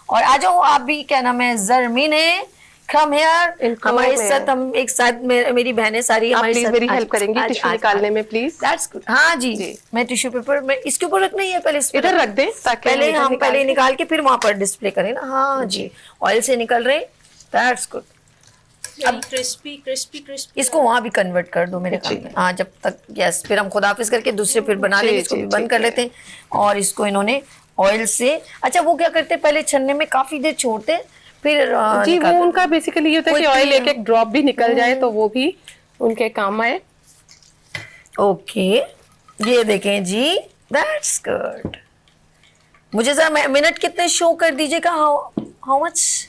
और आ जाओ आप भी, क्या नाम है, जरमीन है, कम हियर हमारे साथ, हम एक साथ मेरी बहनें सारी हमारे साथ मेरी हेल्प करेंगी टिश्यू निकालने में प्लीज। That's good. हाँ जी, मैं टिश्यू पेपर में इसके ऊपर रखना ही है, पहले इधर रख दें ताकि पहले निकाल के फिर वहां पर डिस्प्ले करें ना। हाँ जी, ऑयल से निकल रहे, दैट्स गुड। अब क्रिस्पी इसको वहां भी कन्वर्ट कर दो मेरे ख्याल में। हाँ जब तक, यस, फिर हम खुदाफिज करके दूसरे फिर बना लेंगे, इसको भी बंद कर लेते हैं। और इसको इन्होंने ऑयल से, अच्छा वो क्या करते हैं, पहले छन्ने में काफी देर छोड़ते हैं, फिर जी वो उनका बेसिकली ये होता है कि ऑयल एक ड्रॉप भी निकल जाए तो वो भी उनके काम आए। ओके ये देखें जी, दैट्स गुड। मुझे जरा मिनट कितने शो कर दीजिएगा, हाउ मच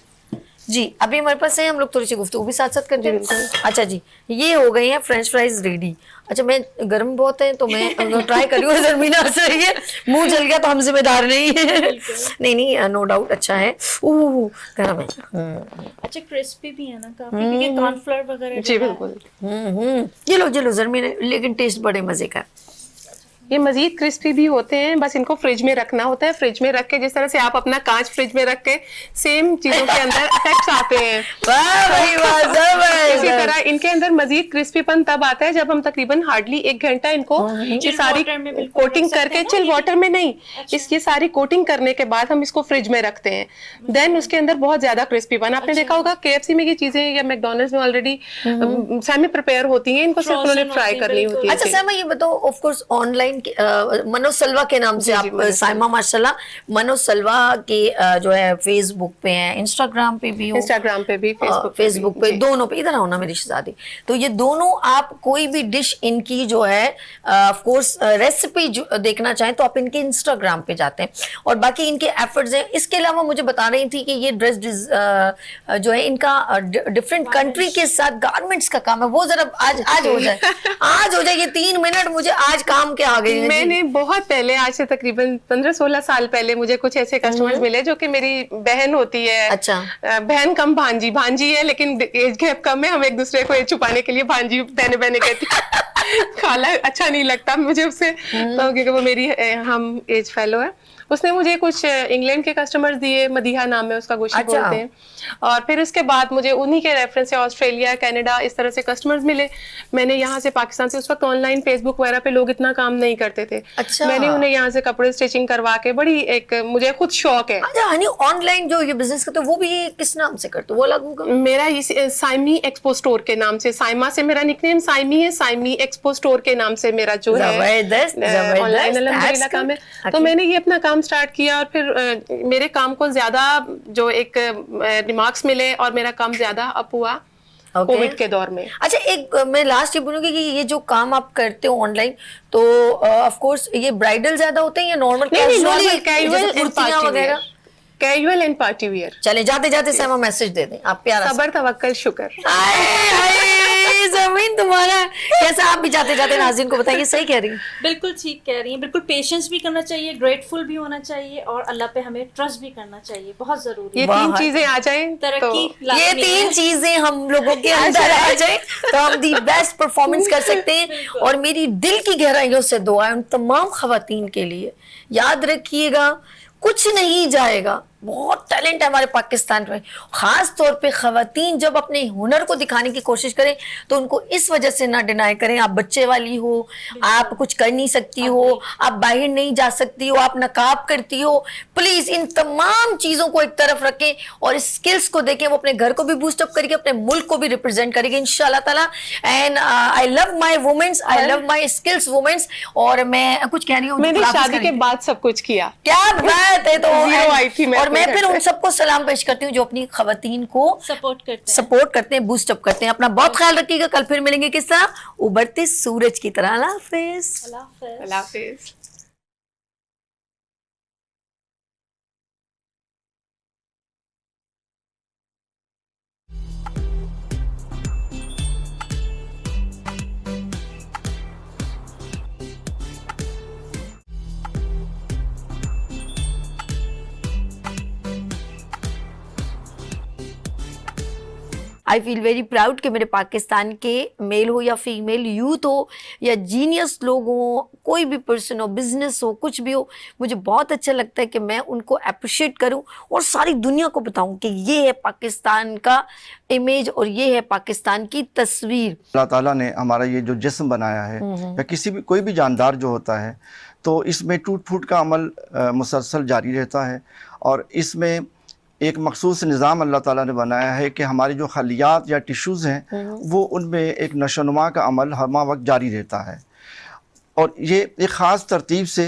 जी। अभी हमारे पास है, हम लोग थोड़ी सी गुफ्तगू भी साथ साथ कर देंगे। अच्छा जी, ये हो गए हैं फ्रेंच फ्राइज रेडी। अच्छा मैं गर्म बहुत है तो मैं ट्राई कर रही हूँ, जरमीना हंस रही है, मुंह जल गया तो हम जिम्मेदार नहीं है। नहीं नो डाउट अच्छा है, गर्म है। अच्छा क्रिस्पी भी है ना काफी, क्योंकि कॉर्नफ्लोर वगैरह। जी बिल्कुल। ये लो जरमीना, लेकिन टेस्ट बड़े मजे का। ये मजीद क्रिस्पी भी होते हैं, बस इनको फ्रिज में रखना होता है। फ्रिज में रख के, जिस तरह से आप अपना कांच फ्रिज में रख के सेम चीजों के अंदर इफेक्ट्स आते हैं, इसी तरह इनके अंदर मजीद क्रिस्पीपन तब आता है जब हम तकरीबन हार्डली 1 घंटा इनको ये सारी कोटिंग करके, चिल वाटर में नहीं, ये सारी कोटिंग करने के बाद हम इसको फ्रिज में रखते हैं। देन उसके अंदर बहुत ज्यादा क्रिस्पीपन, आपने देखा होगा KFC में ये चीजें या मैकडोनल्ड्स में ऑलरेडी सेमी प्रिपेयर होती हैं, इनको सिर्फ उन्होंने फ्राई करनी होती है। अच्छा सैमा ये बताओ, ऑफ कोर्स ऑनलाइन मनोज सलवा के नाम से आप, साइमा माशाल्लाह, मनोज सलवा के जो है फेसबुक पे है, इंस्टाग्राम पे भी, इंस्टाग्राम पे भी, फेसबुक पे, दोनों पे। इधर आओ ना मेरी शहजादी। तो ये दोनों, आप कोई भी डिश इनकी जो है ऑफ कोर्स रेसिपी देखना चाहें तो आप इनके इंस्टाग्राम पे जाते हैं, और बाकी इनके एफर्ट्स हैं। इसके अलावा मुझे बता रही थी कि ये ड्रेस जो है इनका डिफरेंट कंट्री के साथ गारमेंट्स का काम है, वो जरा आज हो जाए, आज हो जाए। ये 3 मिनट मुझे आज काम के आ गए। मैंने बहुत पहले, आज से तकरीबन 15-16 साल पहले, मुझे कुछ ऐसे कस्टमर्स मिले जो कि मेरी बहन होती है। अच्छा। बहन कम भांजी है, लेकिन एज गैप कम है, हम एक दूसरे को छुपाने के लिए भांजी बहने कहती खाला अच्छा नहीं लगता मुझे उससे, तो क्योंकि वो मेरी हम एज फेलो है। उसने मुझे कुछ इंग्लैंड के कस्टमर्स दिए, मदीहा नाम है उसका, गोशी बोलते हैं। और फिर उसके बाद मुझे उन्हीं के रेफरेंस से ऑस्ट्रेलिया, कनाडा, इस तरह से कस्टमर्स मिले। मैंने यहाँ से पाकिस्तान से, उस वक्त ऑनलाइन फेसबुक वगैरह पे लोग इतना काम नहीं करते थे। अच्छा। मैंने उन्हें यहाँ से कपड़े स्टिचिंग करवा के, बड़ी एक मुझे खुद शौक है। अच्छा हनी, ऑनलाइन जो ये बिजनेस करते हो वो भी किस नाम से करते हो, वो अलग होगा? मेरा साइमी एक्सपो स्टोर के नाम से, साइमा से मेरा निकनेम साइमी है, साइमी एक्सपो स्टोर के नाम से मेरा जो है ऑनलाइन अल्हम्दुलिल्लाह काम है। तो मैंने ये अपना काम स्टार्ट किया, और फिर मेरे काम को ज्यादा जो एक रिमार्क्स मिले और मेरा काम ज्यादा अप हुआ कोविड के दौर में। अच्छा एक मैं लास्ट ये बोलूंगी कि ये जो काम आप करते हो ऑनलाइन, तो ऑफ कोर्स ये ब्राइडल ज्यादा होते हैं या नॉर्मल कैजुअल वगैरह? Casual and party wear. चले जाते जाते सैमा मैसेज दे दें आप, प्यारा सबर तवक्कल शुक्र। हाफिज। अमीन तुम्हारा कैसा, आप भी जाते जाते नाज़रीन को बताइए, सही कह रही हैं? बिल्कुल ठीक कह रही हैं, बिल्कुल पेशेंस भी करना चाहिए, ग्रेटफुल भी होना चाहिए और अल्लाह पे हमें ट्रस्ट भी करना चाहिए, बहुत जरूरी ये है। तीन चीजें आ जाएं तरक्की तो ये लाजमी तीन है। चीजें हम लोगों के अंदर आ जाए तो हम दी बेस्ट परफॉर्मेंस कर सकते हैं। और मेरी दिल की गहराइयों से दुआ है उन तमाम खवातीन के लिए, याद रखिएगा कुछ नहीं जाएगा, बहुत टैलेंट है हमारे पाकिस्तान में। ख़ास तौर पे ख़वातीन जब अपने हुनर को दिखाने की कोशिश करें तो उनको इस वजह से ना डिनाई करें, आप बच्चे वाली हो, आप कुछ कर नहीं सकती हो, आप बाहर नहीं जा सकती हो, आप नकाब करती हो। प्लीज़ इन तमाम चीज़ों को एक तरफ रखें और स्किल्स को देखें। वो अपने घर को भी बूस्ट अप करेगी, अपने मुल्क को भी रिप्रेजेंट करेगी इंशाल्लाह ताला। And I love my womens, I love my skills womens. और मैं कुछ कह रही हूँ, मैंने शादी के बाद सब कुछ किया, क्या बात है। तो Zero आई थी मैं और मैं अपने फिर घर उन पे। सबको सलाम पेश करती हूँ जो अपनी खवातीन को सपोर्ट करते हैं, बूस्ट अप करते हैं। अपना बहुत ख्याल रखिएगा, कल फिर मिलेंगे किस तरह, उभरते सूरज की तरह। अल्लाह हाफिज। अल्लाह हाफिज। आई फील वेरी प्राउड कि मेरे पाकिस्तान के मेल हो या फीमेल, यूथ हो या जीनियस लोग हो, कोई भी पर्सन हो, बिजनेस हो, कुछ भी हो, मुझे बहुत अच्छा लगता है कि मैं उनको अप्रिशिएट करूं और सारी दुनिया को बताऊं कि ये है पाकिस्तान का इमेज और ये है पाकिस्तान की तस्वीर। अल्लाह ताला ने हमारा ये जो जिस्म बनाया है या किसी भी कोई भी जानदार जो होता है तो इसमें टूट फूट का अमल मुसलसल जारी रहता है। और इसमें एक मखसूस निज़ाम अल्लाह ताला ने बनाया है कि हमारे जो खलियात या टिश्यूज़ हैं वो उनमें एक नशोनुमा का अमल हमा वक्त जारी रहता है। और ये एक ख़ास तरतीब से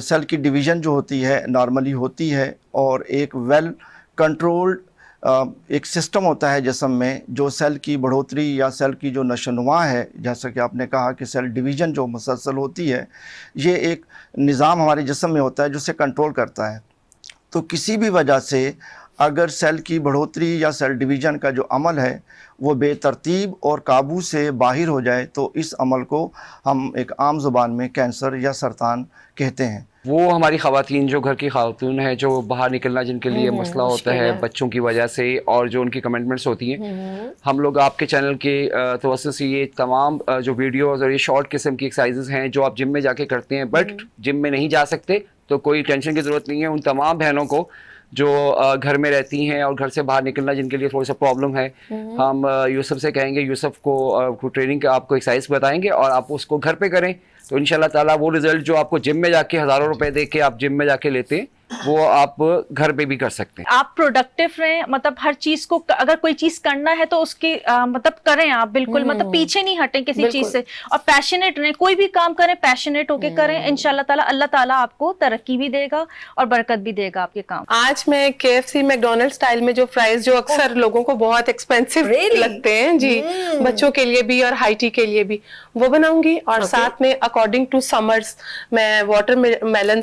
सेल की डिवीज़न जो होती है नॉर्मली होती है और एक वेल कंट्रोल्ड एक सिस्टम होता है जिस्म में जो सेल की बढ़ोतरी या सेल की जो नशोनुमा है, जैसा कि आपने कहा कि सेल डिवीज़न जो मुसलसल होती है, ये एक निज़ाम हमारे जिस्म में होता है जो उसे कंट्रोल करता है। तो किसी भी वजह से अगर सेल की बढ़ोतरी या सेल डिवीज़न का जो अमल है वो बेतरतीब और काबू से बाहर हो जाए तो इस अमल को हम एक आम ज़ुबान में कैंसर या सरतान कहते हैं। वो हमारी ख़वातीन जो घर की खातून है जो बाहर निकलना जिनके लिए मसला होता है बच्चों की वजह से और जो उनकी कमिटमेंट्स होती हैं, हम लोग आपके चैनल के तवज्जो से ये तमाम जो वीडियोस और ये शॉर्ट किस्म की एक्सरसाइजेज हैं जो आप जिम में जाके करते हैं, बट जिम में नहीं जा सकते तो कोई टेंशन की ज़रूरत नहीं है। उन तमाम बहनों को जो घर में रहती हैं और घर से बाहर निकलना जिनके लिए थोड़ा सा प्रॉब्लम है, हम यूसुफ से कहेंगे, यूसुफ को ट्रेनिंग का आपको एक्सरसाइज बताएंगे और आप उसको घर पे करें तो इंशाल्लाह ताला वो रिजल्ट जो आपको जिम में जाके हज़ारों रुपए दे के आप जिम में जाके लेते हैं वो आप घर पे भी कर सकते हैं। आप प्रोडक्टिव रहें, मतलब हर चीज को अगर कोई चीज करना है तो उसकी मतलब करें आप, बिल्कुल मतलब पीछे नहीं हटें किसी चीज से और पैशनेट रहें। कोई भी काम करें पैशनेट होके करें, इंशाल्लाह ताला अल्लाह ताला आपको तरक्की भी देगा और बरकत भी देगा आपके काम। आज मैं KFC मैकडोनल्ड स्टाइल में जो फ्राइज जो अक्सर लोगों को बहुत एक्सपेंसिव लगते हैं जी, बच्चों के लिए भी और हाई टी के लिए भी, वो बनाऊंगी और साथ में अकॉर्डिंग टू समर्स मैं वाटरमेलन